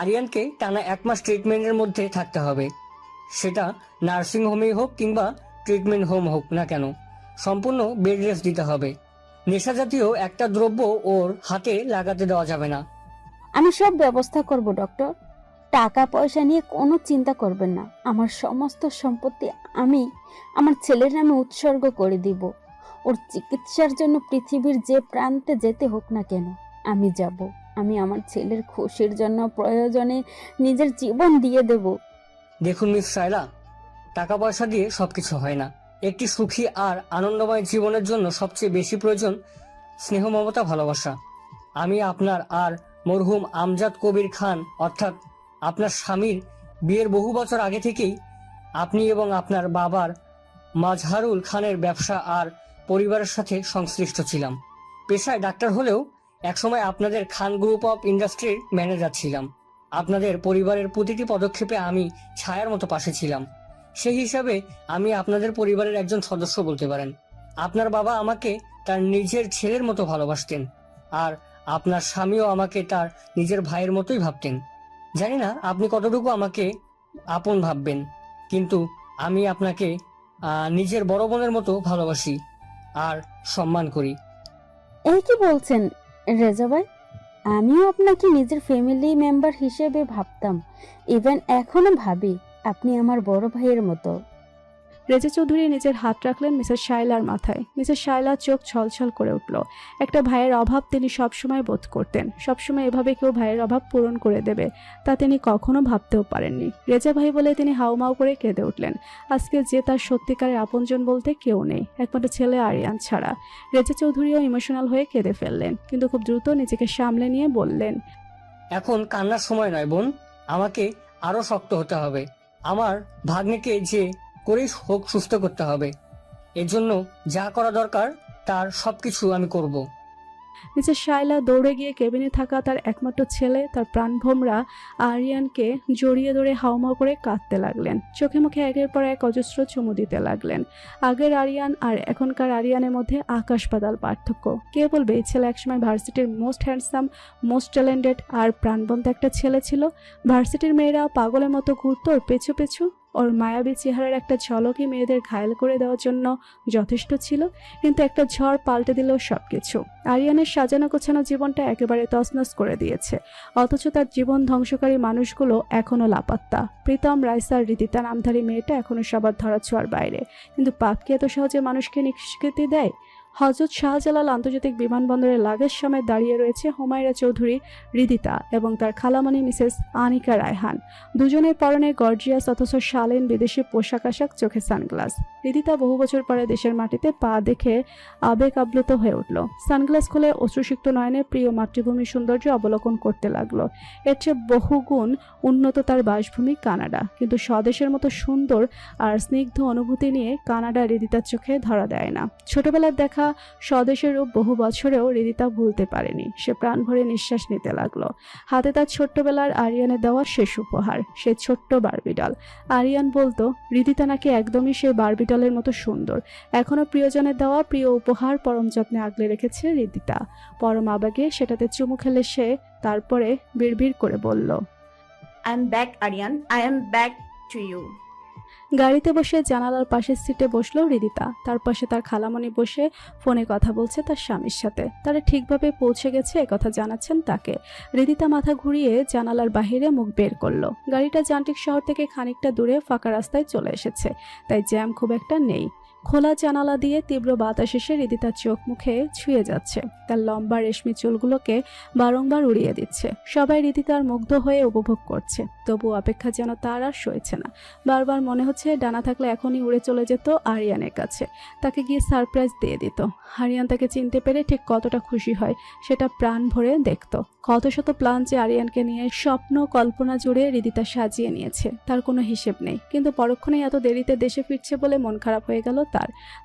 আরিয়ানকে টানা 1 মাস ট্রিটমেন্টের মধ্যে থাকতে হবে। সেটা নার্সিং হোমেই হোক কিংবা ট্রিটমেন্ট হোম হোক না কেন, সম্পূর্ণ বেড রেস্ট দিতে হবে। নেশাজাতীয় একটা দ্রব্য ওর হাতে লাগাতে দেওয়া যাবে না। আমি সব ব্যবস্থা করব ডক্টর। টাকা পয়সা নিয়ে কোনো চিন্তা করবেন না। আমার সমস্ত সম্পত্তি আমি আমার ছেলের নামে উৎসর্গ করে দিব। ওর চিকিৎসার জন্য পৃথিবীর যে প্রান্তে যেতে হোক না কেন আমি যাব। আমি আমার ছেলের খুশির জন্য প্রয়োজনে নিজের জীবন দিয়ে দেব। দেখুন মিস শায়লা, টাকা পয়সা দিয়ে সবকিছু হয় না। একটি সুখী আর আনন্দময় জীবনের জন্য সবচেয়ে বেশি প্রয়োজন স্নেহ, মমতা, ভালোবাসা। আমি আপনার আর মরহুম আমজাদ কবির খান অর্থাৎ আপনার স্বামীর বিয়ের বহু বছর আগে থেকেই আপনি এবং আপনার বাবার মাজহারুল খানের ব্যবসা আর পরিবারের সাথে সংশ্লিষ্ট ছিলাম। পেশায় ডাক্তার হলেও একসময় আপনাদের খান গ্রুপ অফ ইন্ডাস্ট্রির ম্যানেজার ছিলাম। আপনাদের পরিবারের প্রতিটি পদক্ষেপে আমি ছায়ার মতো পাশে ছিলাম। সেই হিসাবে আমি আপনাদের পরিবারের একজন সদস্য বলতে পারেন। আপনার বাবা আমাকে তার নিজের ছেলের মতো ভালোবাসতেন, আর আপনার স্বামীও আমাকে তার নিজের ভাইয়ের মতোই ভাবতেন। জানি না আপনি কতটুকু আমাকে আপন ভাববেন, কিন্তু আমি আপনাকে নিজের বড় বোনের মতো ভালোবাসি আর সম্মান করি। এই কি বলছেন রেজা ভাই? আমিও আপনাকে নিজের ফ্যামিলি মেম্বার হিসেবে ভাবতাম। ইভেন এখনো ভাবি। আপনি আমার বড় ভাইয়ের মতো। রেজা চৌধুরী নিজের হাত রাখলেন মিসেস শায়লার মাথায়। মিসেস শায়লার চোখ ছলছল করে উঠল। একটা ভাইয়ের অভাব তিনি সবসময় বোধ করতেন। সবসময় এভাবে কেউ ভাইয়ের অভাব পূরণ করে দেবে তা তিনি কখনো ভাবতেও পারেননি। রেজা ভাই বলে তিনি হাউমাউ করে কেঁদে উঠলেন। আজকে যে তার সত্যিকারের আপনজন বলতে কেউ নেই, একমাত্র ছেলে আরিয়ান ছাড়া। রেজা চৌধুরীও ইমোশনাল হয়ে কেঁদে ফেললেন, কিন্তু খুব দ্রুত নিজেকে সামলে নিয়ে বললেন, এখন কান্নার সময় নয় বোন, আমাকে আরো শক্ত হতে হবে। আমার ভাগ্নেকে যে করেই হোক সুস্থ করতে হবে। এর জন্য যা করা দরকার তার সবকিছু আমি করব। মিসেস শাইলা দৌড়ে গিয়ে কেবিনে থাকা তার একমাত্র ছেলে, তার প্রাণভোমরা আরিয়ানকে জড়িয়ে ধরে হাউমাউ করে কাঁদতে লাগলেন। চোখে মুখে একের পর এক অজস্র চুমু দিতে লাগলেন। আগের আরিয়ান আর এখনকার আরিয়ানের মধ্যে আকাশ পাতাল পার্থক্য। কে বলবে এই ছেলে একসময় ভার্সিটির মোস্ট হ্যান্ডসাম, মোস্ট ট্যালেন্টেড আর প্রাণবন্ত একটা ছেলে ছিল। ভার্সিটির মেয়েরা পাগলের মতো ঘুরত ওর পেছু পেছু। ওর মায়াবী চেহারার একটা ঝলকই মেয়েদের ঘায়েল করে দেওয়ার জন্য যথেষ্ট ছিল, কিন্তু একটা ঝড় পাল্টে দিল সবকিছু। আরিয়ানের সাজানো গোছানো জীবনটা একেবারে তছনছ করে দিয়েছে, অথচ তার জীবন ধ্বংসকারী মানুষগুলো এখনো লাপাত্তা। প্রীতম, রাইসার, হৃদিতা নামধারী মেয়েটা এখনো সবার ধরাছোঁয়ার বাইরে, কিন্তু পাপ কি এত সহজে মানুষকে নিষ্কৃতি দেয়? হযরত শাহজালাল আন্তর্জাতিক বিমানবন্দরে লাগেজ সমেত দাঁড়িয়ে রয়েছে হুমায়রা চৌধুরী, হৃদিতা এবং তার খালামণি মিসেস আনিকা রায়হান। দুজনের পরনে গর্জিয়াস অথচ শালীন বিদেশি পোশাক আশাক, চোখে সানগ্লাস। হৃদিতা বহু বছর পরে দেশের মাটিতে পা দেখে আবেগ আপ্লুত হয়ে উঠল। সানগ্লাস খুলে অশ্রুসিক্ত নয়নে প্রিয় মাতৃভূমির সৌন্দর্য অবলোকন করতে লাগলো। এর চেয়ে বহুগুণ উন্নত তার বাসভূমি কানাডা, কিন্তু স্বদেশের মতো সুন্দর আর স্নিগ্ধ অনুভূতি নিয়ে কানাডা হৃদিতার চোখে ধরা দেয় না। ছোটবেলার দেখা স্বদেশের রূপ বহু বছরেও হৃদিতা ভুলতে পারেনি। সে প্রাণ ভরে নিঃশ্বাস নিতে লাগলো। হাতে তার ছোট্টবেলার আরিয়ানের দেওয়া শেষ উপহার, সে ছোট্ট বারবিডল। আরিয়ান বলতো হৃদিতা নাকি একদমই সে বারবিডলের মতো সুন্দর। এখনো প্রিয়জনের দেওয়া প্রিয় উপহার পরম যত্নে আগলে রেখেছে হৃদিতা। পরম আবেগে সেটাতে চুমু খেলে সে তারপরে বিড়বিড় করে বলল, I am back Aryan, I am back to you. গাড়িতে বসে জানালার পাশের সিটে বসলো হৃদিতা। তার পাশে তার খালামণি বসে ফোনে কথা বলছে তার স্বামীর সাথে। তারা ঠিকভাবে পৌঁছে গেছে একথা জানাচ্ছেন তাকে। হৃদিতা মাথা ঘুরিয়ে জানালার বাহিরে মুখ বের করলো। গাড়িটা যান্ত্রিক শহর থেকে খানিকটা দূরে ফাঁকা রাস্তায় চলে এসেছে, তাই জ্যাম খুব একটা নেই। খোলা জানালা দিয়ে তীব্র বাতাস এসে হৃদিতার চোখ মুখে ছুঁয়ে যাচ্ছে, তার লম্বা রেশমি চুলগুলোকে বারংবার উড়িয়ে দিচ্ছে। সবাই হৃদিতার মুগ্ধ হয়ে উপভোগ করছে, তবু অপেক্ষা যেন তার আর সইছে না। বারবার মনে হচ্ছে ডানা থাকলে এখনই উড়ে চলে যেত আরিয়ানের কাছে, তাকে গিয়ে সারপ্রাইজ দিয়ে দিত। আরিয়ান তাকে চিনতে পেরে ঠিক কতটা খুশি হয় সেটা প্রাণ ভরে দেখত। কত শত প্ল্যান যে আরিয়ানকে নিয়ে স্বপ্ন কল্পনা জুড়ে হৃদিতা সাজিয়ে নিয়েছে তার কোনো হিসেব নেই, কিন্তু পরক্ষণেই এত দেরিতে দেশে ফিরছে বলে মন খারাপ হয়ে গেল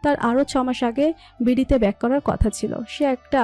তার আরও 6 মাস আগে বিডিতে ব্যাক করার কথা ছিল। সে একটা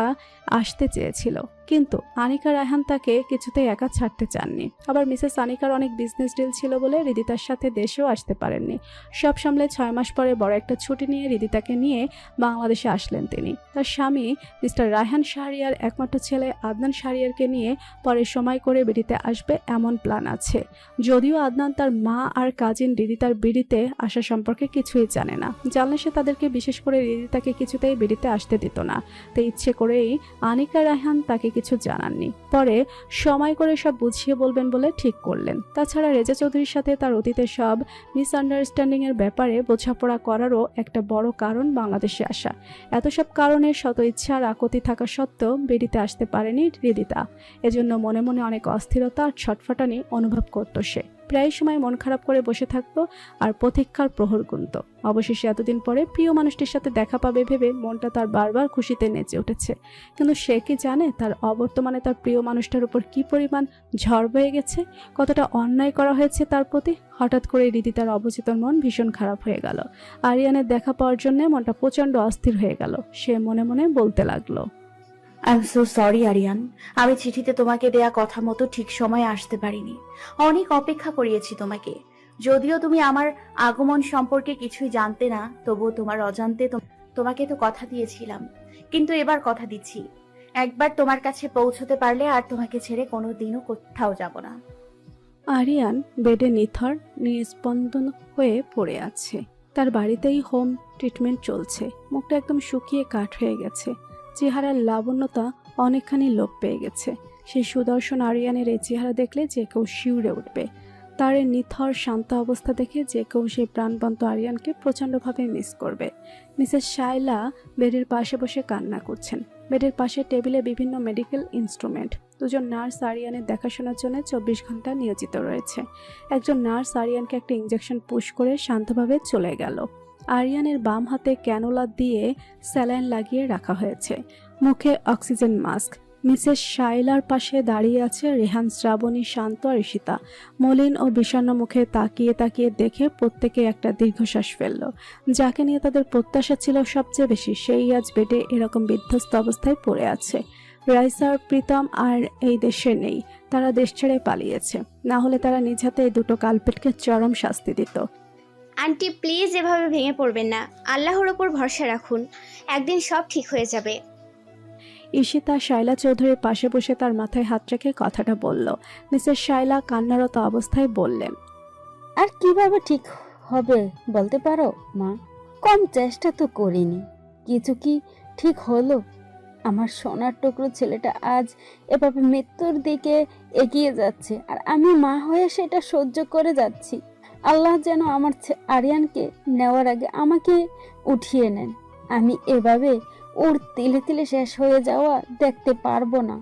আসতে চেয়েছিল, কিন্তু আনিকা রায়হান তাকে কিছুতেই একা ছাড়তে চাননি। আবার মিসেস আনিকার অনেক বিজনেস ডিল ছিল বলে হৃদিতার সাথে দেশেও আসতে পারেননি। সব সামলে 6 মাস পরে বড় একটা ছুটি নিয়ে হৃদিতাকে নিয়ে বাংলাদেশে আসলেন তিনি। তার স্বামী মিস্টার রায়হান শাহরিয়ার একমাত্র ছেলে আদনান শাহরিয়ারকে নিয়ে পরে সময় করে বিডিতে আসবে এমন প্ল্যান আছে। যদিও আদনান তার মা আর কাজিন হৃদিতার বিডিতে আসা সম্পর্কে কিছুই জানে না, জানলে সে তাদেরকে বিশেষ করে হৃদিতাকে কিছুতেই বিডিতে আসতে দিত না। তাই ইচ্ছে করেই আনিকা রায়হান তাকে কিছু জানাননি। পরে সময় করে সব বুঝিয়ে বলবেন বলে ঠিক করলেন। তাছাড়া রেজা চৌধুরীর সাথে তার অতীতের সব মিসআন্ডারস্ট্যান্ডিং এর ব্যাপারে বোঝাপড়া করারও একটা বড় কারণ বাংলাদেশে আসা। এত সব কারণে শত ইচ্ছা আর আকতি থাকা সত্ত্বেও বেরিতে আসতে পারেনি হৃদিতা। এজন্য মনে মনে অনেক অস্থিরতা আর ছটফটানি অনুভব করত সে। প্রায় সময় মন খারাপ করে বসে থাকতো আর প্রতীক্ষার প্রহর গুনত। অবশেষে এতদিন পরে প্রিয় মানুষটির সাথে দেখা পাবে ভেবে মনটা তার বারবার খুশিতে নেচে উঠেছে। কিন্তু সে কি জানে তার অবর্তমানে তার প্রিয় মানুষটার উপর কি পরিমাণ ঝড় বয়ে গেছে, কতটা অন্যায় করা হয়েছে তার প্রতি। হঠাৎ করে হৃদিতার অবচেতন মন ভীষণ খারাপ হয়ে গেল। আরিয়ানের দেখা পাওয়ার জন্য মনটা প্রচণ্ড অস্থির হয়ে গেল। সে মনে মনে বলতে লাগলো, I am so sorry Aryan, আমি চিঠিতে তোমাকে দেয়া কথা মতো ঠিক সময়ে আসতে পারিনি। অনেক অপেক্ষা করিয়েছি তোমাকে। যদিও তুমি আমার আগমন সম্পর্কে কিছুই জানতে না, তবুও তোমার অজান্তে তোমাকে তো কথা দিয়েছিলাম, কিন্তু এবার কথা দিচ্ছি, একবার তোমার কাছে পৌঁছতে পারলে আর তোমাকে ছেড়ে কোনোদিনও কোথাও যাব না। আরিয়ান বেডে নিথর নিস্পন্দন হয়ে পড়ে আছে। তার বাড়িতেই হোম ট্রিটমেন্ট চলছে। মুখটা একদম শুকিয়ে কাঠ হয়ে গেছে, চেহারার লাবণ্যতা অনেকখানি লোপ পেয়ে গেছে। সেই সুদর্শন আরিয়ানের এই চেহারা দেখলে যে কেউ শিউরে উঠবে। তার এই নিথর শান্ত অবস্থা দেখে যে কেউ সেই প্রাণবন্ত আরিয়ানকে প্রচণ্ডভাবে মিস করবে। মিসেস শাইলা বেডের পাশে বসে কান্না করছেন। বেডের পাশে টেবিলে বিভিন্ন মেডিকেল ইনস্ট্রুমেন্ট। দুজন নার্স আরিয়ানের দেখাশোনার জন্য 24 ঘন্টা নিয়োজিত রয়েছে। একজন নার্স আরিয়ানকে একটা ইঞ্জেকশন পুশ করে শান্তভাবে চলে গেল। আরিয়ানের বাম হাতে ক্যানোলা দিয়ে স্যালাইন লাগিয়ে রাখা হয়েছে, মুখে অক্সিজেন মাস্ক। মিসেস শাইলার পাশে দাঁড়িয়ে আছে রেহান, শ্রাবণী, শান্ত আর ঈশিতা। মলিন ও বিষণ্ণ মুখে তাকিয়ে তাকিয়ে দেখে প্রত্যেকে একটা দীর্ঘশ্বাস ফেলল। যাকে নিয়ে তাদের প্রত্যাশা ছিল সবচেয়ে বেশি, সেই আজ বেডে এরকম বিধ্বস্ত অবস্থায় পড়ে আছে। রাইসা আর প্রীতম আর এই দেশে নেই, তারা দেশ ছেড়ে পালিয়েছে। না হলে তারা নিজ হাতে এই দুটো কালপেটকে চরম শাস্তি দিত। আন্টি প্লিজ এভাবে ভেঙে পড়বেন না, আল্লাহর ওপর ভরসা রাখুন, একদিন সব ঠিক হয়ে যাবে। ঈশিতা শাইলা চৌধুরীর পাশে বসে তার মাথায় হাত রেখে কথাটা বলল। মিসেস শাইলা কান্নারত অবস্থায় বললেন, আর কিভাবে ঠিক হবে বলতে পারো মা? কম চেষ্টা তো করিনি, কিছু কি ঠিক হলো? আমার সোনার টুকরো ছেলেটা আজ এভাবে মৃত্যুর দিকে এগিয়ে যাচ্ছে, আর আমি মা হয়ে সেটা সহ্য করে যাচ্ছি। আল্লাহ যেন আমার আরিয়ানকে নেওয়ার আগে আমাকে উঠিয়ে নেন। আমি এভাবে ওর তিলে তিলে শেষ হয়ে যাওয়া দেখতে পারবো না।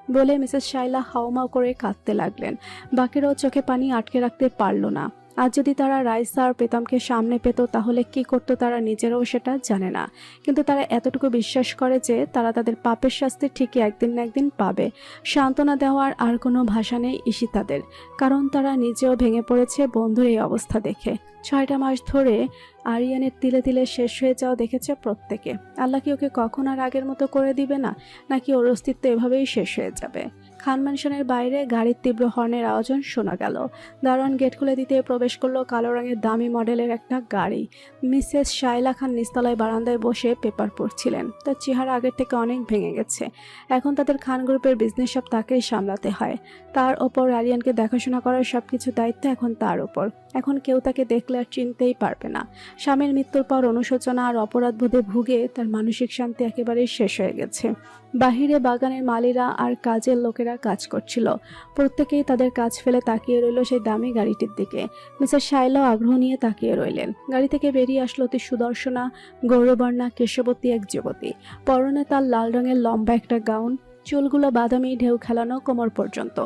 বলে মিসেস শাইলা হাউমাউ করে কাঁদতে লাগলেন। বাকিরাও চোখে পানি আটকে রাখতে পারল না। আজ যদি তারা রাইসা আর প্রীতমকে সামনে পেত তাহলে কি করতো তারা নিজেরাও সেটা জানে না, কিন্তু তারা এতটুকু বিশ্বাস করে যে তারা তাদের পাপের শাস্তি ঠিকই একদিন না একদিন পাবে। সান্ত্বনা দেওয়ার আর কোনো ভাষা নেই ঈশিতাদের, কারণ তারা নিজেও ভেঙে পড়েছে বন্ধুর এই অবস্থা দেখে। 6টা মাস ধরে আরিয়ানের তিলে তিলে শেষ হয়ে যাওয়া দেখেছে প্রত্যেকে। আল্লাহ কি ওকে কখন আর আগের মতো করে দিবে না, নাকি ওর অস্তিত্ব এভাবেই শেষ হয়ে যাবে? খান ম্যানশনের বাইরে গাড়ির তীব্র হর্নের আওয়াজ শোনা গেল। দারোয়ান গেট খুলে দিতে প্রবেশ করলো কালো রঙের দামি মডেলের একটা গাড়ি। মিসেস শাইলা খান নিচতলায় বারান্দায় বসে পেপার পড়ছিলেন। তার চেহারা আগের থেকে অনেক ভেঙে গেছে। এখন তাদের খান গ্রুপের বিজনেস সব তাকেই সামলাতে হয়। তার ওপর আরিয়ানকে দেখাশোনা করার সবকিছু দায়িত্ব এখন তার উপর। এখন কেউ তাকে দেখলে আর চিনতেই পারবে না। স্বামীর মৃত্যুর পর অনুশোচনা আর অপরাধবোধে ভুগে তার মানসিক শান্তি একেবারেই শেষ হয়ে গেছে। বাহিরে বাগানের মালিরা আর কাজের লোকেরা কাজ করছিল। প্রত্যেকেই তাদের কাজ ফেলে তাকিয়ে রইল সেই দামি গাড়িটির দিকে। মিসেস শাইলাও আগ্রহ নিয়ে তাকিয়ে রইলেন। গাড়ি থেকে বেরিয়ে আসলো অতি সুদর্শনা, গৌরবর্ণা, কেশবতী এক যুবতী। পরনে তার লাল রঙের লম্বা একটা গাউন, চুলগুলো বাদামি ঢেউ খেলানো কোমর পর্যন্ত,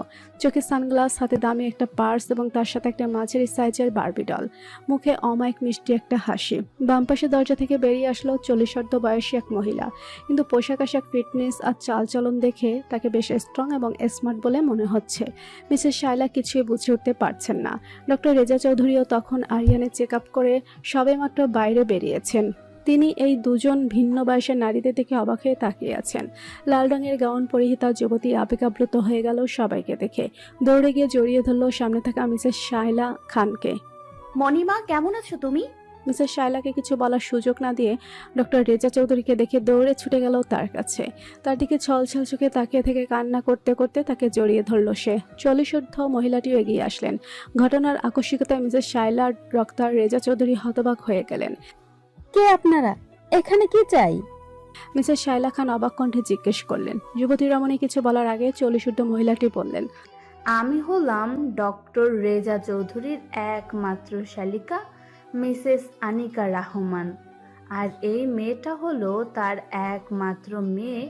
চোখে সানগ্লাস, হাতে দামি একটা পার্স এবং তার সাথে একটা মাঝারি সাইজের বারবি ডল, মুখে অমায়িক মিষ্টি একটা হাসি। বাম পাশে দরজা থেকে বেরিয়ে আসলো 40 বয়সী এক মহিলা, কিন্তু পোশাক আশাক, ফিটনেস আর চালচলন দেখে তাকে বেশ স্ট্রং এবং স্মার্ট বলে মনে হচ্ছে। মিসেস শাইলা কিছুই বুঝে উঠতে পারছেন না। ডক্টর রেজা চৌধুরীও তখন আরিয়ানের চেক আপ করে সবেমাত্র বাইরে বেরিয়েছেন। তিনি এই দুজন ভিন্ন বয়সের নারীদের দেখে অবাক হয়ে তাকিয়ে আছেন। লাল রঙের গাউন পরিহিতা যুবতী আবেগাপ্লুত হয়ে গেল সবাইকে দেখে। দৌড়ে গিয়ে জড়িয়ে ধরল সামনে থাকা মিসেস শাইলা খানকে। মণিমা, কেমন আছো তুমি? মিসেস শাইলাকে কিছু বলার সুযোগ না দিয়ে ডক্টর রেজা চৌধুরীকে দেখে দৌড়ে ছুটে গেল তার কাছে। তার দিকে ছলছল চোখে তাকিয়ে থেকে কান্না করতে করতে তাকে জড়িয়ে ধরল সে। 40 মহিলাটিও এগিয়ে আসলেন। ঘটনার আকস্মিকতায় মিসেস শাইলা ডক্টর রেজা চৌধুরী হতবাক হয়ে গেলেন। কে আপনারা? এখানে কি চাই? মিসেস শাইলা খান অবাক কণ্ঠে জিজ্ঞেস করলেন। যুবতী রমণী কিছু বলার আগে 40 মহিলাটি বললেন, আমি হলাম ডক্টর রেজা চৌধুরীর একমাত্র শালিকা মিসেস আনিকা রহমান, আর এই মেয়েটা হলো তার একমাত্র মেয়ে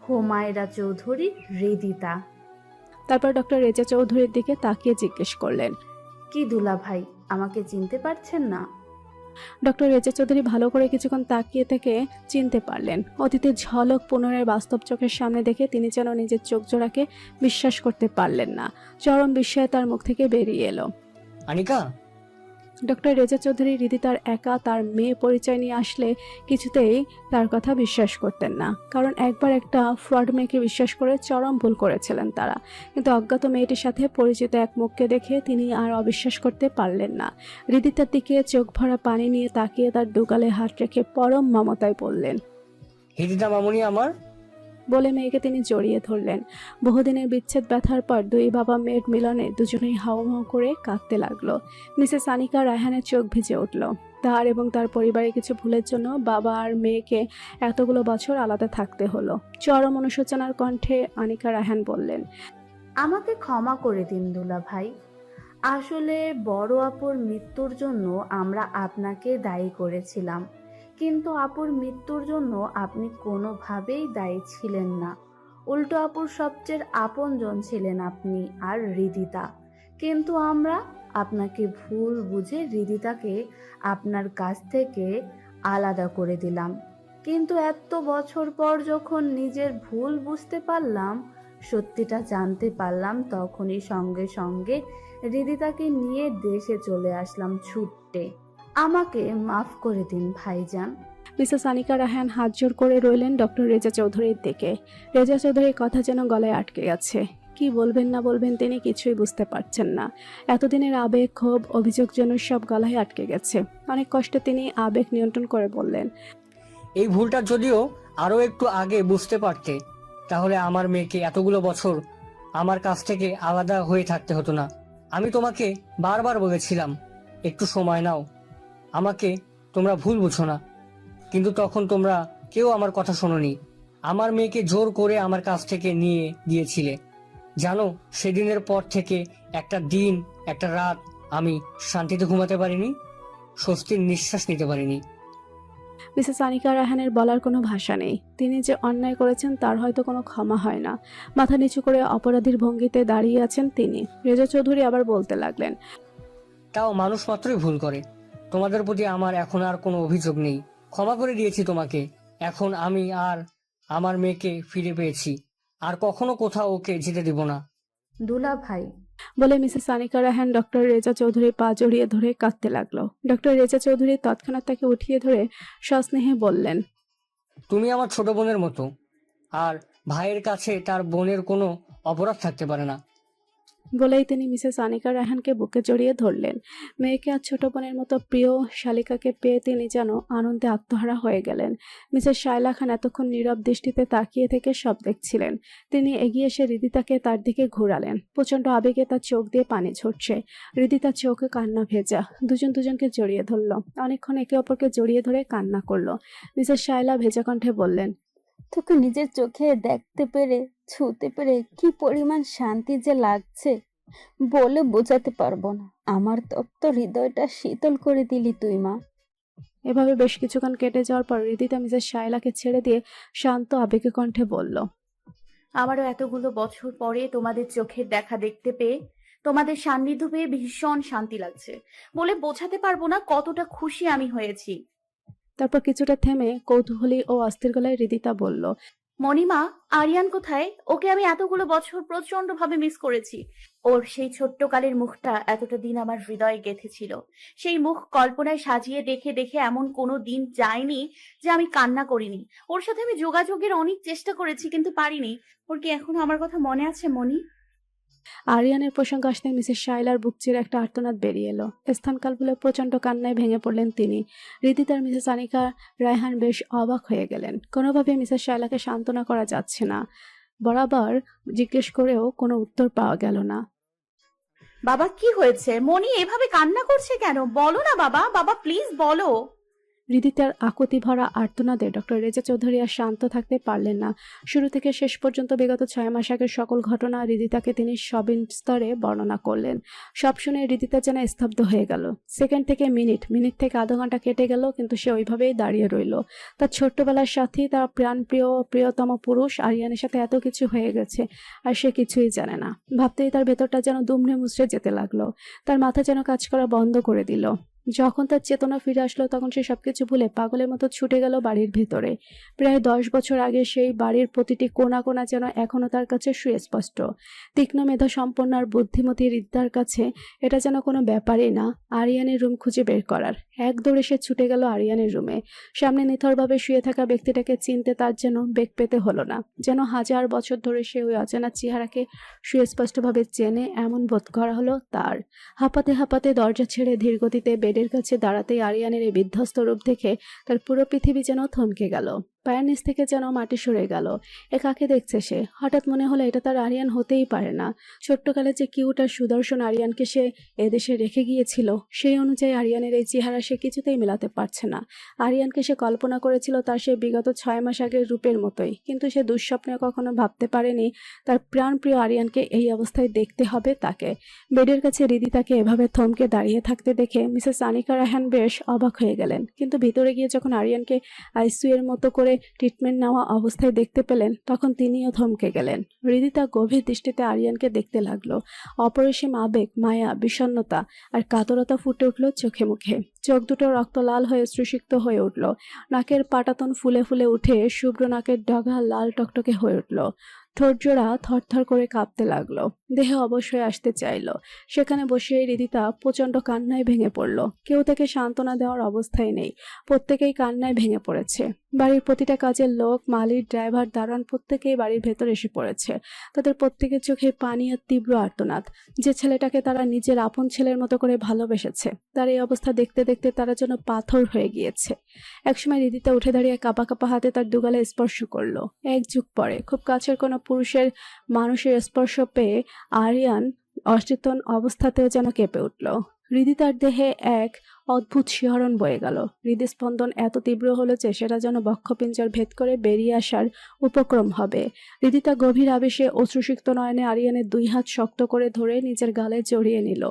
হুমায়রা চৌধুরী হৃদিতা। তারপর ডক্টর রেজা চৌধুরীর দিকে তাকিয়ে জিজ্ঞেস করলেন, কি দুলা ভাই, আমাকে চিনতে পারছেন না? ডক্টর রেজা চৌধুরী ভালো করে কিছুক্ষণ তাকিয়ে থেকে চিনতে পারলেন। অতীতের ঝলক পুনরায় বাস্তব চোখের সামনে দেখে তিনি যেন নিজের চোখ জোড়াকে বিশ্বাস করতে পারলেন না। চরম বিস্ময় তার মুখ থেকে বেরিয়ে এলো। আনিকা? ডক্টর রেজা চৌধুরী হৃদিতার একা তার মেয়ে পরিচয় নিয়ে আসলে কিছুতেই তার কথা বিশ্বাস করতেন না, কারণ একবার একটা ফ্রড মেয়েকে বিশ্বাস করে চরম ভুল করেছিলেন তারা। কিন্তু অজ্ঞাত মেয়েটির সাথে পরিচিত এক মুখকে দেখে তিনি আর অবিশ্বাস করতে পারলেন না। হৃদিতার দিকে চোখ ভরা পানি নিয়ে তাকিয়ে তার দুগালে হাত রেখে পরম মমতায় বললেন, হৃদিতা মামুনি আমার। বলে মেয়েকে তিনি জড়িয়ে ধরলেন। বহুদিনের বিচ্ছেদ ব্যথার পর দুই বাবা মেয়ের মিলনে দুজনেই হাউমাউ করে কাঁদতে লাগলো। মিসেস আনিকা রায়হানের চোখ ভিজে উঠল। তার এবং তার পরিবারের কিছু ভুলের জন্য বাবা আর মেয়েকে এতগুলো বছর আলাদা থাকতে হলো। চরম অনুশোচনার কণ্ঠে আনিকা রায়হান বললেন, আমাকে ক্ষমা করে দিন দুলা ভাই, আসলে বড় আপুর মৃত্যুর জন্য আমরা আপনাকে দায়ী করেছিলাম, কিন্তু আপুর মৃত্যুর জন্য আপনি কোনোভাবেই দায়ী ছিলেন না। উল্টো আপুর সবচেয়ে আপনজন ছিলেন আপনি আর হৃদিতা, কিন্তু আমরা আপনাকে ভুল বুঝে হৃদিতাকে আপনার কাছ থেকে আলাদা করে দিলাম। কিন্তু এত বছর পর যখন নিজের ভুল বুঝতে পারলাম, সত্যিটা জানতে পারলাম, তখনই সঙ্গে সঙ্গে হৃদিতাকে নিয়ে দেশে চলে আসলাম ছুটতে। আমাকে মাফ করে দিন ভাইজান। মিসেস আনিকা রায়হান হাত জোর করে রইলেন ডক্টর রেজা চৌধুরীর দিকে। রেজা চৌধুরীর কথা যেন গলায় আটকে গেছে। কি বলবেন না বলবেন তিনি কিছুই বুঝতে পারছেন না। এতদিনের আবেগ, ক্ষোভ, অভিযোগ যেন সব গলায় আটকে গেছে। অনেক কষ্টে তিনি আবেগ নিয়ন্ত্রণ করে বললেন, এই ভুলটা যদিও আরো একটু আগে বুঝতে পারতে, তাহলে আমার মেয়েকে এতগুলো বছর আমার কাছ থেকে আলাদা হয়ে থাকতে হতো না। আমি তোমাকে বারবার বলেছিলাম একটু সময় নাও, আমাকে তোমরা ভুল বুঝো না, কিন্তু তখন তোমরা কেউ আমার কথা শোনোনি। আমার মেয়েকে জোর করে আমার কাছ থেকে নিয়ে গিয়েছিলে। জানো, সেদিনের পর থেকে একটা দিন, একটা রাত আমি শান্তিতে ঘুমাতে পারিনি, স্বস্তির নিঃশ্বাস নিতে পারিনি। মিসেস আনিকা রায়হানের বলার কোনো ভাষা নেই। তিনি যে অন্যায় করেছেন তার হয়তো কোনো ক্ষমা হয় না। মাথা নিচু করে অপরাধীর ভঙ্গিতে দাঁড়িয়ে আছেন তিনি। রেজা চৌধুরী আবার বলতে লাগলেন, তাও মানুষ মাত্রই ভুল করে। তোমাদের প্রতি আমার এখন আর কোনো অভিযোগ নেই, ক্ষমা করে দিয়েছি তোমাকে। এখন আমি আর আমার মেয়েকে ফিরে পেয়েছি, আর কখনো কোথাও ওকে যেতে দিব না। দুলা ভাই, বলে মিসেস আনিকা রায়হান ডক্টর রেজা চৌধুরীর পা জড়িয়ে ধরে কাঁদতে লাগলো। ডক্টর রেজা চৌধুরী তৎক্ষণাৎ তাকে উঠিয়ে ধরে সস্নেহে বললেন, তুমি আমার ছোট বোনের মতো, আর ভাইয়ের কাছে তার বোনের কোনো অপরাধ থাকতে পারে না। বলেই তিনি মিসেস আনিকা রায়হানকে বুকে জড়িয়ে ধরলেন। মেয়েকে আর ছোট বোনের মতো প্রিয় শালিকাকে পেয়ে তিনি যেন আনন্দে আত্মহারা হয়ে গেলেন। মিসেস শায়লা খান এতক্ষণ নীরব দৃষ্টিতে তাকিয়ে থেকে সব দেখছিলেন। তিনি এগিয়ে এসে হৃদিতাকে তার দিকে ঘোরালেন। প্রচন্ড আবেগে তার চোখ দিয়ে পানি ঝরছে। হৃদিতার চোখে কান্না ভেজা। দুজনকে জড়িয়ে ধরল। অনেকক্ষণ একে অপরকে জড়িয়ে ধরে কান্না করলো। মিসেস শায়লা ভেজা কণ্ঠে বললেন, তোকে নিজের চোখে দেখতে পেরে, ছুঁতে পেরে কি পরিমাণ শান্তি যে লাগছে বলে বোঝাতে পারবো না। আমার তপ্ত হৃদয়টা শীতল করে দিলি তুই মা। এভাবে বেশ কিছুক্ষণ কেটে যাওয়ার পর হৃদিতা মিসেস শায়লাকে ছেড়ে দিয়ে শান্ত আবেগে কণ্ঠে বলল, আমারও এতগুলো বছর পরে তোমাদের চোখের দেখা দেখতে পেয়ে, তোমাদের সান্নিধ্য পেয়ে ভীষণ শান্তি লাগছে। বলে বোঝাতে পারবো না কতটা খুশি আমি হয়েছি। তারপর কিছুটা থেমে কৌতূহলী ও অস্থির গলায় হৃদিতা বলল, মণিমা, আরিয়ান কোথায়? ওকে আমি এতগুলো বছর প্রচন্ড ভাবে মিস করেছি। ওর সেই ছোট্টকালের মুখটা এতটা দিন আমার হৃদয়ে গেঁথেছিল। সেই মুখ কল্পনায় সাজিয়ে দেখে দেখে এমন কোনো দিন যায়নি যে আমি কান্না করিনি। ওর সাথে আমি যোগাযোগের অনেক চেষ্টা করেছি, কিন্তু পারিনি। ওর কি এখনো আমার কথা মনে আছে মনি? আরিয়ানের প্রসঙ্গ আসতে মিসেস শায়লার বুক চিরে একটা আর্তনাদ বেরিয়ে এলো। স্থানকাল বলে প্রচন্ড কান্নায় ভেঙে পড়লেন তিনি। হৃদিতার মিসেস আনিকা রায়হান বেশ অবাক হয়ে গেলেন। কোনোভাবে মিসেস শায়লাকে সান্ত্বনা করা যাচ্ছে না। বরাবর জিজ্ঞেস করেও কোনো উত্তর পাওয়া গেল না। বাবা কি হয়েছে? মনি এভাবে কান্না করছে কেন? বলো না বাবা, বাবা প্লিজ বলো। হৃদিতার আকুতি ভরা আর্তনাদে ডক্টর রেজা চৌধুরী আর শান্ত থাকতে পারলেন না। শুরু থেকে শেষ পর্যন্ত বিগত 6 মাস আগের সকল ঘটনা হৃদিতাকে তিনি সবিস্তরে বর্ণনা করলেন। সব শুনে হৃদিতা যেন স্তব্ধ হয়ে গেল। সেকেন্ড থেকে মিনিট, মিনিট থেকে আধা ঘন্টা কেটে গেল, কিন্তু সে ওইভাবেই দাঁড়িয়ে রইল। তার ছোট্টবেলার সাথী, তার প্রাণপ্রিয় প্রিয়তম পুরুষ আরিয়ানের সাথে এত কিছু হয়ে গেছে, আর সে কিছুই জানে না। ভাবতেই তার ভেতরটা যেন দুমড়ে মুচড়ে যেতে লাগলো। তার মাথা যেন কাজ করা বন্ধ করে দিল। যখন তার চেতনা ফিরে আসলো তখন সে সবকিছু ভুলে পাগলের মতো ছুটে গেল বাড়ির ভেতরে। প্রায় 10 বছর আগে সেই বাড়ির প্রতিটি কোণা কোণা যেন এখনো তার কাছে সুস্পষ্ট। তীক্ষ্ণ মেধা সম্পন্ন আর বুদ্ধিমতী হৃদিতার কাছে এটা যেন কোনো ব্যাপারই না আরিয়ানের রুম খুঁজে বের করার। এক দৌড়ে সে ছুটে গেল আরিয়ানের রুমে। সামনে নিথরভাবে শুয়ে থাকা ব্যক্তিটাকে চিনতে তার যেন বেগ পেতে হলো না। যেন হাজার বছর ধরে সে ওই অজানা চেহারাকে সুস্পষ্টভাবে চেনে এমন বোধ করা হলো তার। হাঁপাতে হাঁপাতে দরজা ছেড়ে ধীরগতিতে বেডের কাছে দাঁড়াতেই আরিয়ানের এই বিধ্বস্ত রূপ দেখে তার পুরো পৃথিবী যেন থমকে গেল। পায়ের নিচ থেকে যেন মাটি সরে গেল। এ কাকে দেখছে সে? হঠাৎ মনে হলো এটা তার আরিয়ান হতেই পারে না। ছোট্টকালে যে কিউট আর সুদর্শন আরিয়ানকে সে এদেশে রেখে গিয়েছিল, সেই অনুযায়ী আরিয়ানের এই চেহারা সে কিছুতেই মেলাতে পারছে না। আরিয়ানকে সে কল্পনা করেছিল তার সে বিগত 6 মাস আগের রূপের মতোই, কিন্তু সে দুঃস্বপ্নে কখনো ভাবতে পারেনি তার প্রাণপ্রিয় আরিয়ানকে এই অবস্থায় দেখতে হবে তাকে। বেডের কাছে হৃদিতাকে এভাবে থমকে দাঁড়িয়ে থাকতে দেখে মিসেস আনিকা রায়হান বেশ অবাক হয়ে গেলেন। কিন্তু ভিতরে গিয়ে যখন আরিয়ানকে আইসিইউ এর মতো করে ট্রিটমেন্ট নেওয়া অবস্থায় দেখতে পেলেন তখন তিনিও থমকে গেলেন। হৃদিতা গভীর দৃষ্টিতে আরিয়ানকে দেখতে লাগলো। অপরিসীম আবেগ, মায়া, বিষণ্ণতা আর কাতরতা ফুটে উঠল চোখে মুখে। চোখ দুটো রক্ত লাল হয়ে শ্রুসিক্ত হয়ে উঠল। নাকের পাটাতন ফুলে ফুলে উঠে শুভ্র নাকের ডগা লাল টকটকে হয়ে উঠল। ঠোঁটজোড়া থরথর করে কাঁপতে লাগলো। দেহে অবশ্যই আসতে চাইলো। সেখানে বসেই হৃদিতা প্রচণ্ড কান্নায় ভেঙে পড়ল। কেউ তাকে সান্ত্বনা দেওয়ার অবস্থায় নেই। প্রত্যেকেই কান্নায় ভেঙে পড়েছে। বাড়ির প্রতিটা কাজের লোক, মালিক, ড্রাইভার, দারোয়ান প্রত্যেকেই বাড়ির ভেতর এসে পড়েছে। তাদের প্রত্যেকের চোখে পানি আর তীব্র আর্তনাদ। যে ছেলেটাকে তারা নিজের আপন ছেলের মতো করে ভালোবেসেছে, তার এই অবস্থা দেখতে দেখতে তারা যেন পাথর হয়ে গিয়েছে। একসময় হৃদিতা উঠে দাঁড়িয়ে কাঁপা কাঁপা হাতে তার দুগালে স্পর্শ করলো। এক যুগ পরে খুব কাছের কোনো পুরুষের মানুষের স্পর্শ পেয়ে আরিয়ান অচেতন অবস্থাতেও যেন কেঁপে উঠল। হৃদিতার দেহে এক অদ্ভুত শিহরণ বয়ে গেল। হৃদস্পন্দন এত তীব্র হলো যে সেটা যেন বক্ষপিঞ্জর ভেদ করে বেরিয়ে আসার উপক্রম হবে। হৃদিতা গভীর আবেশে অশ্রুসিক্ত নয়নে আরিয়ানের 2 হাত শক্ত করে ধরে নিজের গালে জড়িয়ে নিল।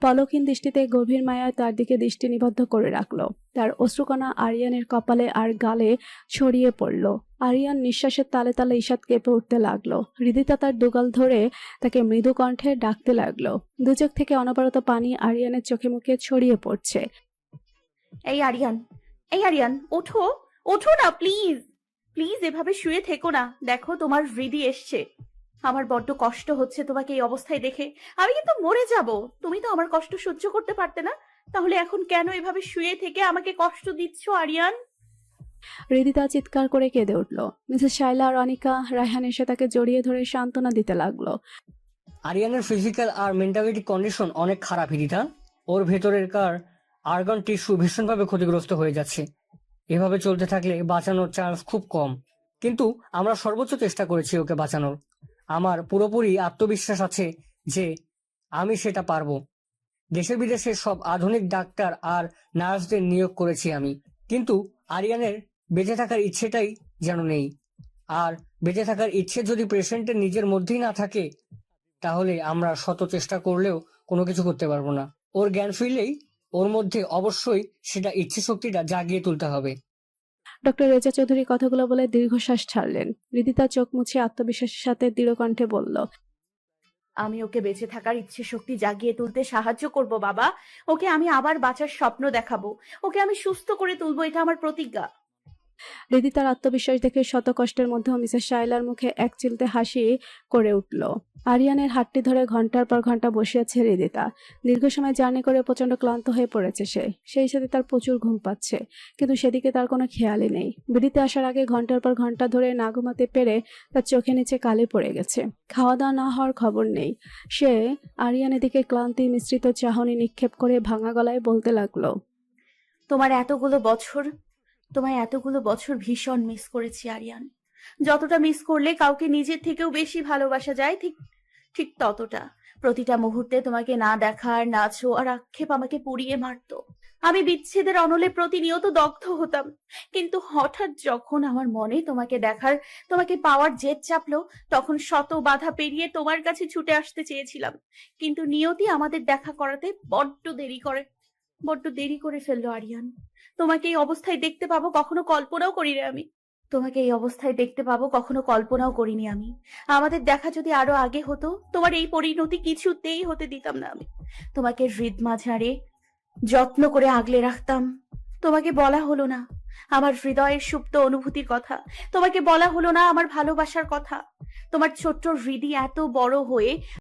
পলকহীন দৃষ্টিতে গভীর মায়ায় তার দিকে দৃষ্টি নিবদ্ধ করে রাখলো। তার অশ্রুকণা আরিয়ানের কপালে আর গালে ছড়িয়ে পড়ল। আরিয়ান নিঃশ্বাসের তালে তালে ঈষৎ কেঁপে উঠতে লাগলো। হৃদিতা তার দুগাল ধরে তাকে মৃদু কণ্ঠে ডাকতে লাগলো। দু চোখ থেকে অনবরত পানি আরিয়ানের চোখে মুখে ছড়িয়ে পড়ছে। এই আরিয়ান, এই আরিয়ান, ওঠো, ওঠো না প্লিজ, প্লিজ এভাবে শুয়ে থেকো না। দেখো তোমার হৃদি এসছে। আমার বড্ড কষ্ট হচ্ছে তোমাকে এই অবস্থায় দেখে। আমি কিন্তু মরে যাব। তুমি তো আমার কষ্ট সহ্য করতে পারতে না, তাহলে এখন কেন এভাবে শুয়ে থেকে আমাকে কষ্ট দিচ্ছ আরিয়ান? হৃদিতা চিৎকার করে কেঁদে উঠল। মিসেস শাইলা আর অনিকা রায়হান এসে তাকে জড়িয়ে ধরে সান্ত্বনা দিতে লাগলো। আরিয়ানের ফিজিক্যাল আর মেন্টালিটি কন্ডিশন অনেক খারাপ হৃদিতা। ওর ভেতরের আর্গান টিস্যু ভীষণভাবে ক্ষতিগ্রস্ত হয়ে যাচ্ছে। এভাবে চলতে থাকলে বাঁচানোর চান্স খুব কম, কিন্তু আমরা সর্বোচ্চ চেষ্টা করেছি ওকে বাঁচানোর। আমার পুরোপুরি আত্মবিশ্বাস আছে যে আমি সেটা পারবো। দেশে বিদেশে সব আধুনিক ডাক্তার আর নার্সদের নিয়োগ করেছি আমি, কিন্তু আরিয়ানের বেঁচে থাকার ইচ্ছেটাই যেন নেই। আর বেঁচে থাকার ইচ্ছে যদি পেশেন্টের নিজের মধ্যেই না থাকে, তাহলে আমরা শত চেষ্টা করলেও কোনো কিছু করতে পারবো না। ওর জ্ঞান ফিরলেই ওর মধ্যে অবশ্যই সেটা ইচ্ছে শক্তিটা জাগিয়ে তুলতে হবে। ডক্টর রেজা চৌধুরী কথাগুলো বলে দীর্ঘশ্বাস ছাড়লেন। হৃদিতা চোখ মুছে আত্মবিশ্বাসের সাথে দৃঢ় কণ্ঠে বলল, আমি ওকে বেঁচে থাকার ইচ্ছে শক্তি জাগিয়ে তুলতে সাহায্য করব বাবা। ওকে আমি আবার বাঁচার স্বপ্ন দেখাবো। ওকে আমি সুস্থ করে তুলবো, এটা আমার প্রতিজ্ঞা। হৃদিতার আত্মবিশ্বাস দেখে শত কষ্টের মধ্যেও মিসেস শাইলার মুখে এক চিলতে হাসি করে উঠল। আরিয়ানের হাতটি ধরে ঘন্টার পর ঘন্টা বসে আছে হৃদিতা। দীর্ঘ সময় জার্নি করে প্রচন্ড ক্লান্ত হয়ে পড়েছে সে। সেই সাথে তার প্রচুর ঘুম পাচ্ছে, কিন্তু সেদিকে তার কোনো খেয়ালই নেই। বেরিতে আসার আগে ঘন্টার পর ঘন্টা ধরে না ঘুমাতে পেরে তার চোখে নিচে কালি পড়ে গেছে। খাওয়া দাওয়া না হওয়ার খবর নেই। সে আরিয়ানের দিকে ক্লান্তি মিশ্রিত চাহনি নিক্ষেপ করে ভাঙা গলায় বলতে লাগলো, তোমায় এতগুলো বছর ভীষণ মিস করেছি আরিয়ান। যতটা মিস করলে কাউকে নিজের থেকেও বেশি ভালোবাসা যায়, ঠিক ততটা। প্রতিটা মুহূর্তে তোমাকে না দেখার, না ছোঁয়ার আক্ষেপ আমাকে পুড়িয়ে মারতো। আমি বিচ্ছেদের অনলে প্রতিনিয়ত দগ্ধ হতাম। কিন্তু হঠাৎ যখন আমার মনে তোমাকে দেখার, তোমাকে পাওয়ার জেদ চাপলো, তখন শত বাধা পেরিয়ে তোমার কাছে ছুটে আসতে চেয়েছিলাম। কিন্তু নিয়তি আমাদের দেখা করাতে বড্ড দেরি করে ফেললো আরিয়ান। তোমাকে এই অবস্থায় দেখতে পাবো কখনো কল্পনাও করিনি আমি। আমাদের দেখা যদি আরো আগে হতো, তোমার এই পরিণতি কিছুতেই হতে দিতাম না আমি। তোমাকে হৃদ মাঝারে যত্ন করে আগলে রাখতাম। তোমাকে বলা হলো না আমার হৃদয়ের সুপ্ত অনুভূতির কথা। তোমাকে বলা হলো না আমার ভালোবাসার কথা। তোমার ছোট্ট হৃদি এত বড় হয়ে